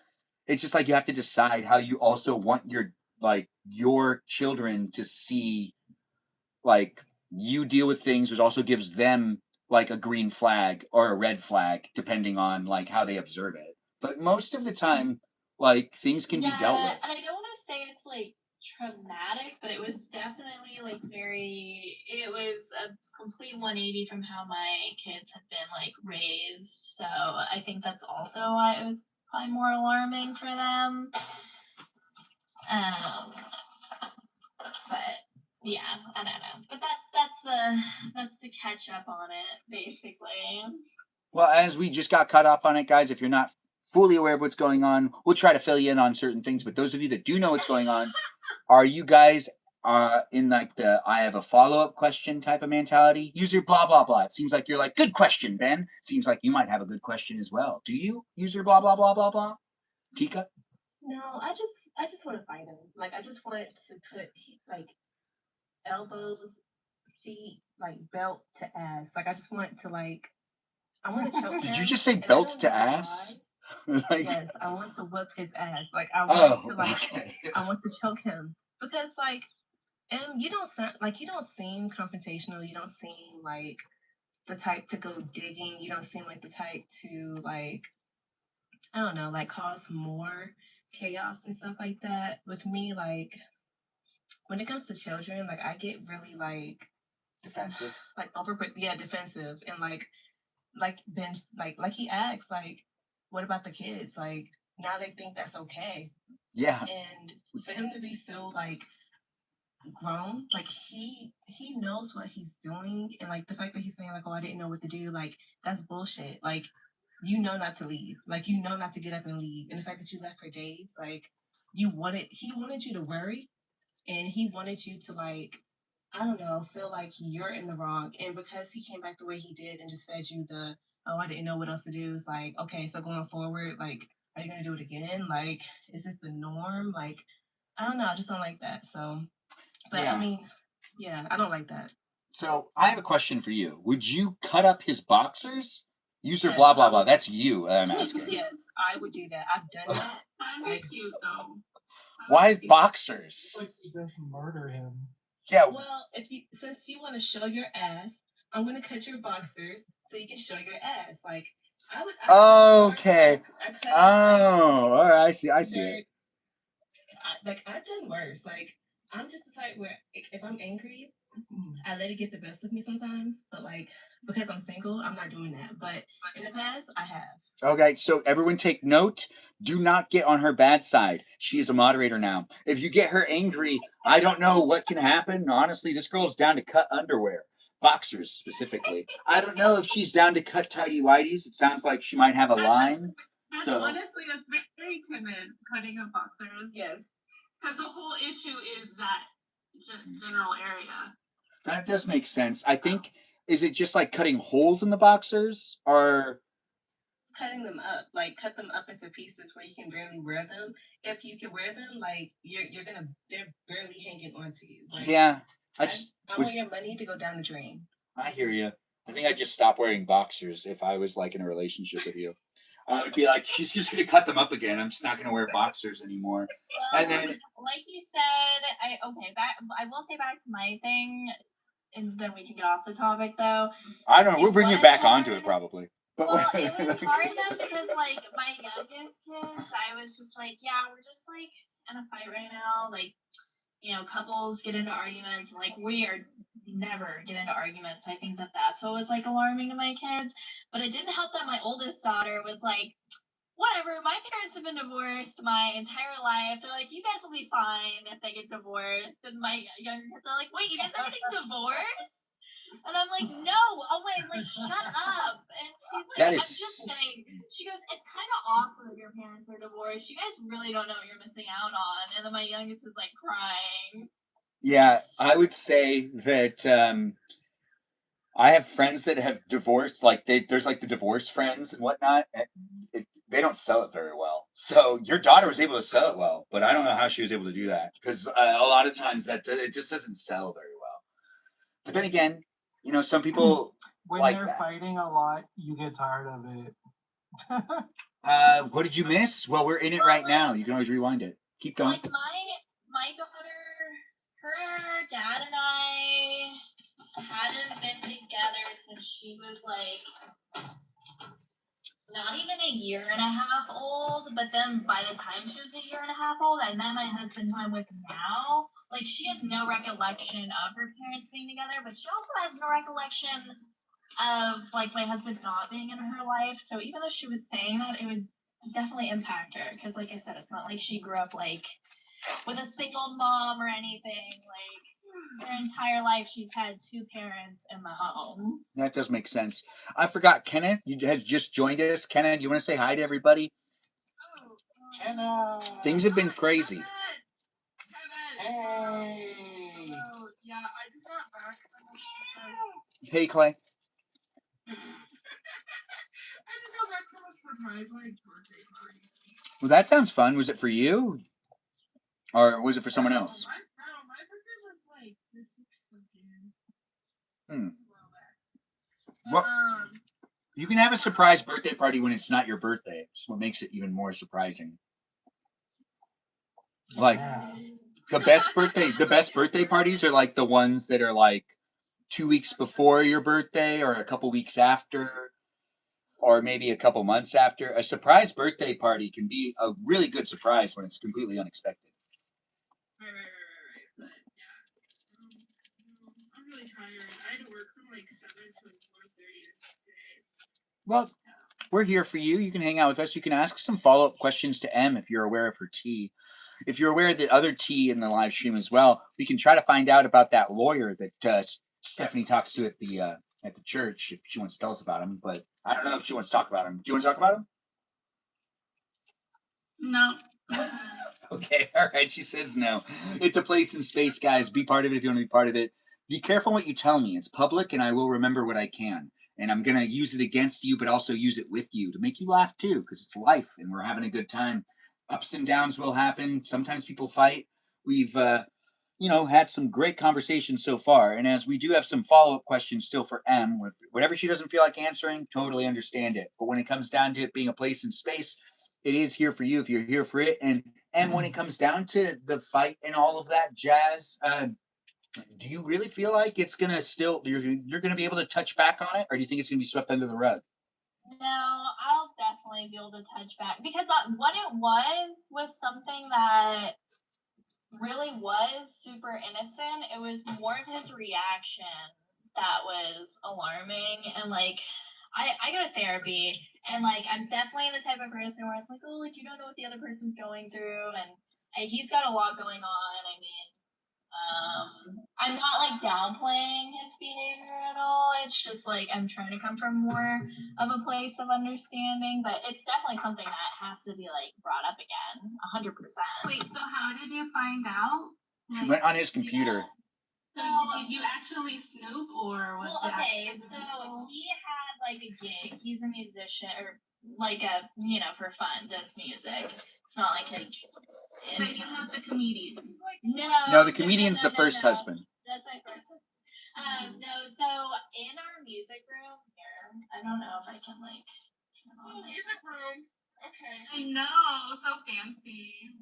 A: it's just like you have to decide how you also want your children to see like you deal with things, which also gives them like a green flag or a red flag depending on like how they observe it. But most of the time, like things can be dealt with.
H: And I don't want to say it's like traumatic, but it was definitely like it was a complete 180 from how my kids had been like raised. So I think that's also why it was probably more alarming for them. But yeah, I don't know. But that's the catch up on it, basically.
A: Well, as we just got caught up on it, guys, if you're not fully aware of what's going on, we'll try to fill you in on certain things. But those of you that do know what's going on, are you guys in like the I have a follow-up question type of mentality? User blah blah blah. It seems like you're like, good question, Ben. Seems like you might have a good question as well. Do you? User blah blah blah blah blah. Tika?
I: No, I just want to fight him. Like I just want to put like elbows, feet, like belt to ass. Like I just want to like I want to choke him.
A: Did you just say
I: and I
A: belt
I: don't
A: to
I: know
A: ass?
I: why.
A: Like,
I: Yes, I want to whip his ass. Like I
A: oh,
I: want to like
A: okay.
I: I want to choke him because like you don't seem confrontational. You don't seem like the type to go digging. You don't seem like the type to like I don't know, like cause more chaos and stuff like that. With me, like when it comes to children, like I get really like
A: Defensive.
I: like defensive and like Ben like he asks like what about the kids? Like now they think that's okay.
A: Yeah.
I: And for him to be so like grown, like he knows what he's doing and like the fact that he's saying like, oh, I didn't know what to do, like that's bullshit. Like you know not to leave. Like you know not to get up and leave. And the fact that you left for days, like he wanted you to worry and he wanted you to like I don't know, feel like you're in the wrong. And because he came back the way he did and just fed you the, oh, I didn't know what else to do, it's like, okay, so going forward, like, are you going to do it again? Like, is this the norm? Like, I don't know. I just don't like that. So, but
A: Yeah.
I: I mean, yeah, I don't like that.
A: So I have a question for you. Would you cut up his boxers? User
I: Yes,
A: blah blah blah. That's you. I'm asking.
I: Yes, I would do that. I've done that.
C: That'd be cute though.
A: Why boxers?
G: Like you just murder him.
A: Yeah.
I: Well, since you want to show your ass, I'm gonna cut your boxers so you can show your ass. Like I would.
A: Okay. Oh, all right. I see it.
I: I've done worse. Like I'm just the type where if I'm angry, I let it get the best of me sometimes. But like because I'm single, I'm not doing that. But in the past, I have.
A: Okay, so everyone take note. Do not get on her bad side. She is a moderator now. If you get her angry, I don't know what can happen. Honestly, this girl's down to cut underwear. Boxers, specifically. I don't know if she's down to cut tighty whities. It sounds like she might have a line. So
C: Honestly, that's very timid, cutting of boxers.
I: Yes.
C: Because the whole issue is that general area.
A: That does make sense. I think, is it just like cutting holes in the boxers? Or
I: cutting them up, like cut them up into pieces where you can barely wear them. If you can wear them, like they're barely hanging onto you. Like,
A: yeah,
I: I want your money to go down the drain.
A: I hear you. I think I'd just stop wearing boxers if I was like in a relationship with you. I would be like, she's just gonna cut them up again. I'm just not gonna wear boxers anymore.
E: Well,
A: And then,
E: like you said, I will say back to my thing, and then we can get off the topic though.
A: I don't know. We'll bring you back onto it probably. But
E: well, it was hard though because like my youngest kids, I was just like, yeah, we're just like in a fight right now. Like, you know, couples get into arguments. And, like we are never get into arguments. I think that's what was like alarming to my kids. But it didn't help that my oldest daughter was like, whatever, my parents have been divorced my entire life. They're like, you guys will be fine if they get divorced. And my younger kids are like, wait, you guys are getting divorced? And I'm like, no, oh my, like, shut up. And she's like, I'm just saying, she goes, it's kind of awesome that your parents are divorced. You guys really don't know what you're missing out on. And then my youngest is like crying.
A: Yeah, I would say that I have friends that have divorced, like there's like the divorce friends and whatnot. And they don't sell it very well. So your daughter was able to sell it well, but I don't know how she was able to do that because a lot of times that it just doesn't sell very well. But then again, you know, some people
G: when
A: like
G: they're
A: that.
G: Fighting a lot, you get tired of it.
A: What did you miss? Well, we're in it right now. You can always rewind it. Keep going.
E: Like my daughter, her dad and I hadn't been together since she was like not even a year and a half old, but then by the time she was a year and a half old, I met my husband who I'm with now. Like she has no recollection of her parents being together, but she also has no recollection of like my husband not being in her life. So even though she was saying that, it would definitely impact her because like I said, it's not like she grew up like with a single mom or anything. Like her entire life she's had two parents in the home.
A: That does make sense. I forgot Kenneth. You has just joined us. Kenneth, you want to say hi to everybody?
G: Kenneth.
A: Things have been crazy.
G: Hey.
A: Hey, Clay.
G: I just got back from a surprise birthday party.
A: Well, that sounds fun. Was it for you? Or was it for someone else?
G: My birthday was the 6th of June.
A: Well, you can have a surprise birthday party when it's not your birthday. It's what makes it even more surprising. Like the best birthday parties are like the ones that are like 2 weeks before your birthday or a couple weeks after or maybe a couple months after. A surprise birthday party can be a really good surprise when it's completely unexpected.
G: Right. But yeah, I'm really tired. I had to work from 7 to 4:30 today.
A: Well, we're here for you. You can hang out with us. You can ask some follow-up questions to M if you're aware of her tea. If you're aware of the other tea in the live stream as well, we can try to find out about that lawyer that Stephanie talks to at the church if she wants to tell us about him. But I don't know if she wants to talk about him. Do you want to talk about him?
G: No.
A: Okay, all right. She says no. It's a place in space, guys. Be part of it if you want to be part of it. Be careful what you tell me. It's public, and I will remember what I can. And I'm going to use it against you, but also use it with you to make you laugh too, because it's life, and we're having a good time. Ups and downs will happen. Sometimes people fight. We've, had some great conversations so far. And as we do have some follow-up questions still for M, whatever she doesn't feel like answering, totally understand it. But when it comes down to it being a place in space, it is here for you if you're here for it. And when it comes down to the fight and all of that jazz, do you really feel like it's gonna still you're gonna be able to touch back on it, or do you think it's gonna be swept under the rug?
H: No, I'll definitely be able to touch back because what it was something that really was super innocent. It was more of his reaction that was alarming, and I go to therapy, and I'm definitely the type of person where it's you don't know what the other person's going through, and he's got a lot going on. I mean, I'm not downplaying his behavior at all. It's just I'm trying to come from more of a place of understanding, but it's definitely something that has to be brought up again, 100%.
C: Wait, so how did you find out?
A: She went on his computer.
C: So did you actually snoop or was it?
H: Okay, so he had a gig. He's a musician or for fun, does music. It's not like his.
C: But he's not the comedian.
A: No, the comedian's the first husband.
H: That's my first husband. No, so in our music room here, I don't know if I can
G: Music room. Okay.
C: I know, so fancy.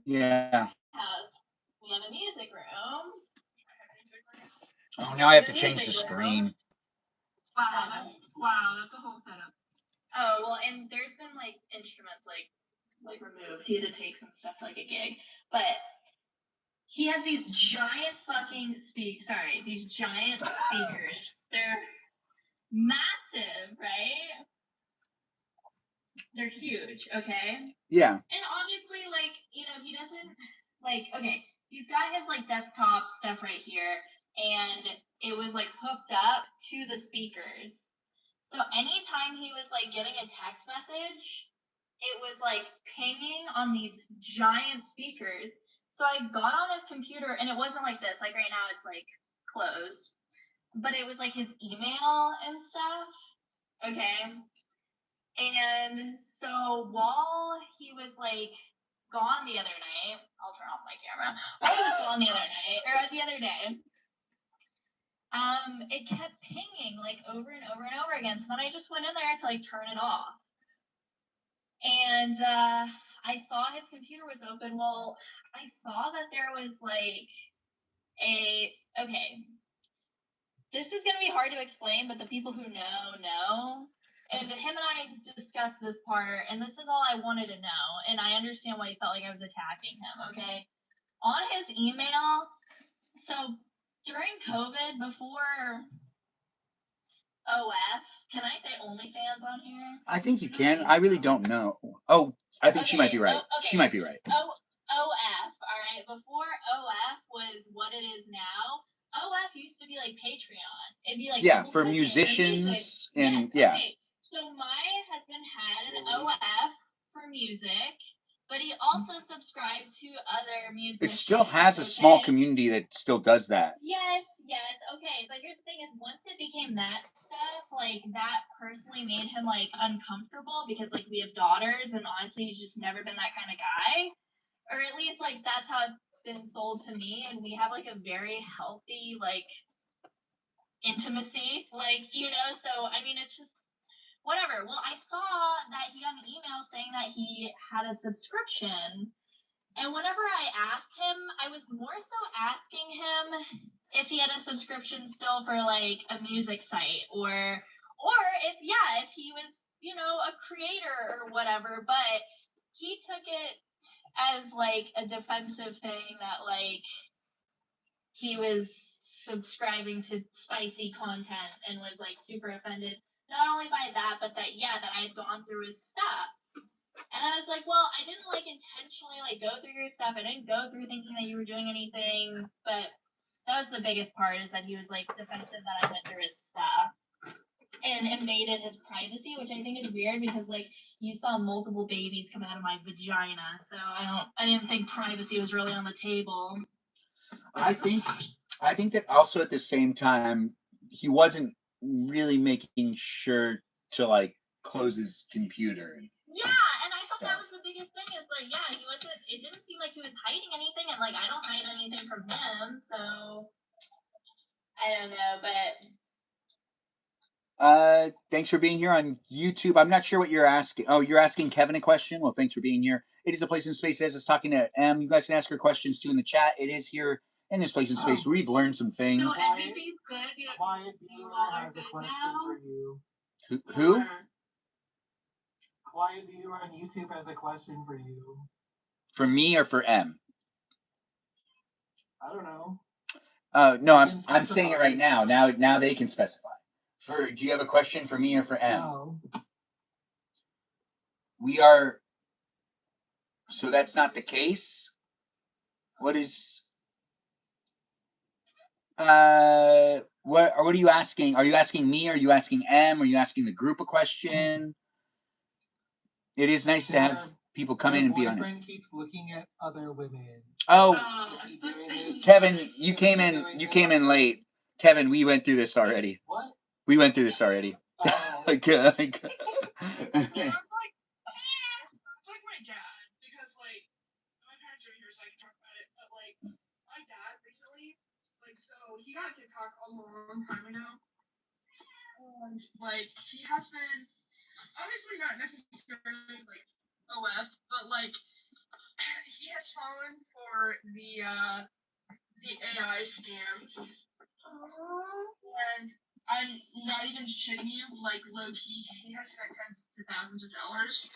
A: Yeah.
H: We have a music room.
A: Oh, now I have to change the screen.
C: Wow, that's a whole setup.
H: Oh well, and there's been instruments removed. He had to take some stuff to a gig, but he has these giant these giant speakers. They're massive, right? They're huge, okay?
A: Yeah.
H: And obviously, he doesn't okay. He's got his desktop stuff right here, and it was hooked up to the speakers. So anytime he was getting a text message, it was pinging on these giant speakers. So I got on his computer, and it wasn't like this. Right now, it's closed, but it was his email and stuff. Okay. And so while he was gone the other night, I'll turn off my camera. While he was gone the other day, it kept pinging over and over and over again. So then I just went in there to turn it off. And I saw his computer was open. Well, I saw that there was okay. This is gonna be hard to explain, but the people who know. And him and I discussed this part, and this is all I wanted to know. And I understand why he felt like I was attacking him, okay? On his email, so during COVID, before OF, can I say OnlyFans on here?
A: I think you can. I really don't know. Oh, I think she might be right.
H: Okay.
A: She might be right.
H: OF, all right? Before OF was what it is now, OF used to be Patreon. It'd be
A: yeah, for musicians and yeah.
H: Okay. So my husband had an OF for music, but he also subscribed to other music.
A: It still has a small community that still does that.
H: Yes,
E: Yes, okay, but here's the thing: is once it became that stuff, like that personally made him like uncomfortable because like we have daughters, and honestly, he's just never been that kind of guy, or at least like that's how it's been sold to me, and we have like a very healthy like intimacy, like So I mean, it's just whatever. Well, I saw that he got an email saying that he had a subscription. And whenever I asked him, I was more so asking him if he had a subscription still for like a music site or if he was, a creator or whatever, but he took it as like a defensive thing that like he was subscribing to spicy content and was like super offended not only by that but that I had gone through his stuff. And I was like, well, I didn't like intentionally like go through your stuff. I didn't go through thinking that you were doing anything. But that was the biggest part, is that he was like defensive that I went through his stuff and invaded his privacy, which I think is weird because like you saw multiple babies come out of my vagina. So I didn't think privacy was really on the table.
A: I think that also at the same time he wasn't really making sure to like close his computer.
E: Yeah, and I thought that was the biggest thing. Is like, he wasn't. It didn't seem like he was hiding anything, and like I don't hide anything from him, so I don't know. But
A: thanks for being here on YouTube. I'm not sure what you're asking. Oh, you're asking Kevin a question. Well, thanks for being here. It is a place in space as it's talking to M. You guys can ask her questions too in the chat. It is here in this place in space. We've learned some things.
C: So everything's good.
G: Quiet Viewer has a question for you.
A: Who?
G: Quiet Viewer on YouTube has a question for you.
A: For me or for M?
G: I don't know.
A: No, I'm saying it right now. Now they can specify. Do you have a question for me or for M?
G: No.
A: We are. So that's not the case. What is? What are you asking? Are you asking me? Are you asking M? Are you asking the group a question? It is nice to have people come in and be on it.
G: My boyfriend keeps looking at other women.
A: Oh, Kevin, you came in late. Kevin, we went through this already.
G: What?
A: We went through this already.
G: Oh.
A: Like,
G: I'm like, it's like my dad, because like my parents are here, so I can talk about it. But like my dad recently, like, so he got TikTok a long time ago, and like he has been obviously not necessarily like OF, but like he has fallen for the AI scams, and I'm not even shitting you, like low key, he has spent tens to thousands of dollars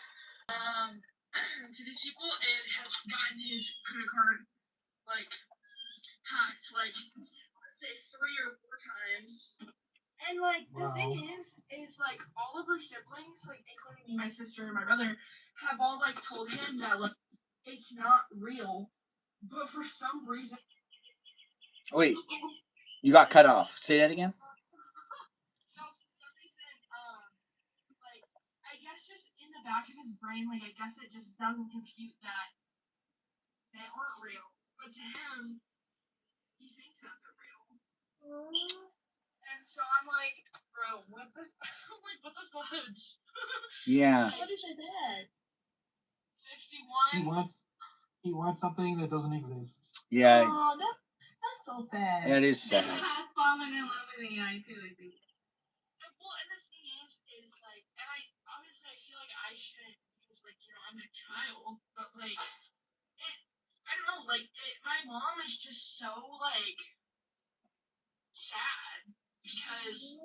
G: to these people and has gotten his credit card like hacked like let's say 3 or 4 times. And like the thing is like all of our siblings, like including me, my sister, and my brother, have all like told him that like it's not real. But for some reason,
A: wait, you got cut off. Say that again.
G: so for some reason, like I guess just in the back of his brain, like I guess it just doesn't compute that they aren't real. But to him, he thinks that they're real. And so I'm like, bro, what the fudge?
A: Yeah.
E: what is your dad?
G: 51. He wants something that doesn't exist.
A: Yeah.
I: Oh, that's so sad.
A: That is sad.
C: I've fallen in love with AI too, I think.
G: Well, and the thing is like, and I obviously I feel like I shouldn't, because like I'm a child, but like I don't know, like my mom is just so like sad because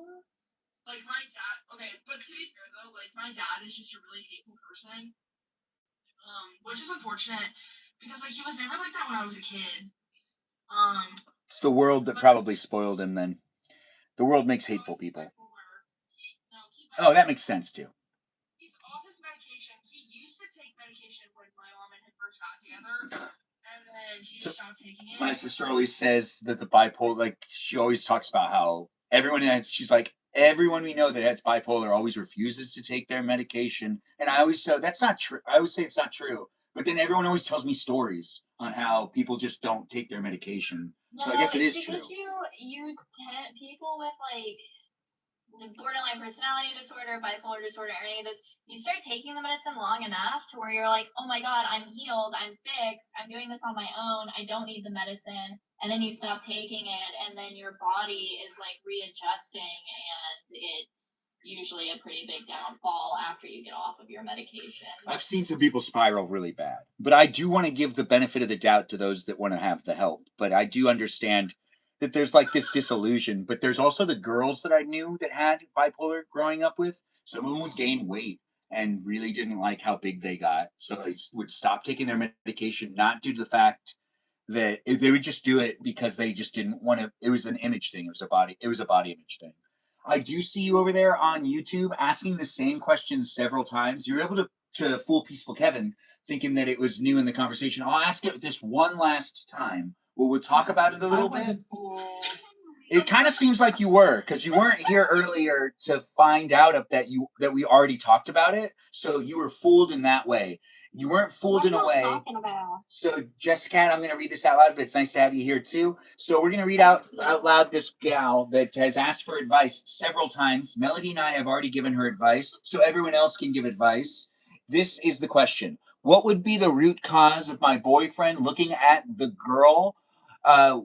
G: like my dad. Okay, but to be fair though, like my dad is just a really hateful person, which is unfortunate because like he was never like that when I was a kid.
A: It's the world that probably spoiled him then. The world makes hateful people. Oh, that makes sense too.
G: He's off his medication. He used to take medication when my mom and him first got together, and then he stopped taking it.
A: My sister always says that the bipolar, like she always talks about how she's like, everyone we know that has bipolar always refuses to take their medication. And I always say, that's not true. I always say it's not true. But then everyone always tells me stories on how people just don't take their medication. So I guess it is true.
E: people with like borderline personality disorder, bipolar disorder, or any of this, you start taking the medicine long enough to where you're like, oh my God, I'm healed, I'm fixed, I'm doing this on my own, I don't need the medicine. And then you stop taking it, and then your body is like readjusting, and it's usually a pretty big downfall after you get off of your medication.
A: I've seen some people spiral really bad, but I do want to give the benefit of the doubt to those that want to have the help. But I do understand that there's like this disillusion, but there's also the girls that I knew that had bipolar growing up with. Some of them would gain weight and really didn't like how big they got. So they would stop taking their medication, not due to the fact that they would just do it because they just didn't want to. It was an image thing. It was a body image thing. I do see you over there on YouTube asking the same question several times. You're able to fool Peaceful Kevin thinking that it was new in the conversation. I'll ask it this one last time. We'll talk about it a little bit. It kind of seems like you were, because you weren't here earlier to find out that we already talked about it. So you were fooled in that way. You weren't fooled in a way. So Jessica, I'm going to read this out loud, but it's nice to have you here too. So we're going to read out loud this gal that has asked for advice several times. Melody and I have already given her advice, so everyone else can give advice. This is the question. What would be the root cause of my boyfriend looking at the girl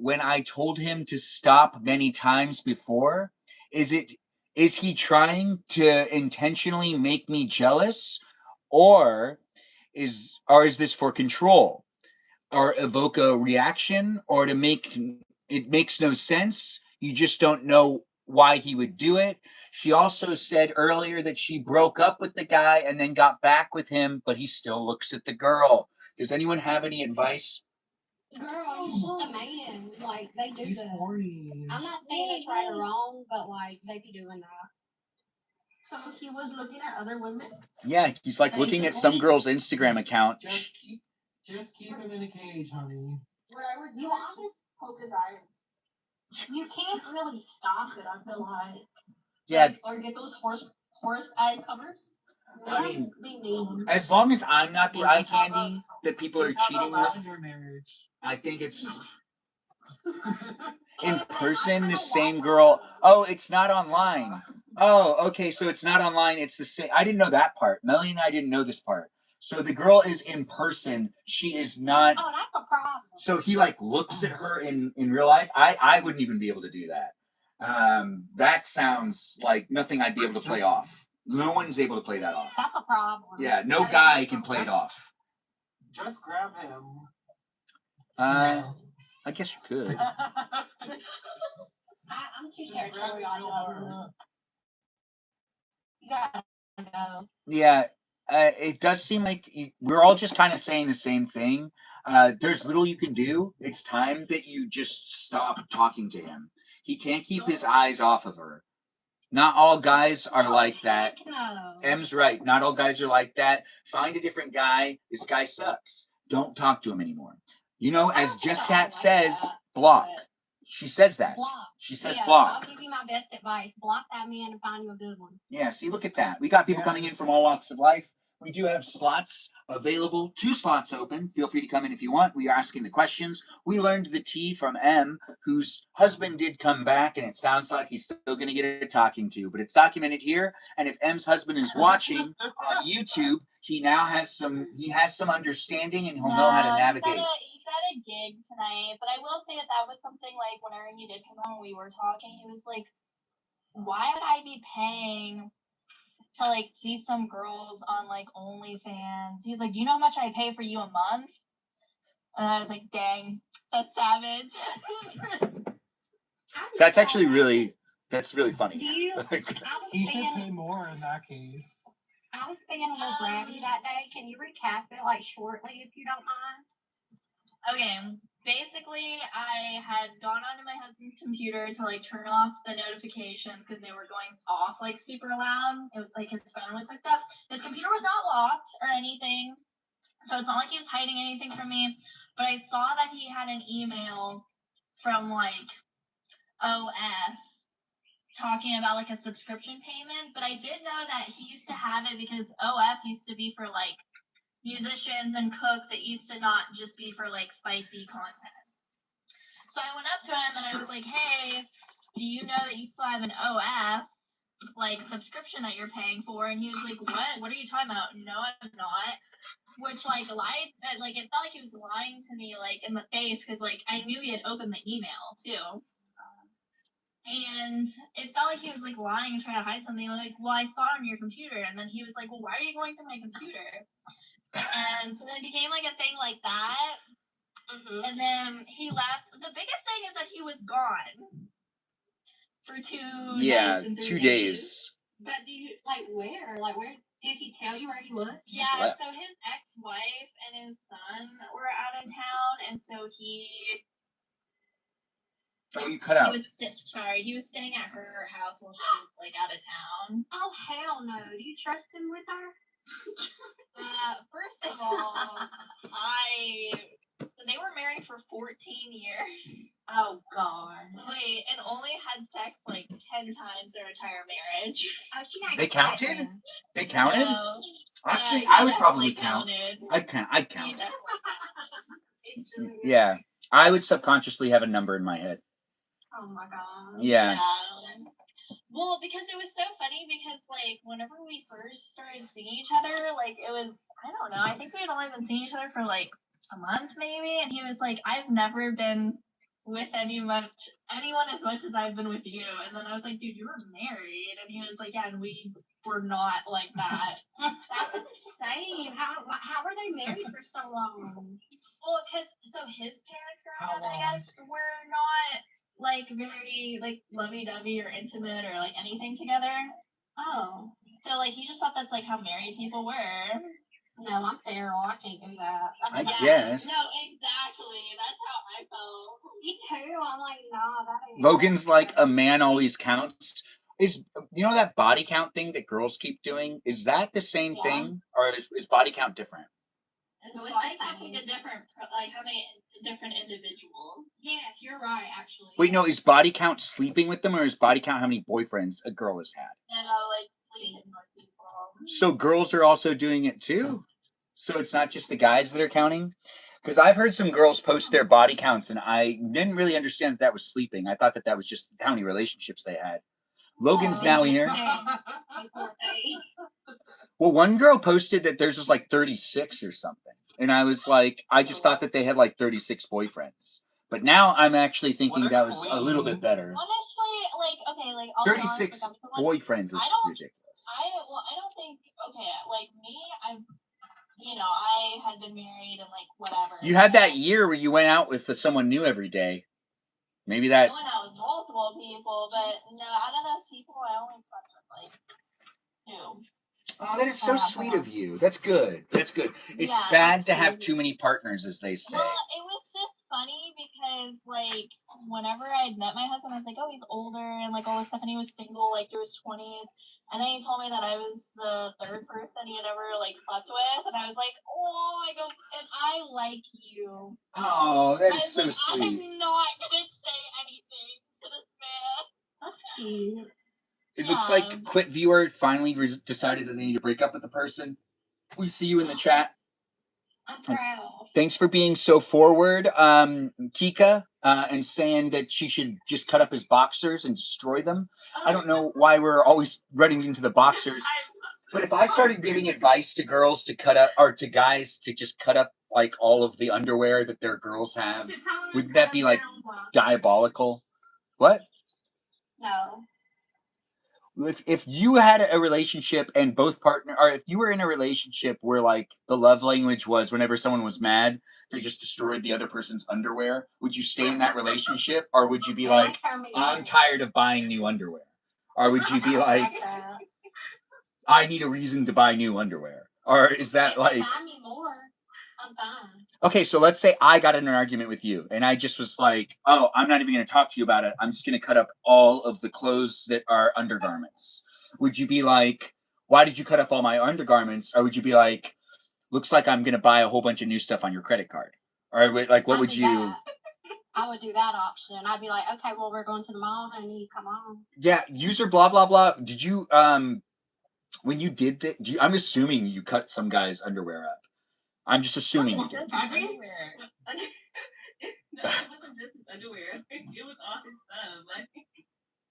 A: when I told him to stop many times before? Is he trying to intentionally make me jealous, or is this for control, or evoke a reaction, or to make it makes no sense? You just don't know why he would do it. She also said earlier that she broke up with the guy and then got back with him, but he still looks at the girl. Does anyone have any advice?
J: Girl, he's just a man. Like, they do that. I'm not saying it's right or wrong, but, like, they be doing that.
I: So he was looking at other women?
A: Yeah, he's like looking at some girl's Instagram account.
K: Just keep him in a cage, honey.
I: What I would do is just poke his eye.
E: You can't really stop it, I feel like.
A: Yeah.
E: Like, or get those horse eye covers.
A: I mean, as long as I'm not the eye candy that people are cheating with, I think it's in person, the same girl. Oh, it's not online. Oh, okay, so it's not online. It's the same. I didn't know that part. Melanie and I didn't know this part. So the girl is in person. She is not.
J: Oh, that's a problem.
A: So he like looks at her in real life. I wouldn't even be able to do that. That sounds like nothing I'd be able to play off. No one's able to play that off.
J: That's a problem.
A: Yeah, no guy can play it off.
K: Just grab him.
A: I guess you could.
J: I'm too scared to carry on. You gotta go.
A: Yeah, it does seem like we're all just kind of saying the same thing. There's little you can do. It's time that you just stop talking to him. He can't keep his eyes off of her. Not all guys are like that.
J: No.
A: M's right. Not all guys are like that. Find a different guy. This guy sucks. Don't talk to him anymore. You know, as Jessica says, block. She says that.
J: Block.
A: She says
J: Yeah,
A: block.
J: I'll give you my best advice. Block that man and find you a good one.
A: Yeah, see, look at that. We got people coming in from all walks of life. We do have slots available, 2 slots open. Feel free to come in if you want. We are asking the questions. We learned the tea from M, whose husband did come back, and it sounds like he's still going to get a talking to. But it's documented here, and if M's husband is watching on YouTube, he has some understanding, and he'll know how to navigate.
E: He's at a gig tonight, but I will say that was something like whenever he did come on, we were talking, he was like, why would I be paying to like see some girls on like OnlyFans? He's like, do you know how much I pay for you a month? And I was like, dang, that's savage.
A: That's actually really funny.
K: He should pay more in that case.
J: I was being a little bratty that day. Can you recap it like shortly if you don't mind?
E: Okay, basically, I had gone onto my husband's computer to like turn off the notifications because they were going off like super loud. It was like his phone was hooked up. His computer was not locked or anything, so it's not like he was hiding anything from me. But I saw that he had an email from like OF talking about like a subscription payment, but I did know that he used to have it because OF used to be for like musicians and cooks. It used to not just be for like spicy content. So I went up to him and I was like, hey, do you know that you still have an OF like subscription that you're paying for? And he was like, what are you talking about? No, I'm not. Which like lied, like it felt like he was lying to me like in the face, because like I knew he had opened the email too, and it felt like he was like lying and trying to hide something. I was like, well, I saw it on your computer. And then he was like, well, why are you going through my computer? And so then it became like a thing like that. And then he left. The biggest thing is that he was gone for 2 nights and 3 days.
J: But do you, like, where? Like, where? Did he tell you where he was?
E: Yeah, so his ex-wife and his son were out of town, and so he...
A: Oh, you cut out.
E: He was staying at her house while she was, like, out of town.
J: Oh, hell no. Do you trust him with her?
E: First of all, they were married for 14 years.
J: Oh, God.
E: Wait, and only had sex like 10 times their entire marriage.
J: Oh, she not
A: They counted? They counted?
E: No.
A: Actually, I would probably count. I'd count. Yeah. I would subconsciously have a number in my head.
J: Oh, my God.
A: Yeah.
E: Well, because it was so funny because, like, whenever we first started seeing each other, like, it was, I don't know, I think we had only been seeing each other for, like, a month maybe, and he was like, I've never been with anyone as much as I've been with you. And then I was like, dude, you were married. And he was like, yeah, and we were not like that.
J: That's insane. How were they married for so long?
E: Well, because, so his parents growing up, I guess, were not, like, very, like, lovey-dovey or intimate or, like, anything together.
J: Oh.
E: So, like, he just thought that's, like, how married people were.
J: No, I'm feral. I can't do that.
A: I guess.
E: No, exactly. That's how I felt.
J: Me too. I'm like, nah, that ain't.
A: Logan's like, a man always counts. Is, you know, that body count thing that girls keep doing? Is that the same thing, or is body count different?
E: Body count's like a different, like how many different individuals.
J: Yes, you're right. Actually.
A: Wait, no. Is body count sleeping with them, or is body count how many boyfriends a girl has had?
E: No, like sleeping with people.
A: So girls are also doing it too. So it's not just the guys that are counting? Because I've heard some girls post their body counts, and I didn't really understand that was sleeping. I thought that was just how many relationships they had. Logan's now here. Well, one girl posted that theirs was like 36 or something. And I was like, I just thought that they had like 36 boyfriends. But now I'm actually thinking that was a little bit better.
E: Honestly, like, okay, like, I'll
A: 36 boyfriends is ridiculous.
E: I don't think, okay, like me, I had been married and like whatever.
A: You had that year where you went out with someone new every day. Maybe that.
E: I went out with multiple people, but no, out of those people, I only slept with like 2.
A: Oh, that is so sweet of you. That's good. That's good. It's bad to have too many partners, as they say.
E: Well, it was just funny because, like, whenever I had met my husband, I was like, oh, he's older and, like, all this stuff, and he was single, like, through his 20s. And then he told me that I was the 3rd person he had ever, like, slept with. And I was like, oh, I go, and I like you.
A: Oh, that is so sweet.
E: I'm not going to say anything to this man.
J: That's cute.
A: It looks like Quit Viewer finally decided that they need to break up with the person. We see you in the chat.
E: I'm proud.
A: Thanks for being so forward, Tika, and saying that she should just cut up his boxers and destroy them. I don't know why we're always running into the boxers. But if I started giving advice to girls to cut up, or to guys to just cut up like all of the underwear that their girls have, wouldn't that be like diabolical? What?
J: No.
A: If you had a relationship and both partner, or if you were in a relationship where like the love language was whenever someone was mad, they just destroyed the other person's underwear, would you stay in that relationship, or would you be like, I'm tired of buying new underwear, or would you be like, I need a reason to buy new underwear, or is that like?
J: Buy me more. I'm fine.
A: Okay, so let's say I got in an argument with you, and I just was like, oh, I'm not even going to talk to you about it. I'm just going to cut up all of the clothes that are undergarments. Would you be like, why did you cut up all my undergarments? Or would you be like, looks like I'm going to buy a whole bunch of new stuff on your credit card? Or like, what would you?
J: I would do that option. I'd be like, okay, well, we're going to the mall, honey. Come on.
A: Yeah, user blah, blah, blah. Did you, when you did that, I'm assuming you cut some guy's underwear up. I'm just assuming you did.
I: No, it wasn't just his underwear. It was all his stuff. Like,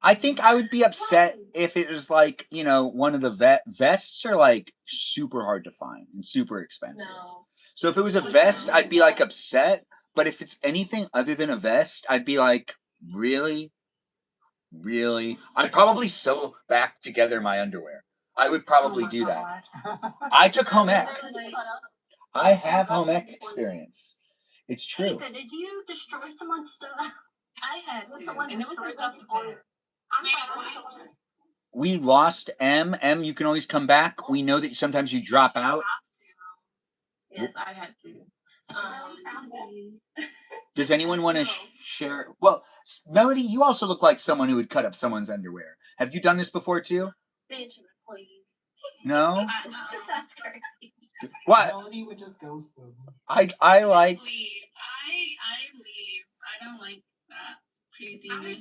A: I think I would be upset if it was like, you know, one of the vests are like super hard to find and super expensive.
I: no.
A: So if it was a vest, I'd be like upset. But if it's anything other than a vest, I'd be like, really? Really? I'd probably sew back together my underwear. I would probably do that. I took home ec. I have home ec experience. It's true.
J: Ethan, did you destroy someone's stuff?
H: I had
J: Was
H: to.
J: someone
H: And it was
J: destroy
H: his
J: them
H: stuff
J: or?
H: bag.
J: I'm sorry.
A: We lost M. M, you can always come back. We know that sometimes you drop out.
I: Yes, I had to.
A: Does anyone want to share? Well, Melody, you also look like someone who would cut up someone's underwear. Have you done this before too?
H: Benjamin, please.
A: No?
H: That's crazy.
A: What?
K: Melody would just ghost them.
A: I like.
C: I leave. I don't like that craziness.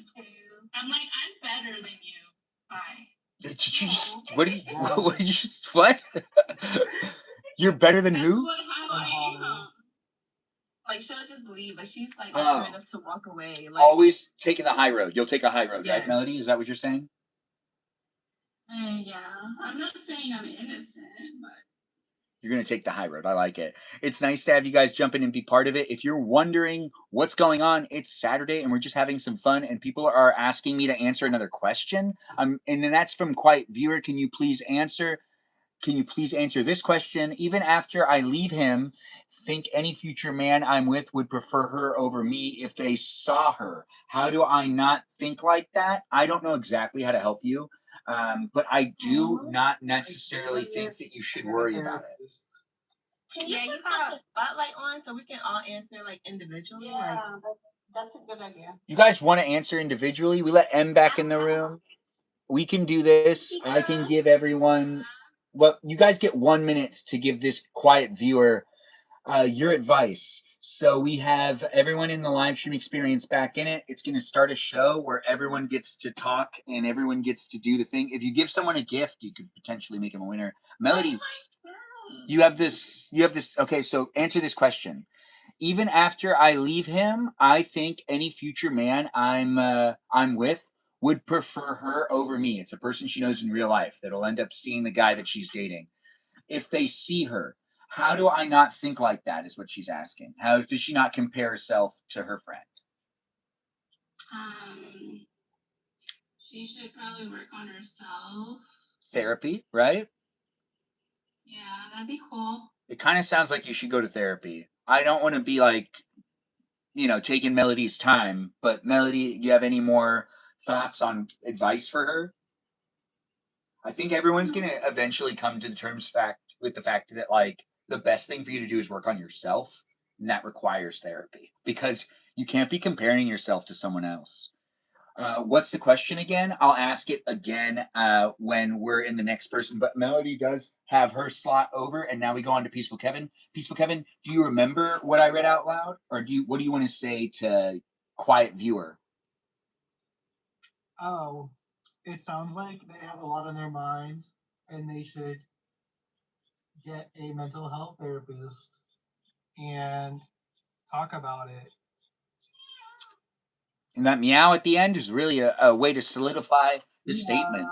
C: I'm like, I'm better than you. Bye.
A: Did you just, what did you, what did you just, what? You're better than who?
C: That's how I am.
I: Like, she'll just leave, but she's like
A: Oh.
I: mature enough to walk away. Like,
A: Always taking the high road. You'll take a high road, right,
I: Yeah.
A: Melody? Is that what you're saying?
C: Yeah. I'm not saying I'm innocent, but
A: You're going to take the high road. I like it. It's nice to have you guys jump in and be part of it. If you're wondering what's going on, it's Saturday and we're just having some fun and people are asking me to answer another question. And that's from Quiet Viewer. Can you please answer? Can you please answer this question? Even after I leave him, think any future man I'm with would prefer her over me if they saw her. How do I not think like that? I don't know exactly how to help you. But I do not necessarily think that you should worry about it.
I: yeah, you got a spotlight on so we can all answer like individually.
J: Yeah, that's a good idea.
A: You guys want to answer individually? We let M back in the room. We can do this. I can give everyone. Well, you guys get 1 minute to give this quiet viewer your advice. So we have everyone in the live stream experience back in it. It's going to start a show where everyone gets to talk and everyone gets to do the thing. If you give someone a gift, you could potentially make them a winner. Melody, you have this. Okay, so answer this question. Even after I leave him, I think any future man I'm with would prefer her over me. It's a person she knows in real life that'll end up seeing the guy that she's dating. If they see her, how do I not think like that is what she's asking. How does she not compare herself to her friend?
C: she should probably work on herself.
A: Therapy, right?
C: Yeah, that'd be cool.
A: It kind of sounds like you should go to therapy. I don't want to be like, you know, taking Melody's time, but Melody, do you have any more thoughts on advice for her? I think everyone's going to eventually come to the terms with the fact that like the best thing for you to do is work on yourself, and that requires therapy because you can't be comparing yourself to someone else. What's the question again? I'll ask it again when we're in the next person. But Melody does have her slot over, and now we go on to Peaceful Kevin. Peaceful Kevin, do you remember what I read out loud, or what do you want to say to Quiet Viewer?
K: Oh, it sounds like they have a lot on their minds, and they should get a mental health therapist and talk about it.
A: And that meow at the end is really a way to solidify the statement.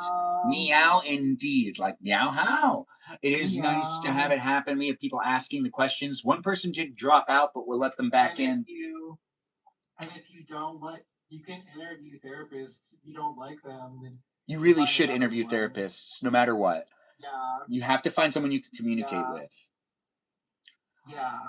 A: Meow indeed. Like meow how? It is nice to have it happen. We have people asking the questions. One person did drop out, but we'll let them back in.
K: If you don't like, you can interview therapists. If you don't like them, then
A: you really should interview therapists, no matter what.
K: Yeah.
A: You have to find someone you can communicate with.
K: Yeah,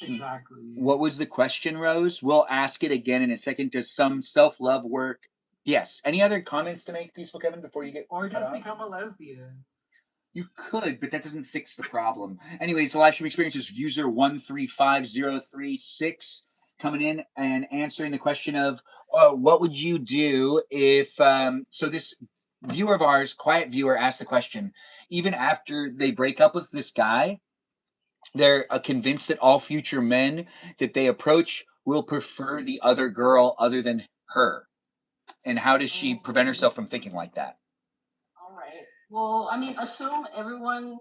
K: exactly.
A: What was the question, Rose? We'll ask it again in a second. Does some self-love work? Yes. Any other comments to make, Peaceful Kevin, before you get
K: or just become a lesbian?
A: You could, but that doesn't fix the problem. Anyways, the live stream experience is user 135036 coming in and answering the question of what would you do if so this viewer of ours, quiet viewer, asked the question, even after they break up with this guy, they're convinced that all future men that they approach will prefer the other girl other than her. And how does she prevent herself from thinking like that?
J: All right. Well, I mean, assume everyone's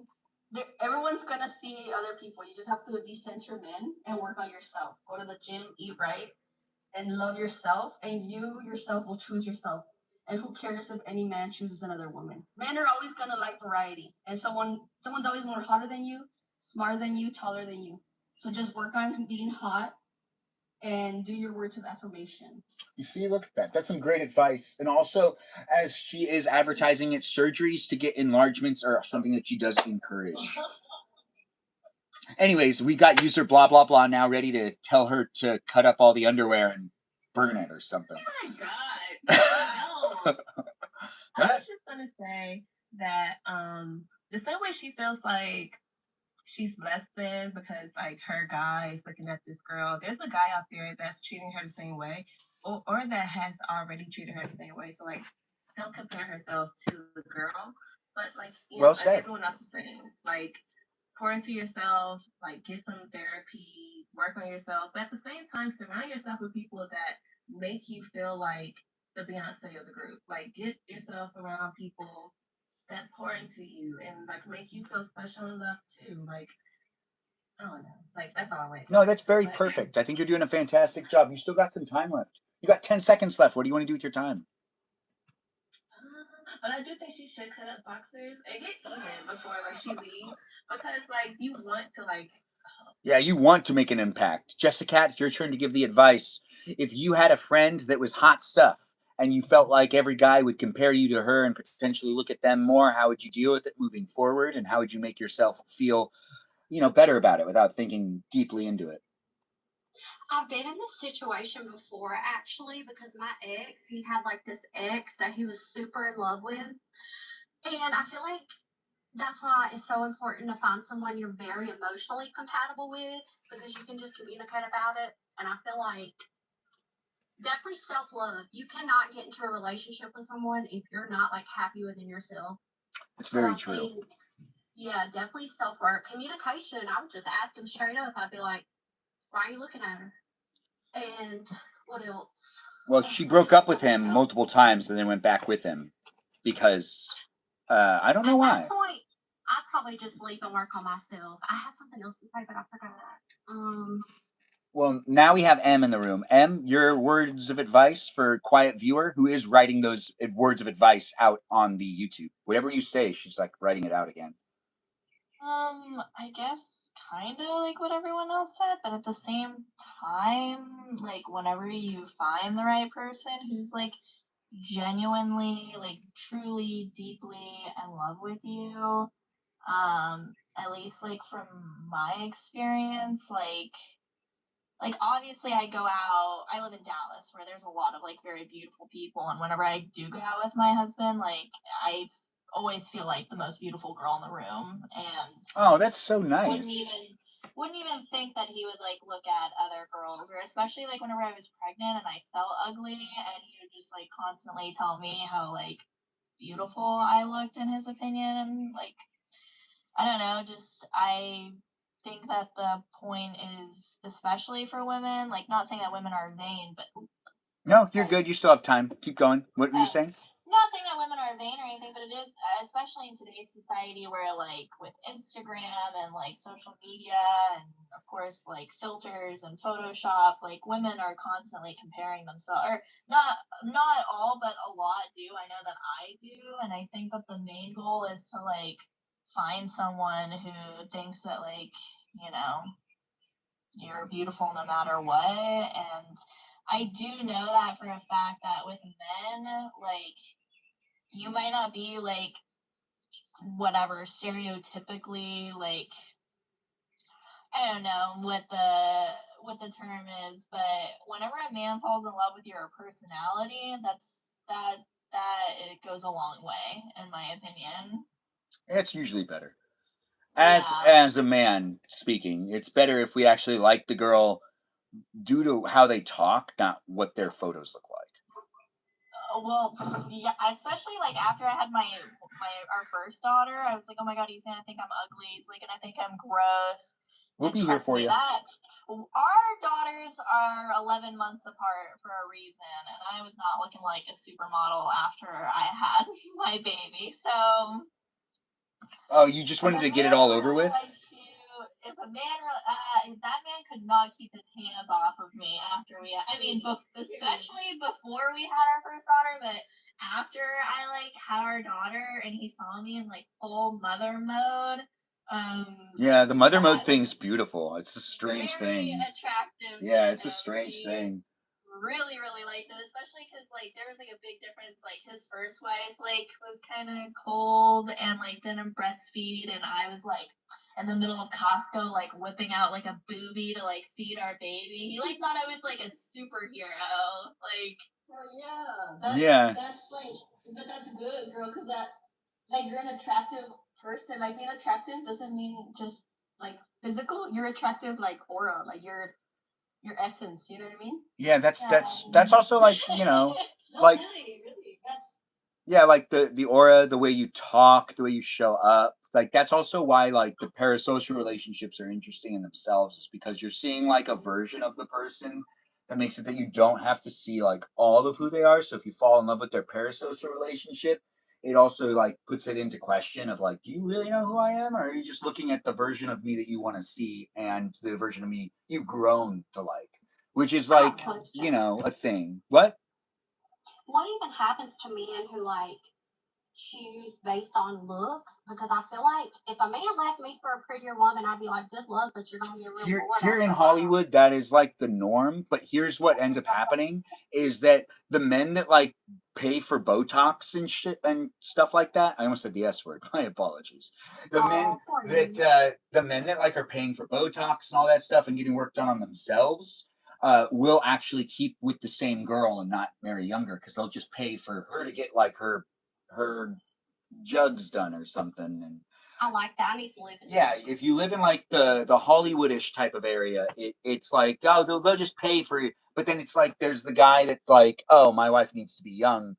J: going to see other people. You just have to decenter men and work on yourself. Go to the gym, eat right,
I: and love yourself, and you yourself will choose yourself. And who cares if any man chooses another woman? Men are always gonna like variety, and someone's always more hotter than you, smarter than you, taller than you. So just work on being hot and do your words of affirmation.
A: You see, look at that. That's some great advice. And also, as she is advertising it, surgeries to get enlargements are something that she does encourage. Anyways, we got user blah blah blah now ready to tell her to cut up all the underwear and burn it or something.
I: Oh my god! No. I was just gonna say that the same way she feels like she's less than because like her guy is looking at this girl. There's a guy out there that's treating her the same way, or that has already treated her the same way. So like, don't compare herself to the girl, but like
A: Well
I: like
A: said.
I: everyone else is saying, like pour into yourself, like get some therapy, work on yourself, but at the same time surround yourself with people that make you feel like the Beyonce of the group. Like get yourself around people that pour into you and like make you feel special enough too. Like I don't know. Like that's all I like.
A: No, that's very perfect. I think you're doing a fantastic job. You still got some time left. You got 10 seconds left. What do you want to do with your time?
I: But I do think she should cut up boxers and get even before like she leaves because like you want to like.
A: Yeah, you want to make an impact. Jessica, it's your turn to give the advice. If you had a friend that was hot stuff and you felt like every guy would compare you to her and potentially look at them more, how would you deal with it moving forward? And how would you make yourself feel, better about it without thinking deeply into it?
J: I've been in this situation before actually because my ex, he had like this ex that he was super in love with. And I feel like that's why it's so important to find someone you're very emotionally compatible with because you can just communicate about it. And I feel like definitely self love. You cannot get into a relationship with someone if you're not like happy within yourself.
A: It's very true.
J: Yeah, definitely self work. Communication. I would just ask him straight up. I'd be like, why are you looking at her? And what else?
A: Well, she broke up with him multiple times and then went back with him because I don't know why.
J: At that point, I'd probably just leave and work on myself. I had something else to say, but I forgot.
A: Well, now we have M in the room. M, your words of advice for quiet viewer who is writing those words of advice out on the YouTube. Whatever you say, she's like writing it out again.
H: I guess kind of like what everyone else said, but at the same time, like whenever you find the right person who's like genuinely, like truly, deeply in love with you, at least like from my experience, like obviously I go out, I live in Dallas where there's a lot of like very beautiful people, and whenever I do go out with my husband, like I always feel like the most beautiful girl in the room, and
A: oh, that's so nice.
H: Wouldn't even think that he would like look at other girls, or especially like whenever I was pregnant and I felt ugly, and he would just like constantly tell me how like beautiful I looked in his opinion, and like I don't know, just I think that the point is, especially for women, like not saying that women are vain, but
A: no, you're good. You still have time. Keep going. What were you saying?
H: Not saying that women are vain or anything, but it is, especially in today's society where like with Instagram and like social media and of course like filters and Photoshop, like women are constantly comparing themselves, or not all, but a lot do. I know that I do, and I think that the main goal is to like find someone who thinks that like you're beautiful no matter what. And I do know that for a fact that with men, like you might not be like whatever stereotypically, like I don't know what the term is, but whenever a man falls in love with your personality, that it goes a long way in my opinion.
A: It's usually better. As a man speaking, it's better if we actually like the girl due to how they talk, not what their photos look like.
H: Well, yeah, especially like after I had our first daughter, I was like, oh my god, he's gonna think I'm ugly. He's like gonna think I'm gross.
A: We'll be here for you.
H: Our daughters are 11 months apart for a reason, and I was not looking like a supermodel after I had my baby. So.
A: Oh, you just wanted to get it all over with?
H: if a man, that man could not keep his hands off of me after we. I mean, especially before we had our first daughter, but after I like had our daughter and he saw me in like full mother mode.
A: Yeah, the mother mode thing's beautiful. It's a strange
H: very
A: thing.
H: Attractive.
A: Yeah, it's a strange thing.
H: Really liked it, especially because like there was like a big difference. Like his first wife like was kind of cold and like didn't breastfeed, and I was like in the middle of Costco like whipping out like a boobie to like feed our baby. He like thought I was like a superhero. Like,
A: Yeah.
H: That's like, but that's good, girl, because that like you're an attractive person. Like being attractive doesn't mean just like physical. You're attractive like aura, like your essence. You know what I mean?
A: Yeah, that's also like, you know, like
H: really, that's
A: yeah, like the aura, the way you talk, the way you show up. Like that's also why like the parasocial relationships are interesting in themselves, is because you're seeing like a version of the person that makes it that you don't have to see like all of who they are. So if you fall in love with their parasocial relationship, it also like puts it into question of like, do you really know who I am? Or are you just looking at the version of me that you want to see and the version of me you've grown to like? Which is like, you know, a thing. What?
J: What even happens to men who like choose based on looks? Because I feel like if a man left me for a prettier woman, I'd be like, good luck, but you're gonna get real bored.
A: Here
J: after
A: in
J: a while.
A: Hollywood, that is like the norm. But here's what ends up happening is that the men that like pay for Botox and shit and stuff like that. I almost said the S word. My apologies. The men that like are paying for Botox and all that stuff and getting work done on themselves will actually keep with the same girl and not marry younger, because they'll just pay for her to get like her jugs done or something. And
J: I like that. I need to live in
A: yeah, if you live in like the Hollywoodish type of area, it's like, oh, they'll just pay for it. But then it's like there's the guy that's like, oh, my wife needs to be young,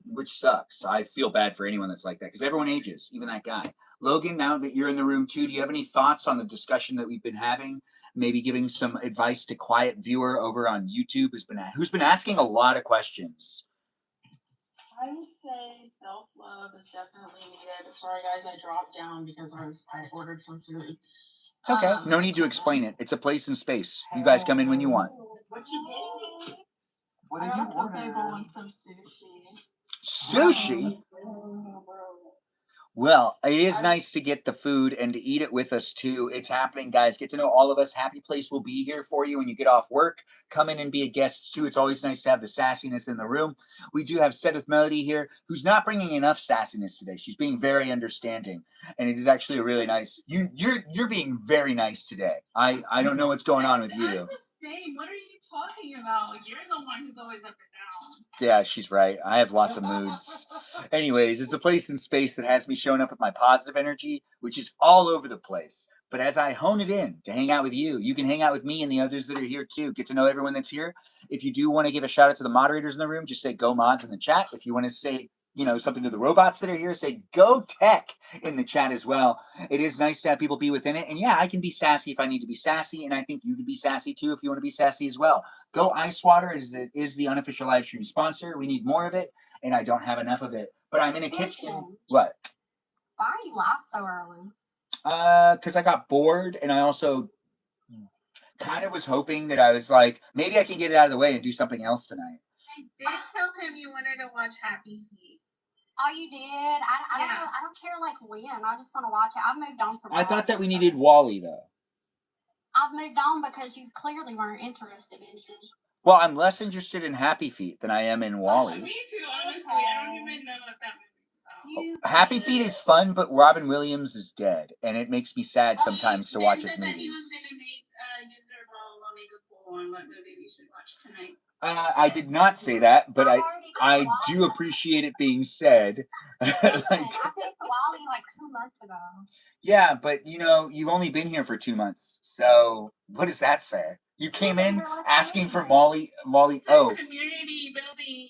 A: which sucks. I feel bad for anyone that's like that, because everyone ages, even that guy. Logan, now that you're in the room too, do you have any thoughts on the discussion that we've been having? Maybe giving some advice to quiet viewer over on YouTube who's been asking a lot of questions.
I: I would say self-love is definitely needed. Sorry guys, I dropped down because I ordered some food.
A: It's okay. No need to explain it. It's a place and space. You guys come in when you want.
H: what you getting me?
K: What did you order?
H: Okay, bowl and some sushi.
A: Sushi? Well, it is nice to get the food and to eat it with us too. It's happening, guys. Get to know all of us. Happy Place will be here for you when you get off work. Come in and be a guest too. It's always nice to have the sassiness in the room. We do have Set with Melody here, who's not bringing enough sassiness today. She's being very understanding, and it is actually a really nice. You're being very nice today. I don't know what's going on with you.
C: I'm the same. What are you talking about? You're the one who's always up and down.
A: Yeah, she's right. I have lots of moods. Anyways, it's a place and space that has me showing up with my positive energy, which is all over the place. But as I hone it in to hang out with you, you can hang out with me and the others that are here too. Get to know everyone that's here. If you do want to give a shout out to the moderators in the room, just say go mods in the chat. If you want to say, you know, something to the robots that are here, say go tech in the chat as well. It is nice to have people be within it. And yeah, I can be sassy if I need to be sassy. And I think you can be sassy too if you want to be sassy as well. Go Ice Water is the unofficial live stream sponsor. We need more of it, and I don't have enough of it. But I'm in a kitchen. What?
J: Why are you live so early?
A: Because I got bored, and I also kind of was hoping that I was like, maybe I can get it out of the way and do something else tonight.
C: I did tell him you wanted to watch Happy Feet.
J: Oh, you did? I don't care like when. I just want to watch it. I've moved on from.
A: I thought that we needed Wally though.
J: I've moved on because you clearly weren't interested in it.
A: Well, I'm less interested in Happy Feet than I am in Wally.
C: Me too, honestly. I don't even know what that movie is about.
A: Happy Feet is fun, but Robin Williams is dead, and it makes me sad sometimes to watch his movies.
C: He was going to make make a poll on what movie we should watch tonight.
A: I did not say that, but I do appreciate it being said.
J: I picked Wally like 2 months ago.
A: Yeah, but you know, you've only been here for 2 months, so what does that say? You came in asking for Molly. Oh,
C: community building.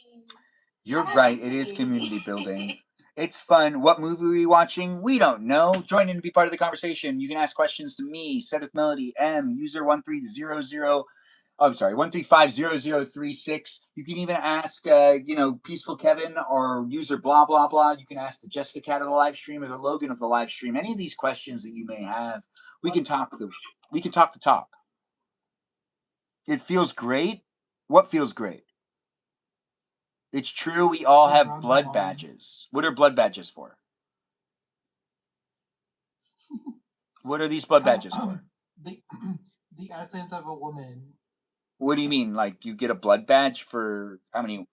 A: You're right. It is community building. It's fun. What movie are we watching? We don't know. Join in and be part of the conversation. You can ask questions to me, Set with Melody, M, user 1300. Oh, I'm sorry, 1350036. You can even ask, Peaceful Kevin or user blah blah blah. You can ask the Jessica Cat of the live stream or the Logan of the live stream. Any of these questions that you may have, we can talk the talk. It feels great. What feels great? It's true. We all have blood badges. What are blood badges for? What are these blood badges for?
K: The essence of a woman.
A: What do you mean? Like you get a blood badge for how many?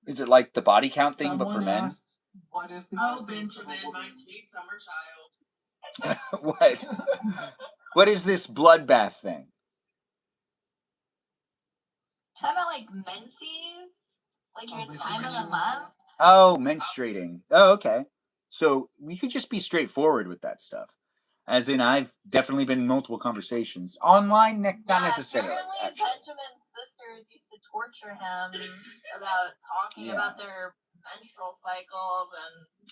A: Is it like the body count thing,
K: Someone
A: but for men?
K: asked, what is the
C: Oh,
K: essence
C: Benjamin,
K: of a
C: my
K: woman?
C: sweet summer child.
A: What? What is this bloodbath thing?
H: Talking about like menses? Like your time of the month?
A: Oh, menstruating. Oh, okay. So we could just be straightforward with that stuff. As in, I've definitely been in multiple conversations. Online, not necessarily,
H: Apparently
A: actually.
H: Benjamin's sisters used to torture him about talking about their menstrual cycles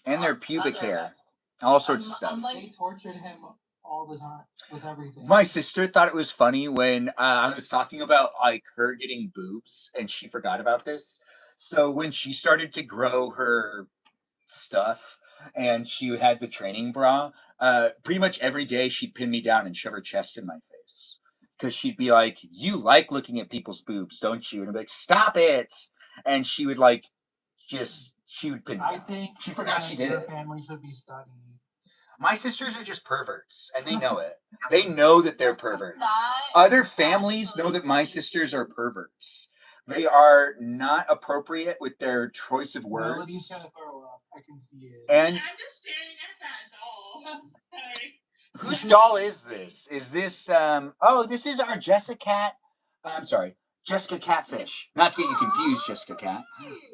A: And their pubic hair. All sorts of stuff.
K: They tortured him all the time with everything.
A: My sister thought it was funny when I was talking about like her getting boobs, and she forgot about this. So when she started to grow her stuff, and she had the training bra, pretty much every day she'd pin me down and shove her chest in my face. Because she'd be like, "You like looking at people's boobs, don't you?" And I'd be like, "Stop it!" And she would like, she would pin me down.
K: I think
A: she forgot she did
K: your
A: it.
K: family should be studied.
A: My sisters are just perverts, and they know it. They know that they're perverts. Other families know that my sisters are perverts. They are not appropriate with their choice of words.
K: Melody's gonna throw up. I can see it.
A: And
C: I'm just staring at that doll. Sorry.
A: whose doll is this? Is this this is our Jessica Cat. I'm sorry, Jessica Catfish. Not to get you confused, Jessica Cat.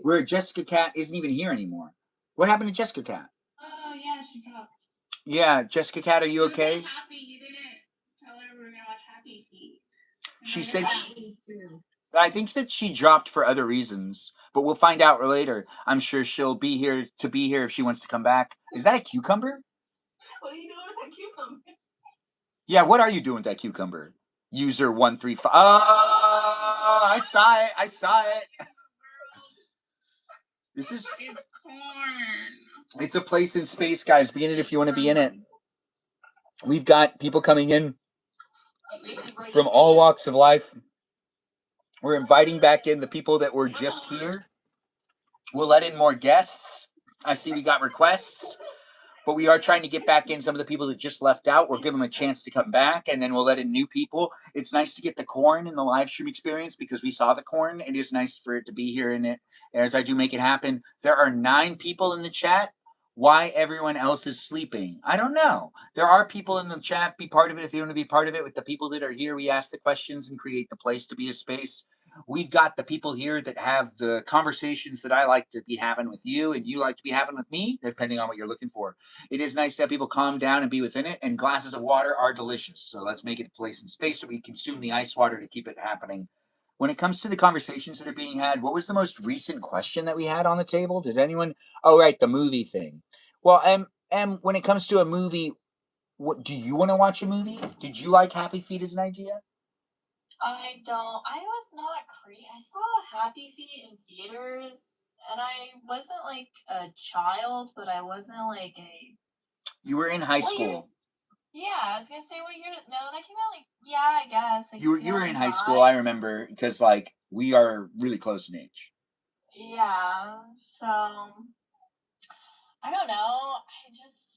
A: Where Jessica Cat isn't even here anymore. What happened to Jessica Cat?
C: Oh yeah, she dropped.
A: Yeah, Jessica Cat, are you okay?
C: Happy, you didn't tell her we were gonna watch Happy Feet.
A: She said I think that she dropped for other reasons, but we'll find out later. I'm sure she'll be here if she wants to come back. Is that a cucumber?
H: What are you doing with that cucumber?
A: Yeah, what are you doing with that cucumber? User 135. Oh, I saw it. This is It's a place in space, guys. Be in it if you want to be in it. We've got people coming in from all walks of life. We're inviting back in the people that were just here. We'll let in more guests. I see we got requests, but we are trying to get back in some of the people that just left out. We'll give them a chance to come back, and then we'll let in new people. It's nice to get the corn in the live stream experience because we saw the corn. It is nice for it to be here in it as I do make it happen. There are 9 people in the chat. Why everyone else is sleeping? I don't know. There are people in the chat. Be part of it if you want to be part of it. With the people that are here, we ask the questions and create the place to be a space. We've got the people here that have the conversations that I like to be having with you and you like to be having with me, depending on what you're looking for. It is nice to have people calm down and be within it, and glasses of water are delicious. So let's make it a place and space so we consume the ice water to keep it happening. When it comes to the conversations that are being had, what was the most recent question that we had on the table? Did anyone? Oh, right, the movie thing. Well, when it comes to a movie, what do you want to watch a movie? Did you like Happy Feet as an idea?
H: I don't. I was not crazy. I saw Happy Feet in theaters, and I wasn't like a child, but I wasn't like a.
A: You were in high school.
H: Yeah, I was gonna say what year. No, that came out like I guess. Like
A: you were in high school. I remember because like we are really close in age.
H: Yeah. So I don't know.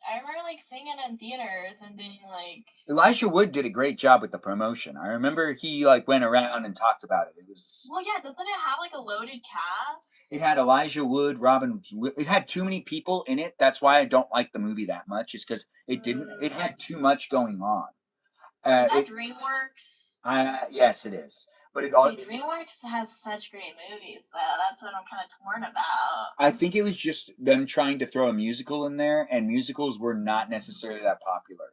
H: I remember like seeing it in theaters and being like.
A: Elijah Wood did a great job with the promotion. I remember he like went around and talked about it. It was.
H: Well, yeah. Doesn't it have like a loaded cast?
A: It had Elijah Wood, Robin. It had too many people in it. That's why I don't like the movie that much. Is because it didn't. It had too much going on.
H: Is that DreamWorks?
A: Yes, it is. But it all.
H: DreamWorks has such great movies, though. That's what I'm kind of torn about.
A: I think it was just them trying to throw a musical in there, and musicals were not necessarily that popular.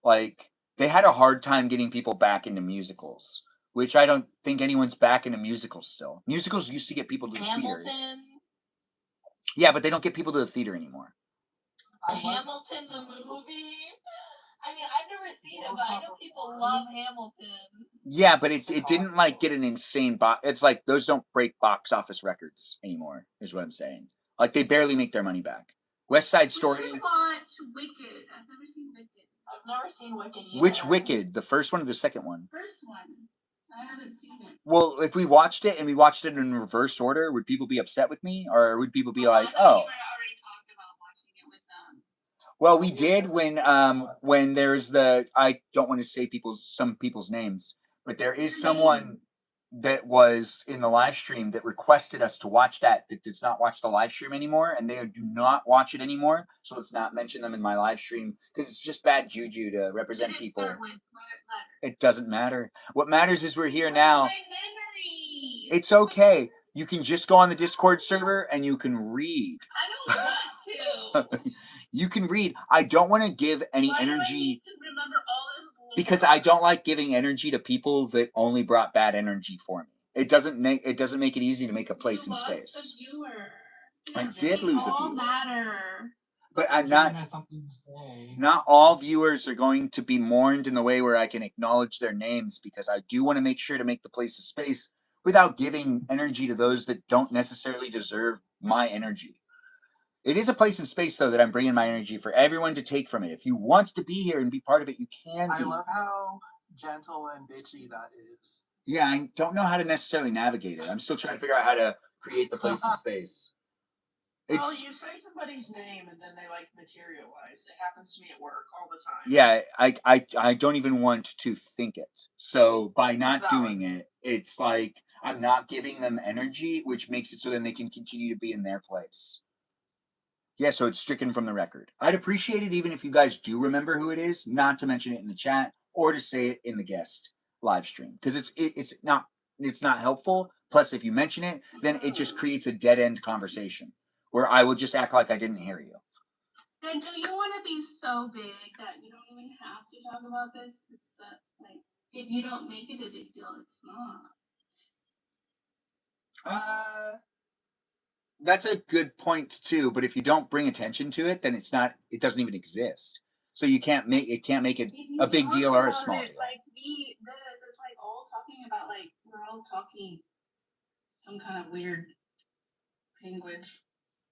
A: Like, they had a hard time getting people back into musicals, which I don't think anyone's back into musicals still. Musicals used to get people to the theater. Yeah, but they don't get people to the theater anymore.
H: Hamilton the movie? I mean, I've never seen it, but I know people love Hamilton.
A: Yeah, but it didn't like get an insane box. It's like those don't break box office records anymore. Is what I'm saying. Like they barely make their money back. West Side Story.
C: We should watch Wicked. I've never seen Wicked.
H: I've never seen Wicked either.
A: Which Wicked? The first one or the second one?
C: First one. I haven't seen it.
A: Well, if we watched it and we watched it in reverse order, would people be upset with me, or would people be like,
C: I thought
A: "Oh"?
C: you had already talked about watching it with them.
A: Well, we did when there's the I don't want to say some people's names, but there is someone that was in the live stream that requested us to watch that does not watch the live stream anymore, and they do not watch it anymore. So let's not mention them in my live stream because it's just bad juju to represent people. It doesn't matter. What matters is we're here now. It's okay. You can just go on the Discord server and you can read.
C: I don't want to.
A: You can read. I don't want to give any
C: Why
A: energy.
C: do I need to remember all this lore?
A: Because I don't like giving energy to people that only brought bad energy for me. It doesn't make it easy to make a place in space. I did lose a viewer.
C: Matter.
A: But I'm
K: Someone
A: not.
K: has something to say.
A: Not all viewers are going to be mourned in the way where I can acknowledge their names, because I do want to make sure to make the place a space without giving energy to those that don't necessarily deserve my energy. It is a place in space, though, that I'm bringing my energy for everyone to take from it. If you want to be here and be part of it, you can be.
K: I love how gentle and bitchy that is.
A: Yeah, I don't know how to necessarily navigate it. I'm still trying to figure out how to create the place in space.
I: Well, you say somebody's name and then they like materialize. It happens to me at work all the time.
A: Yeah, I don't even want to think it. So by not doing it, it's like I'm not giving them energy, which makes it so then they can continue to be in their place. Yeah, so it's stricken from the record. I'd appreciate it even if you guys do remember who it is, not to mention it in the chat or to say it in the guest live stream, because it's not helpful. Plus, if you mention it, then it just creates a dead end conversation where I will just act like I didn't hear you.
C: And do you want to be so big that you don't even have to talk about this? It's like if you don't make it a big deal, it's not.
A: That's a good point too. But if you don't bring attention to it, then it doesn't even exist. So you can't make it a big deal or a small deal.
C: Like it's like all talking about like we're all talking some kind of weird language.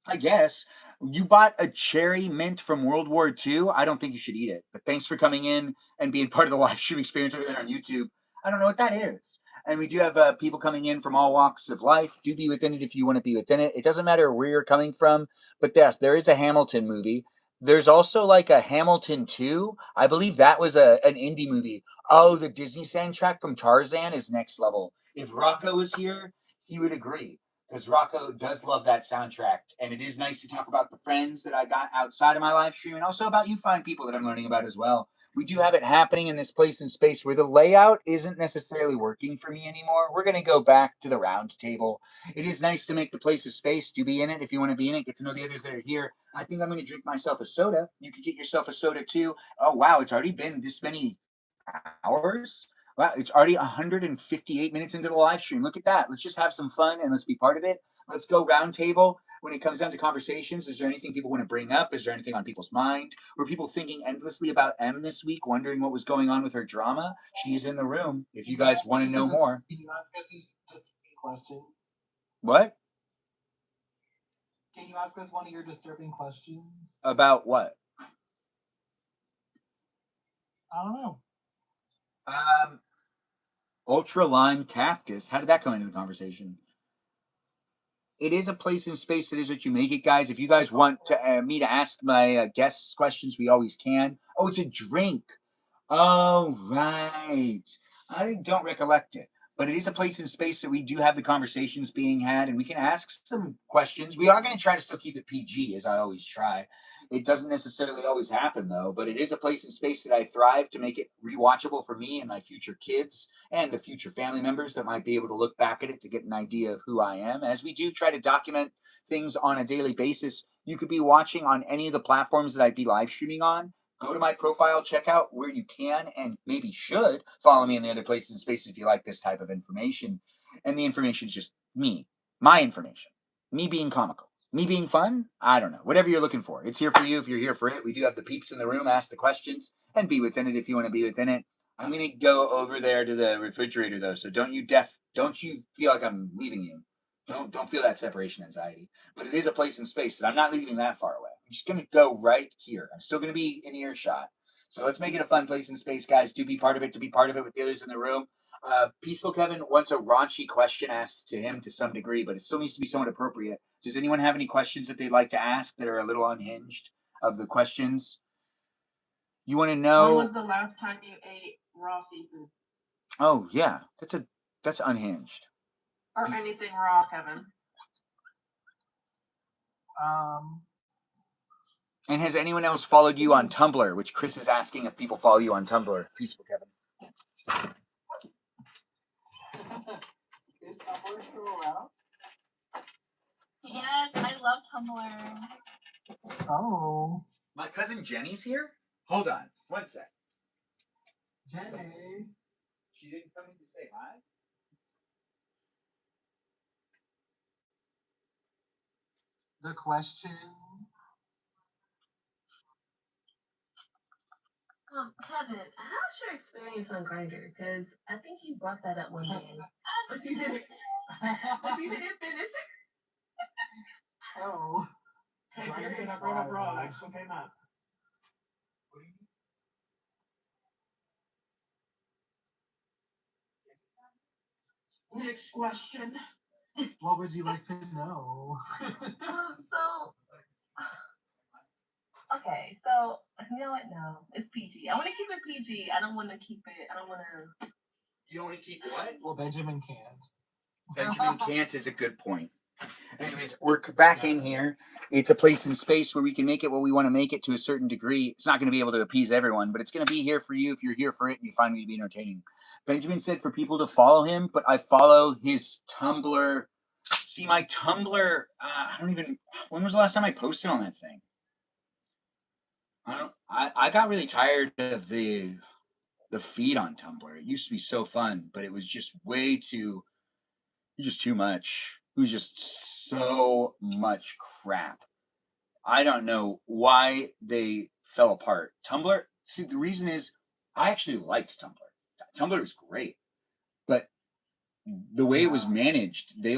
A: I guess. You bought a cherry mint from World War II. I don't think you should eat it. But thanks for coming in and being part of the live stream experience over there on YouTube. I don't know what that is. And we do have people coming in from all walks of life. Do be within it if you want to be within it. It doesn't matter where you're coming from. But yes, there is a Hamilton movie. There's also like a Hamilton 2. I believe that was an indie movie. Oh, the Disney soundtrack from Tarzan is next level. If Rocco was here, he would agree. Because Rocco does love that soundtrack. And it is nice to talk about the friends that I got outside of my live stream and also about you fine people that I'm learning about as well. We do have it happening in this place in space where the layout isn't necessarily working for me anymore. We're going to go back to the round table. It is nice to make the place a space. Do be in it if you want to be in it. Get to know the others that are here. I think I'm going to drink myself a soda. You could get yourself a soda too. Oh, wow. It's already been this many hours. Wow, it's already 158 minutes into the live stream. Look at that. Let's just have some fun and let's be part of it. Let's go round table. When it comes down to conversations, is there anything people want to bring up? Is there anything on people's mind? Were people thinking endlessly about M this week, wondering what was going on with her drama? She's in the room if you guys want to know more.
K: Can you ask us this question?
A: What?
K: Can you ask us one of your disturbing questions?
A: About what?
K: I don't know.
A: Ultra Lime Cactus. How did that come into the conversation? It is a place in space. It is what you make it, guys. If you guys want to, me to ask my guests questions, we always can. Oh, it's a drink. Oh, right. I don't recollect it. But it is a place in space that we do have the conversations being had, and we can ask some questions. We are going to try to still keep it PG, as I always try. It doesn't necessarily always happen, though, but it is a place in space that I thrive to make it rewatchable for me and my future kids and the future family members that might be able to look back at it to get an idea of who I am. As we do try to document things on a daily basis, you could be watching on any of the platforms that I'd be live streaming on. Go to my profile, check out where you can and maybe should follow me in the other places in space if you like this type of information. And the information is just me, my information, me being comical. Me being fun? I don't know. Whatever you're looking for. It's here for you if you're here for it. We do have the peeps in the room. Ask the questions and be within it if you want to be within it. I'm going to go over there to the refrigerator, though, so don't you feel like I'm leaving you. Don't feel that separation anxiety. But it is a place and space that I'm not leaving that far away. I'm just going to go right here. I'm still going to be in earshot. So let's make it a fun place and space, guys. Do be part of it, to be part of it with the others in the room. Peaceful Kevin wants a raunchy question asked to him to some degree, but it still needs to be somewhat appropriate. Does anyone have any questions that they'd like to ask that are a little unhinged of the questions? You want to know?
I: When was the last time you ate raw seafood?
A: Oh yeah, that's unhinged.
I: Or anything raw, Kevin?
A: And has anyone else followed you on Tumblr? Which Chris is asking if people follow you on Tumblr. Peaceful Kevin.
K: Is Tumblr still around?
H: Yes, I love Tumblr.
K: Oh.
A: My cousin Jenny's here? Hold on. One sec.
K: Jenny.
A: She didn't come in to say hi?
K: The question.
I: Kevin, how's your experience on Grindr? Because I think you brought that up one day, but you didn't. But you didn't finish.
K: Oh.
I: Hey, you're not brought up raw. That's okay, not. Next question.
K: What would you like to know?
I: Okay, so you know what? No, it's PG. I want to keep it PG. I don't want to keep it. I don't want to.
A: You don't want to keep what?
K: Well, Benjamin can't.
A: Benjamin can't is a good point. Anyways, we're back in here. It's a place and space where we can make it what we want to make it to a certain degree. It's not going to be able to appease everyone, but it's going to be here for you if you're here for it and you find me to be entertaining. Benjamin said for people to follow him, but I follow his Tumblr. See, my Tumblr, when was the last time I posted on that thing? I got really tired of the feed on Tumblr. It used to be so fun, but it was just too much. It was just so much crap. I don't know why they fell apart. Tumblr, see, the reason is I actually liked Tumblr. Tumblr was great, but the way it was managed, they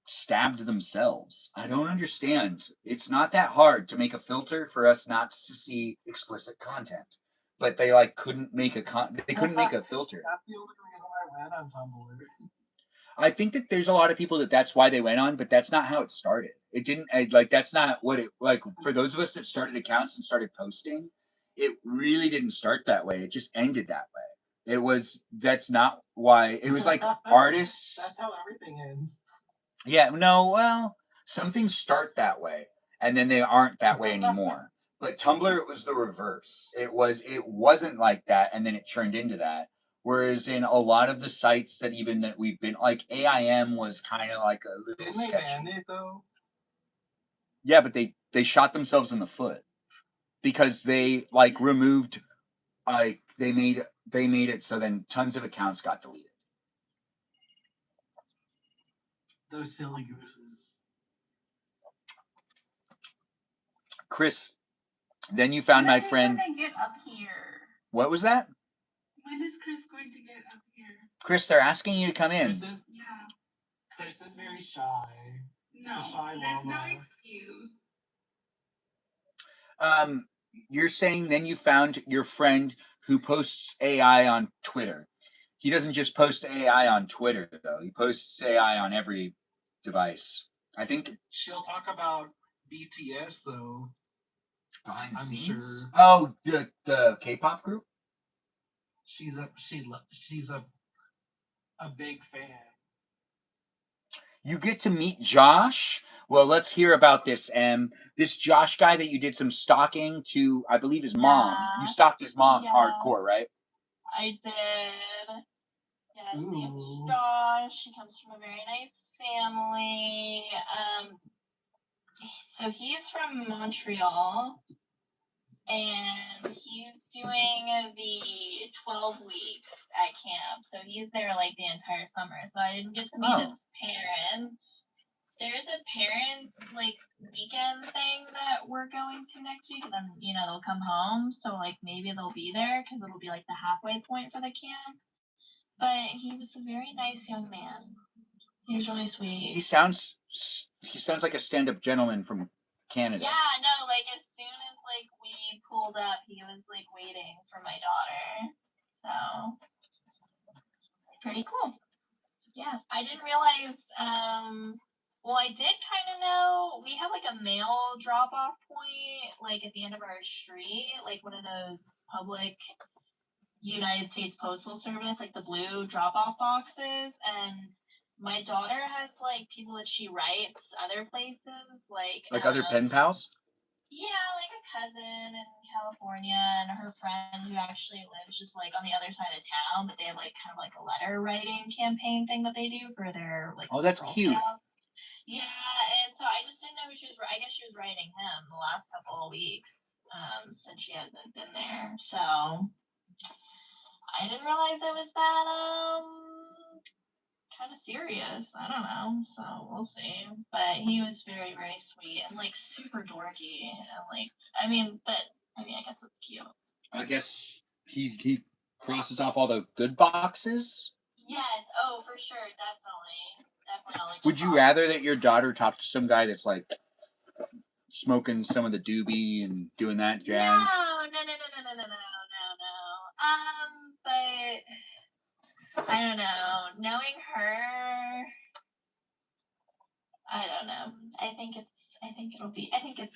A: stabbed themselves. I don't understand. It's not that hard to make a filter for us not to see explicit content, but they couldn't make a filter.
K: That's the only reason I went on Tumblr.
A: I think that there's a lot of people that's why they went on, but that's not how it started. It didn't that's not what it for those of us that started accounts and started posting. It really didn't start that way. It just ended that way. That's not why. It was artists.
K: That's how everything ends.
A: Yeah, no, well, some things start that way and then they aren't that way anymore. But Tumblr, it was the reverse. It wasn't like that and then it turned into that. Whereas in a lot of the sites that we've been AIM was kind of like a little
K: Didn't
A: sketchy.
K: they ban it though?
A: Yeah, but they shot themselves in the foot because they removed they made it so then tons of accounts got deleted.
K: Those silly gooses.
A: Chris, then you found my friend.
C: When I get up here.
A: What was that?
C: When is Chris going to get up here?
A: Chris, they're asking you to come in.
K: Chris is very shy.
C: No, there's no excuse.
A: You're saying then you found your friend who posts AI on Twitter. He doesn't just post AI on Twitter, though. He posts AI on every device. I think
K: she'll talk about BTS, though.
A: Behind the
K: I'm
A: scenes?
K: sure.
A: Oh, the K-pop group?
K: She's a big fan.
A: You get to meet Josh? Well, let's hear about this, this Josh guy that you did some stalking to, I believe, his mom. You stalked his mom hardcore, right?
H: I did. Yeah, his name's Josh. He comes from a very nice family. So he's from Montreal, and he's doing the 12 weeks at camp. So he's there the entire summer. So I didn't get to meet his parents. There's a parent like weekend thing that we're going to next week, and then they'll come home, so like maybe they'll be there because it'll be like the halfway point for the camp. But he was a very nice young man. He's really sweet.
A: He sounds like a stand-up gentleman from Canada.
H: Yeah, no, like as soon as like we pulled up, he was like waiting for my daughter. So pretty cool. Yeah, I didn't realize. Well, I did kind of know we have like a mail drop-off point, like at the end of our street, like one of those public United States Postal Service, like the blue drop-off boxes, and my daughter has like people that she writes other places, like
A: other pen pals.
H: Yeah, like a cousin in California and her friend who actually lives just like on the other side of town, but they have like kind of like a letter writing campaign thing that they do for their like.
A: Oh, that's cute.
H: Yeah, and so I just didn't know who she was. I guess she was writing him the last couple of weeks, since she hasn't been there. So I didn't realize it was that kind of serious. I don't know, so we'll see. But he was very, very sweet and like super dorky, and like I guess that's cute.
A: I guess he crosses off all the good boxes.
H: Yes. Oh, for sure. Definitely. All the good
A: Would you rather that your daughter talk to some guy that's like smoking some of the doobie and doing that jazz?
H: No. But I don't know. Knowing her, I don't know. I think it's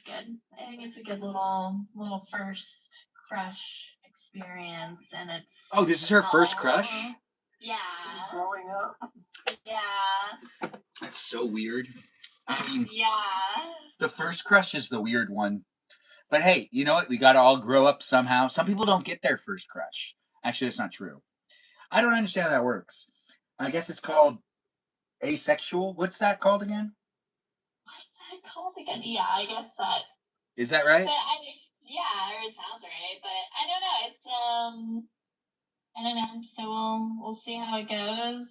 H: good. I think it's a good little first crush experience, and it's.
A: Oh, this is her first crush?
H: Yeah.
K: She's growing up.
H: Yeah.
A: That's so weird. I mean,
H: yeah.
A: The first crush is the weird one. But hey, you know what? We gotta all grow up somehow. Some people don't get their first crush. Actually, that's not true. I don't understand how that works. I guess it's called asexual. What's that called again?
H: Yeah, I guess that.
A: Is that right?
H: But yeah, or it sounds right. But I don't know. It's I don't know. So we'll see how it goes.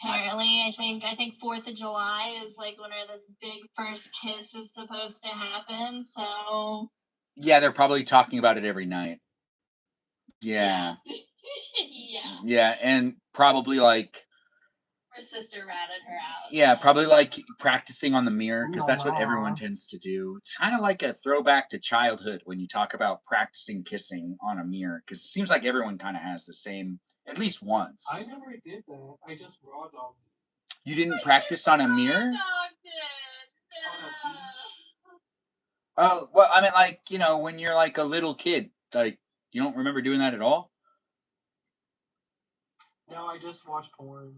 H: Apparently, I think 4th of July is like when this big first kiss is supposed to happen. So.
A: Yeah, they're probably talking about it every night. Yeah. Yeah, and probably like.
H: Her sister ratted her out.
A: Yeah, probably like practicing on the mirror because that's what everyone tends to do. It's kind of like a throwback to childhood when you talk about practicing kissing on a mirror because it seems like everyone kind of has the same at least once.
K: I never did that. I just raw dogged.
A: You didn't practice on a mirror? Oh, well, I mean, like, when you're like a little kid, like, you don't remember doing that at all?
K: No, I just watch porn.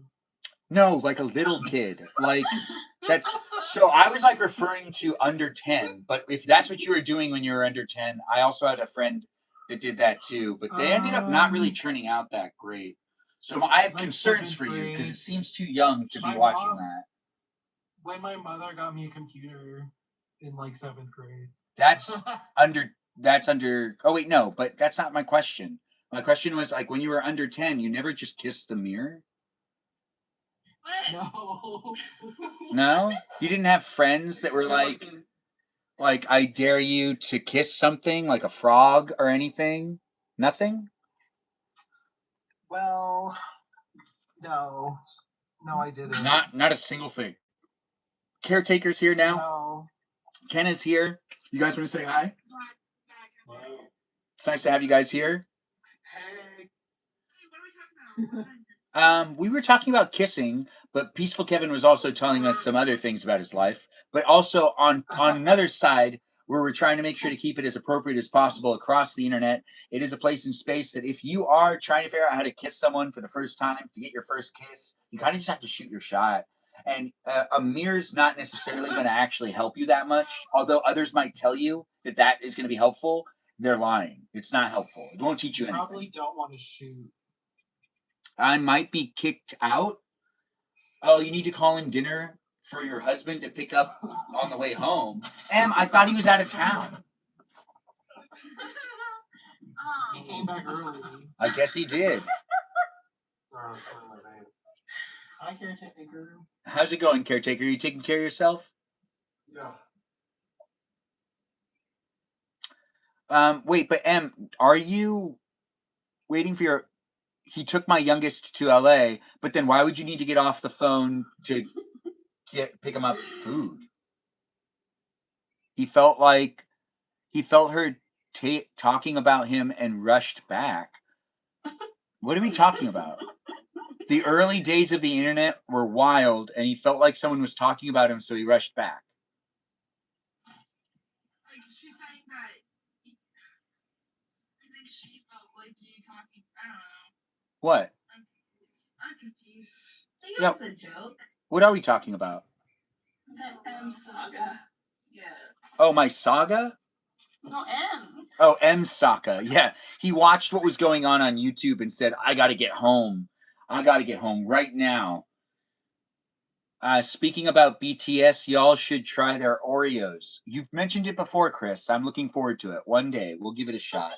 A: No, like a little kid. Like, that's, so I was like referring to under 10, but if that's what you were doing when you were under 10, I also had a friend that did that too, but they ended up not really turning out that great. So I have concerns for you because it seems too young to be watching that.
K: When my mother got me a computer in like 7th grade.
A: That's under, oh wait, no, but that's not my question. My question was like when you were under 10, you never just kissed the mirror?
K: No.
A: No? You didn't have friends that were like, I dare you to kiss something, like a frog or anything? Nothing?
K: Well, no. No, I didn't.
A: Not a single thing. Caretaker's here now.
K: No.
A: Ken is here. You guys want to say hi? It's nice to have you guys here.
K: Hey.
G: What are we talking about?
A: We were talking about kissing, but Peaceful Kevin was also telling us some other things about his life. But also on another side, where we're trying to make sure to keep it as appropriate as possible across the internet, it is a place in space that if you are trying to figure out how to kiss someone for the first time, to get your first kiss, you kind of just have to shoot your shot. And a mirror's not necessarily going to actually help you that much, although others might tell you that is going to be helpful. They're lying. It's not helpful. It won't teach you anything.
K: Probably don't want to shoot.
A: I might be kicked out. Oh, you need to call in dinner for your husband to pick up on the way home. I thought he was out of town.
K: He came back early.
A: I guess he did.
K: Hi, caretaker.
A: How's it going, caretaker? You taking care of yourself?
B: Yeah.
A: Wait, but are you waiting for your? He took my youngest to LA, but then why would you need to get off the phone to pick him up food? He felt her talking about him and rushed back. What are we talking about? The early days of the internet were wild, and he felt like someone was talking about him, so he rushed back.
G: Like, she's saying that. I think she felt like you talking. I don't know.
A: What?
G: I'm confused.
I: I think
A: Yeah.
I: it was a joke.
A: What are we talking about?
G: The M saga.
I: Yeah.
A: Oh, my saga?
G: No, M.
A: Oh, M Saka. Yeah. He watched what was going on YouTube and said, I got to get home. I got to get home right now. Speaking about BTS, y'all should try their Oreos. You've mentioned it before, Chris. I'm looking forward to it. One day, we'll give it a shot.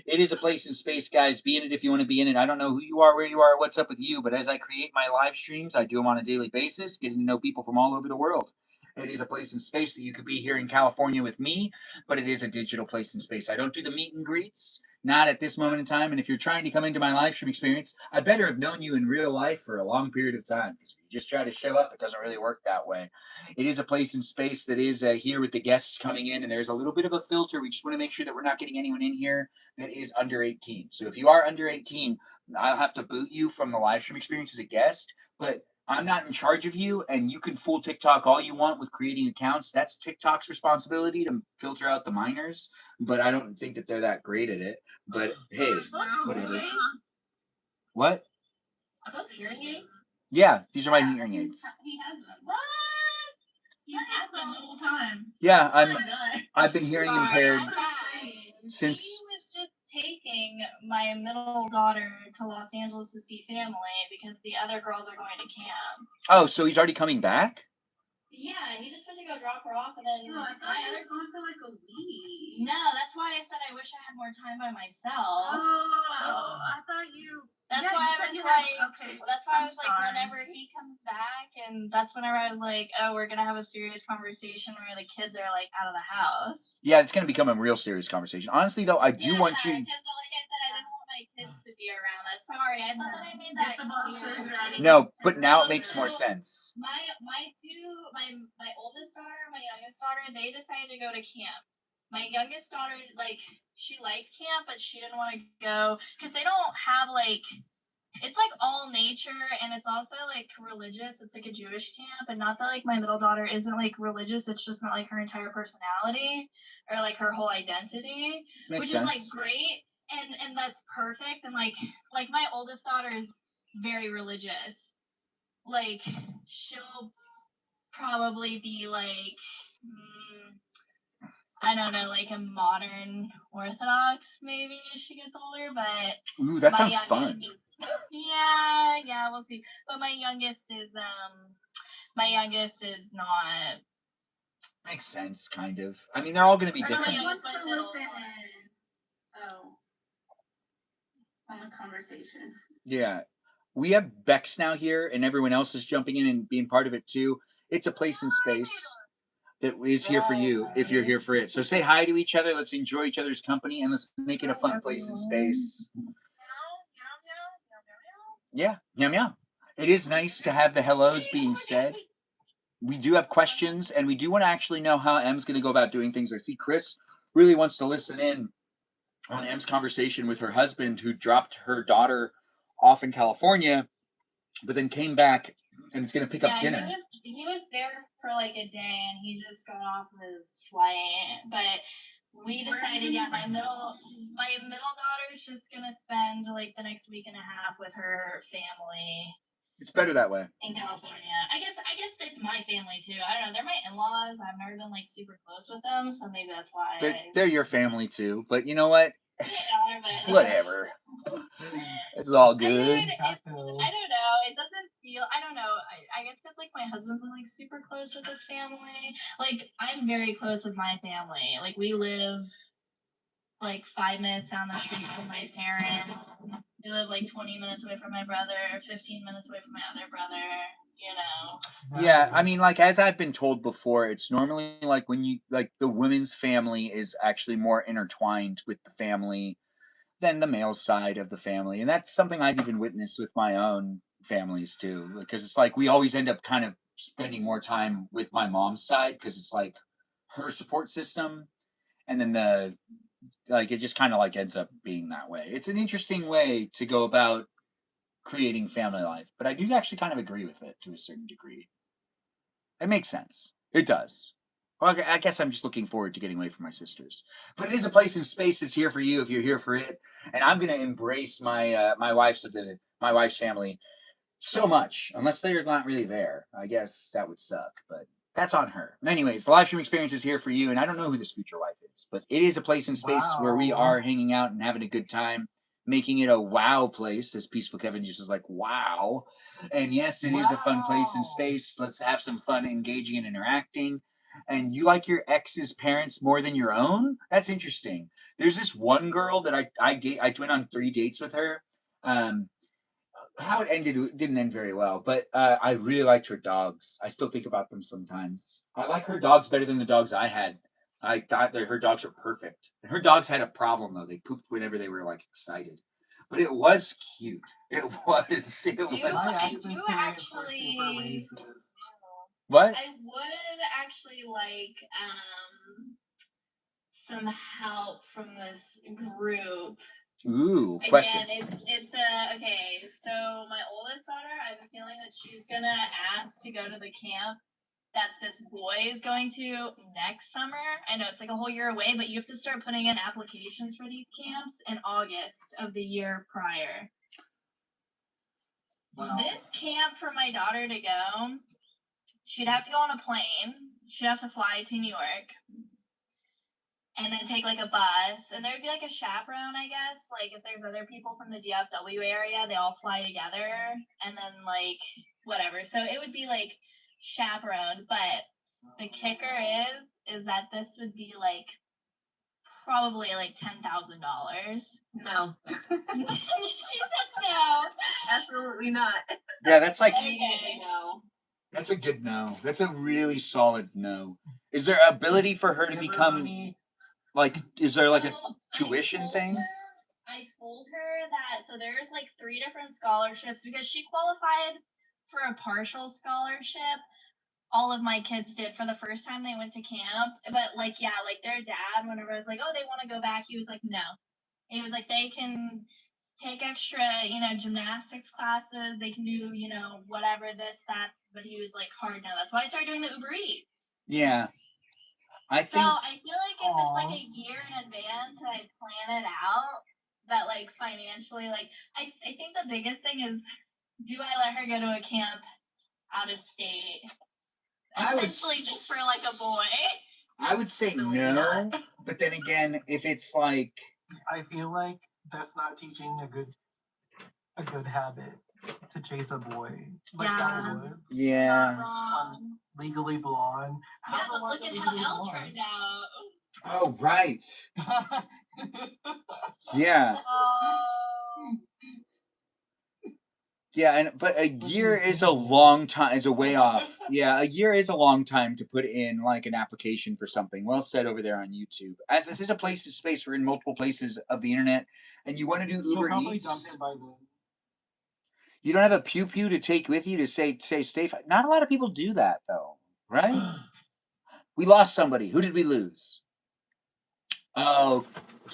A: It is a place in space, guys. Be in it if you want to be in it. I don't know who you are, where you are, what's up with you, but as I create my live streams, I do them on a daily basis, getting to know people from all over the world. It is a place in space that you could be here in California with me, but it is a digital place in space. I don't do the meet and greets, not at this moment in time. And if you're trying to come into my live stream experience, I better have known you in real life for a long period of time, because if you just try to show up, it doesn't really work that way. It is a place in space that is here with the guests coming in, and there's a little bit of a filter. We just want to make sure that we're not getting anyone in here that is under 18. So if you are under 18, I'll have to boot you from the live stream experience as a guest, but I'm not in charge of you, and you can fool TikTok all you want with creating accounts. That's TikTok's responsibility to filter out the minors, but I don't think that they're that great at it. But hey, whatever. What?
I: Are those hearing aids?
A: Yeah, these are my hearing aids.
G: He has them. What? He's had them the whole time.
A: Yeah,
I: Oh my God.
A: I've been hearing impaired
H: He
A: since.
H: was just taking my middle daughter to Los Angeles to see family because the other girls are going to camp.
A: Oh, so he's already coming back?
H: Yeah, he just went to go drop her off, and then
G: No, I thought he was going for like a week.
H: No, that's why I said I wish I had more time by myself.
G: Oh, I thought you.
H: That's
G: Yeah,
H: why
G: you
H: I
G: said
H: was
G: you
H: like,
G: had- okay.
H: that's why I
G: I'm
H: was like,
G: sorry.
H: whenever he comes back, and that's whenever I was like, oh, we're gonna have a serious conversation where the kids are like out of the house.
A: Yeah, it's going to become a real serious conversation. Honestly, though, I do want you.
H: Because like I said, I didn't want my kids to be around. That's sorry, I thought that I made that
G: Get the boxers
H: clear.
G: ready.
A: No, but now it makes more sense.
H: My oldest daughter, my youngest daughter, they decided to go to camp. My youngest daughter, like, she liked camp, but she didn't want to go because they don't have like, it's like all nature, and it's also like religious. It's like a Jewish camp, and not that like my middle daughter isn't like religious. It's just not like her entire personality or like her whole identity,
A: Makes
H: which
A: sense.
H: is like great, and that's perfect. And like my oldest daughter is very religious. Like, she'll probably be like, I don't know, like a modern Orthodox maybe as she gets older, but
A: Ooh, that
H: my
A: sounds
H: youngest-
A: fun.
H: Yeah, we'll see. But my youngest is not.
A: Makes sense, kind of. I mean, they're all going to be
G: Or
A: different.
G: He wants to listen in. So, on the conversation.
A: Yeah. We have Bex now here, and everyone else is jumping in and being part of it too. It's a place in space that is here for you if you're here for it. So say hi to each other. Let's enjoy each other's company, and let's make it a fun place in space. Yeah, meow meow. It is nice to have the hellos being said. We do have questions, and we do want to actually know how M's going to go about doing things. I see Chris really wants to listen in on M's conversation with her husband, who dropped her daughter off in California, but then came back and is going to pick up dinner.
H: He was there for like a day, and he just got off his flight. But we decided, my middle daughter's just gonna spend like the next week and a half with her family.
A: It's better that way.
H: In California. I guess it's my family too. I don't know. They're my in-laws. I've never been like super close with them, so maybe that's why.
A: They're your family too, but you know what?
H: But
A: whatever. It's all good.
H: I mean, I don't know. It doesn't feel. I don't know. I guess because like my husband's like super close with his family. Like I'm very close with my family. Like we live like 5 minutes down the street from my parents. We live like 20 minutes away from my brother, 15 minutes away from my other brother.
E: you know.
A: Yeah, I mean, like, as I've been told before, it's normally like when you like the women's family is actually more intertwined with the family than the male side of the family, and that's something I've even witnessed with my own families too. Because it's like we always end up kind of spending more time with my mom's side because it's like her support system, and then the like it just kind of like ends up being that way. It's an interesting way to go about creating family life, but I do actually kind of agree with it to a certain degree. It makes sense. It does. Well, I guess I'm just looking forward to getting away from my sisters. But it is a place in space that's here for you if you're here for it. And I'm gonna embrace my wife's family so much, unless they're not really there. I guess that would suck, but that's on her. Anyways, the live stream experience is here for you, and I don't know who this future wife is, but it is a place in space where we are hanging out and having a good time, making it a wow place, as Peaceful Kevin just was like, wow. And yes, it is a fun place in space. Let's have some fun engaging and interacting. And you like your ex's parents more than your own? That's interesting. There's this one girl that I went on 3 dates with her. Um, how it ended didn't end very well, but I really liked her dogs. I still think about them sometimes. I like her dogs better than the dogs I had. I thought that her dogs were perfect. And her dogs had a problem though. They pooped whenever they were like excited. But it was cute. It was. It was.
K: My ex's parents were super
E: actually
K: racist.
A: What?
E: I would actually like some help from this group.
A: Ooh, question.
E: Again, it's okay. So my oldest daughter, I have a feeling that she's gonna ask to go to the camp that this boy is going to next summer. I know it's like a whole year away, but you have to start putting in applications for these camps in August of the year prior.
K: Wow.
E: This camp for my daughter to go, she'd have to go on a plane. She'd have to fly to New York. And then take like a bus, and there'd be like a chaperone, I guess. Like if there's other people from the DFW area, they all fly together, and then like whatever. So it would be like chaperoned, but the kicker is that this would be like probably like $10,000.
I: No.
E: She said no.
I: Absolutely not.
A: Yeah, that's like
E: Okay.
I: No.
A: that's a good no. That's a really solid no. Is there ability for her to become like? Is there like a tuition thing?
E: I told her that so there's like 3 different scholarships because she qualified for a partial scholarship. All of my kids did for the first time they went to camp. But like yeah, like their dad, whenever I was like, oh, they want to go back, he was like, no. He was like, they can take extra, gymnastics classes, they can do, whatever, this, that, but he was like hard no. That's why I started doing the Uber Eats.
A: Yeah. I
E: So
A: think
E: I feel like if it's like a year in advance and I plan it out, that like financially, like I think the biggest thing is, do I let her go to a camp out of state? Essentially just for like a boy.
A: I would say no, but then again, if it's like
K: I feel like that's not teaching a good habit to chase a boy like that would.
A: yeah.
K: Legally Blonde.
E: Yeah, but look at how Elle turned out.
A: Oh right. Yeah. Yeah, but a year is a long time. Is a way off. Yeah, a year is a long time to put in like an application for something. Well said over there on YouTube. As this is a place in space, we're in multiple places of the internet, and you want to do Uber Eats. You don't have a pew pew to take with you to say stay. Not a lot of people do that though, right? We lost somebody. Who did we lose? Oh,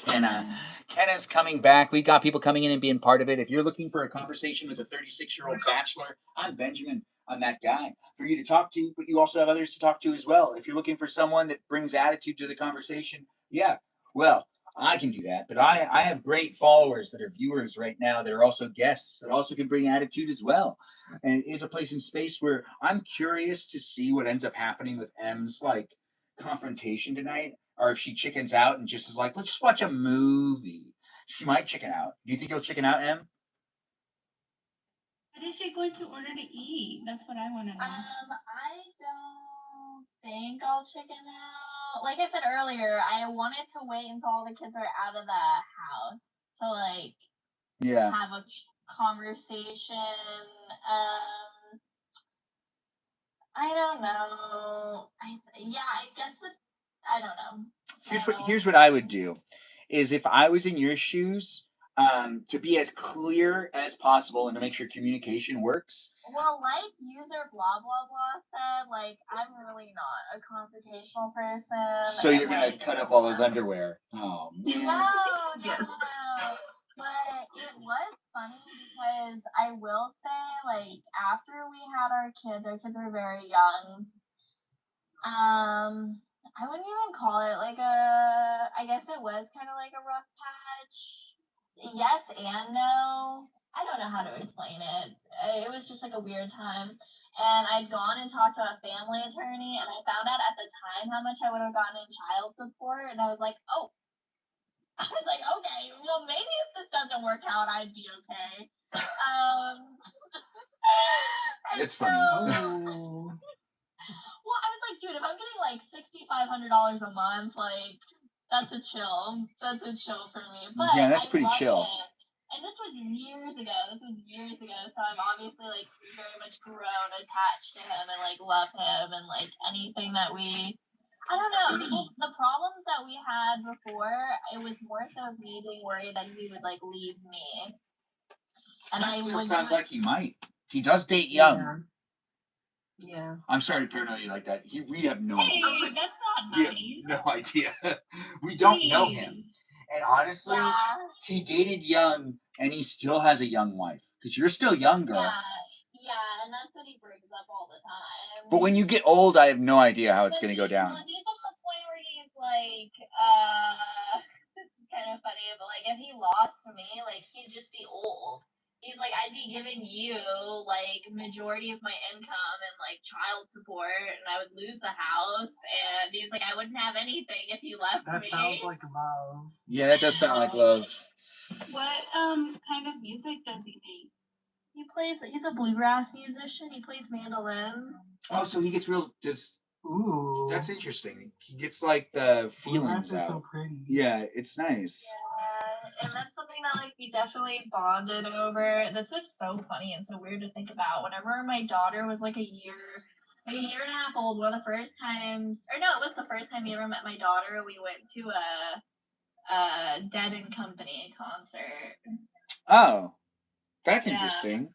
A: Kenna. Kenna's coming back. We got people coming in and being part of it. If you're looking for a conversation with a 36-year-old bachelor, I'm Benjamin. I'm that guy for you to talk to, but you also have others to talk to as well. If you're looking for someone that brings attitude to the conversation, yeah, well, I can do that. But I have great followers that are viewers right now that are also guests that also can bring attitude as well. And it is a place in space where I'm curious to see what ends up happening with M's like confrontation tonight, or if she chickens out and just is like, let's just watch a movie. She might chicken out. Do you think you'll chicken out, Em?
C: What is she going to order to eat? That's what I want to know.
E: I don't think I'll chicken out. Like I said earlier, I wanted to wait until all the kids are out of the house to like have a conversation.
H: I don't know. I guess I don't know.
A: Here's what I would do, is if I was in your shoes, to be as clear as possible and to make sure communication works.
H: Well, like user blah blah blah said, like I'm really not a confrontational person.
A: So you're
H: and,
A: gonna
H: like,
A: cut up all those underwear. Oh man.
H: No. But it was funny because I will say, like, after we had our kids were very young. I wouldn't even call it like I guess it was kind of like a rough patch. Yes and no. I don't know how to explain it. It was just like a weird time. And I'd gone and talked to a family attorney, and I found out at the time how much I would have gotten in child support. And I was like, oh, I was like, okay, well, maybe if this doesn't work out, I'd be okay.
A: It's funny.
H: Well, I was like, dude, if I'm getting like $6,500 a month, like that's a chill. That's a chill for me. But
A: yeah, that's pretty
H: love
A: chill.
H: it. And this was years ago. So I'm obviously like very much grown, attached to him, and like love him, and like anything that we. I don't know, because the problems that we had before, it was more so of me being worried that he would like leave me. And
A: that still sounds like he might. He does date young.
I: Yeah.
A: I'm sorry to paranoid you like that. We have no idea.
H: That's not
A: We
H: nice.
A: have no idea. We don't know him. And honestly, he dated young, and he still has a young wife. Because you're still young, girl.
H: Yeah, and that's what he brings up all the time.
A: But when you get old, I have no idea how it's going to go down.
H: Well, he's at the point where he's like, this is kind of funny, but like if he lost me, like he'd just be old. He's like, I'd be giving you like majority of my income and like child support, and I would lose the house. And he's like, I wouldn't have anything if you left me.
K: That sounds like love.
A: Yeah, that does sound like love.
C: What kind of music does he make?
H: He's a bluegrass musician. He plays mandolin.
A: Oh, so he gets real.
K: Ooh.
A: That's interesting. He gets like the feelings out.
K: So pretty.
A: Yeah, it's nice.
H: Yeah, and that's something that like we definitely bonded over. This is so funny and so weird to think about. Whenever my daughter was like a year and a half old, one of the first times, or no, it was the first time you ever met my daughter. We went to a Dead and Company concert.
A: Oh, that's interesting.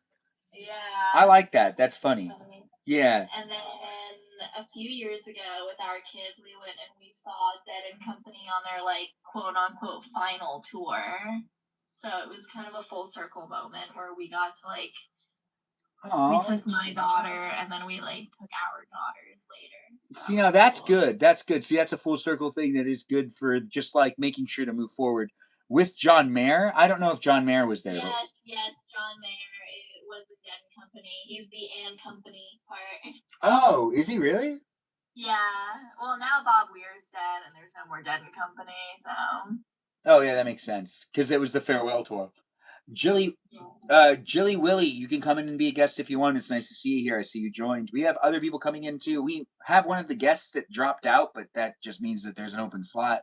H: Yeah.
A: I like that. That's funny. Yeah.
H: And then a few years ago with our kids, we went and we saw Dead and Company on their like quote unquote final tour. So it was kind of a full circle moment where we got to like we took my daughter and then we like took our daughters later. So
A: see, now that's good. That's good. See, that's a full circle thing that is good for just like making sure to move forward. With John Mayer, I don't know if John Mayer was there.
H: Yes, John Mayer was the Dead and Company. He's the and Company part.
A: Oh, is he really?
H: Yeah. Well, now Bob Weir's dead and there's no more Dead and Company, so.
A: Oh yeah, that makes sense because it was the farewell tour. Jilly Willie, you can come in and be a guest if you want. It's nice to see you here. I see you joined. We have other people coming in too. We have one of the guests that dropped out, but that just means that there's an open slot.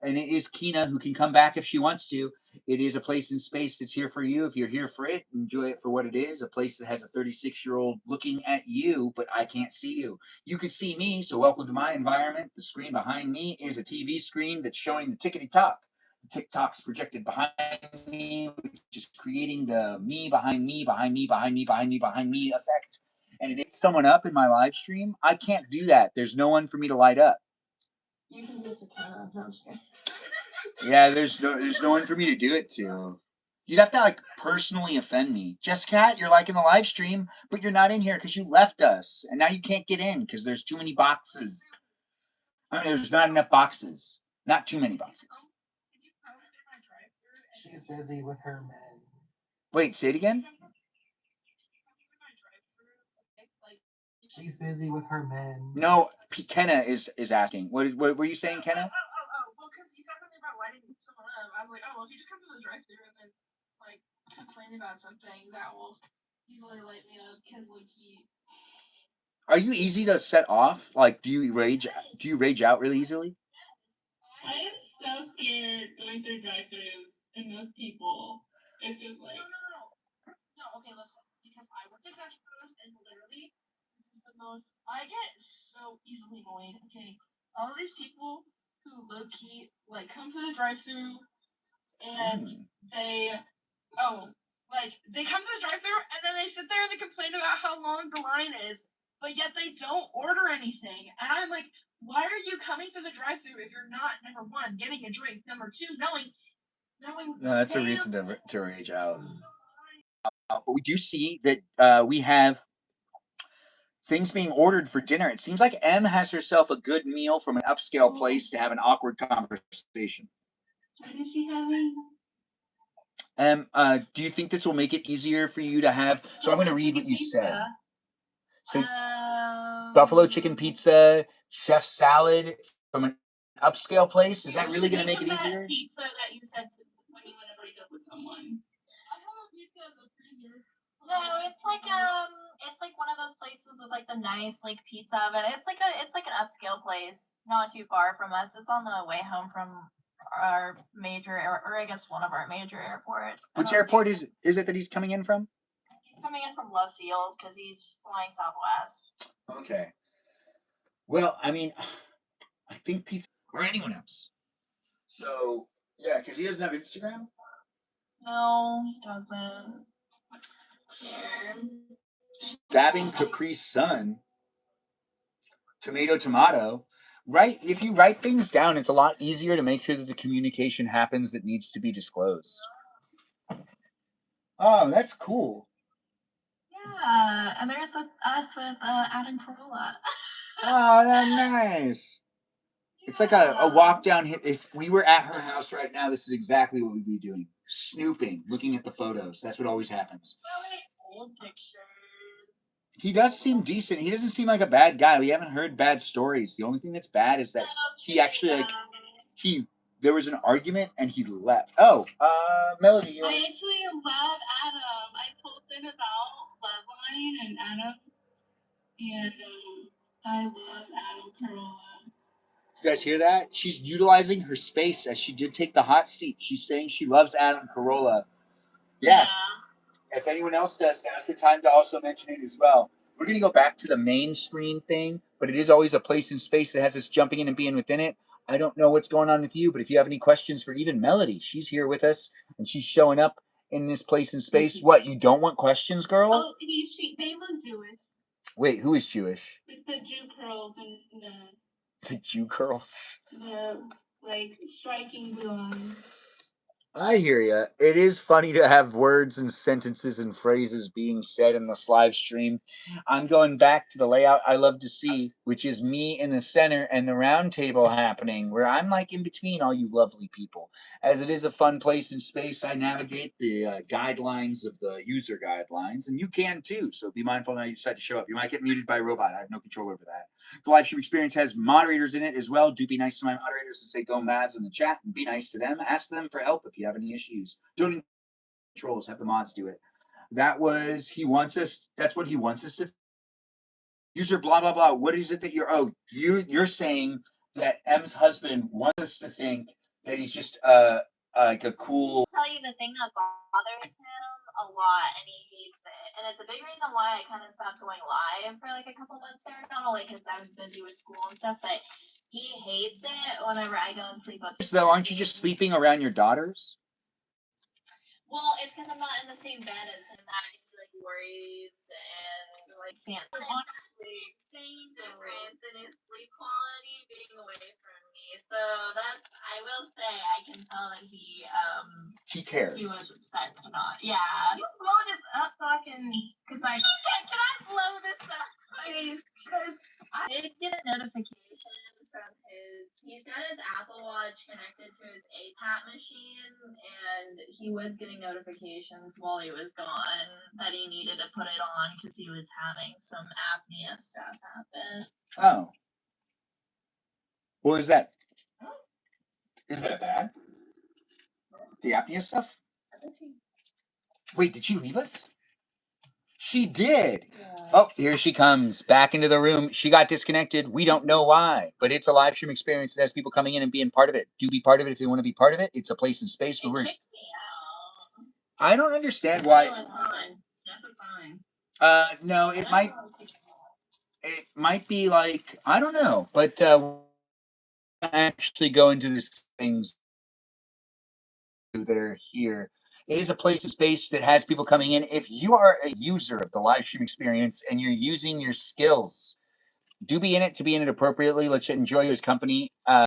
A: And it is Kina, who can come back if she wants to. It is a place in space that's here for you. If you're here for it, enjoy it for what it is. A place that has a 36-year-old looking at you, but I can't see you. You can see me, so welcome to my environment. The screen behind me is a TV screen that's showing the tickety-tock. The TikTok's projected behind me, which is creating the me behind me, behind me, behind me, behind me, behind me effect. And it is someone up in my live stream. I can't do that. There's no one for me to light up.
H: You can do it to Kara. No, I'm just kidding.
A: Yeah, there's no one for me to do it to. You'd have to like personally offend me. Jessica, you're liking the live stream, but you're not in here because you left us, and now you can't get in because there's too many boxes. I mean, there's not enough boxes. Not too many boxes.
K: She's busy with her men.
A: Wait, say it again.
K: She's busy with her men.
A: No, Kenna is asking. What were you saying, Kenna?
G: Well, because you said something about lighting someone up. I was like, oh, well, if you just come to the drive-thru and then, like, complain about something, that will easily light me up, because, like,
A: Are you easy to set off? Like, do you rage out really easily?
C: I am so scared going through drive-thrus and those people. It's just like...
G: No, okay, listen. Because I work at Dutch Bros, and literally, this is the most. I get so easily annoyed. Okay, all these people who low key like come to the drive-through and they they come to the drive-through and then they sit there and they complain about how long the line is, but yet they don't order anything. And I'm like, why are you coming to the drive-through if you're not, number one, getting a drink, number two, knowing.
A: No, that's a reason to rage out. But we do see that we have things being ordered for dinner. It seems like M has herself a good meal from an upscale place to have an awkward conversation.
C: What is she having?
A: Do you think this will make it easier for you to have? So I'm going to read what you said. So, buffalo chicken pizza, chef salad from an upscale place. Is that really going to make it easier?
C: Pizza that you said when you want to break up with someone.
G: I have a pizza in the freezer.
H: No, it's like one of those places with like the nice like pizza oven. It's like an upscale place, not too far from us. It's on the way home from our major, or I guess one of our major airports.
A: Which airport is it that he's coming in from?
H: He's coming in from Love Field because he's flying Southwest.
A: Okay. Well, I mean, I think pizza or anyone else. So yeah, because he doesn't have Instagram.
H: No, he doesn't.
A: Stabbing Capri Sun. Tomato. Right? If you write things down, it's a lot easier to make sure that the communication happens that needs to be disclosed. Oh, that's cool.
H: Yeah, and there's us with Adam Carolla.
A: Oh, that's nice. It's like a walk down here. If we were at her house right now, this is exactly what we'd be doing. Snooping, looking at the photos. That's what always happens.
H: Old pictures.
A: He does seem decent. He doesn't seem like a bad guy. We haven't heard bad stories. The only thing that's bad is that he actually there was an argument and he left. Oh, Melody.
C: I actually love Adam. I told him about Loveline and Adam, and I love Adam Carolla.
A: You guys hear that? She's utilizing her space as she did take the hot seat. She's saying she loves Adam Carolla. Yeah. If anyone else does, now's the time to also mention it as well. We're going to go back to the main screen thing, but it is always a place in space that has us jumping in and being within it. I don't know what's going on with you, but if you have any questions for even Melody, she's here with us, and she's showing up in this place in space. What, you don't want questions, girl?
C: Oh, they look Jewish.
A: Wait, who is Jewish?
C: With the Jew curls and
A: the Jew curls?
C: The, striking blue eyes.
A: I hear ya. It is funny to have words and sentences and phrases being said in this live stream. I'm going back to the layout I love to see, which is me in the center and the round table happening, where I'm like in between all you lovely people. As it is a fun place in space, I navigate the guidelines of the user guidelines, and you can too, so be mindful how you decide to show up. You might get muted by a robot. I have no control over that. The live stream experience has moderators in it as well. Do be nice to my moderators and say go Mads in the chat and be nice to them. Ask them for help if you have any issues. Don't controls, have the mods do it. That's what he wants us to user blah blah blah. What is it that you're saying that M's husband wants us to think that he's just like a cool.
H: I'll tell you the thing that bothers him a lot, and he hates it, and it's a big reason why I kind of stopped going live for like a couple months there. Not only because I was busy with school and stuff, but he hates it whenever I go and sleep up.
A: Though, aren't you just sleeping around your daughters?
H: Well, it's because I'm not in the same bed as him that he like worries and like can't. Honestly, same difference in his sleep quality being away from me. So that's, I will say, I can tell that he
A: cares.
H: He was upset or not. Yeah.
I: You blow this up so I can.
H: She said, "Can I blow this up, please?" Because I did get a notification from he's got his Apple Watch connected to his APAT machine, and he was getting notifications while he was gone that he needed to put it on because he was having some apnea stuff happen.
A: Oh. Well, is that bad? The apnea stuff? Wait, did she leave us? She did. Yeah. Oh, here she comes back into the room. She got disconnected. We don't know why, but it's a live stream experience that has people coming in and being part of it. Do be part of it if they want to be part of it. It's a place in space where we're.
H: Kicked me out.
A: I don't understand why.
I: That's fine.
A: No, it might. it might be like, I don't know, but actually go into these things that are here. It is a place of space that has people coming in. If you are a user of the live stream experience and you're using your skills, do be in it to be in it appropriately. Let's enjoy his company.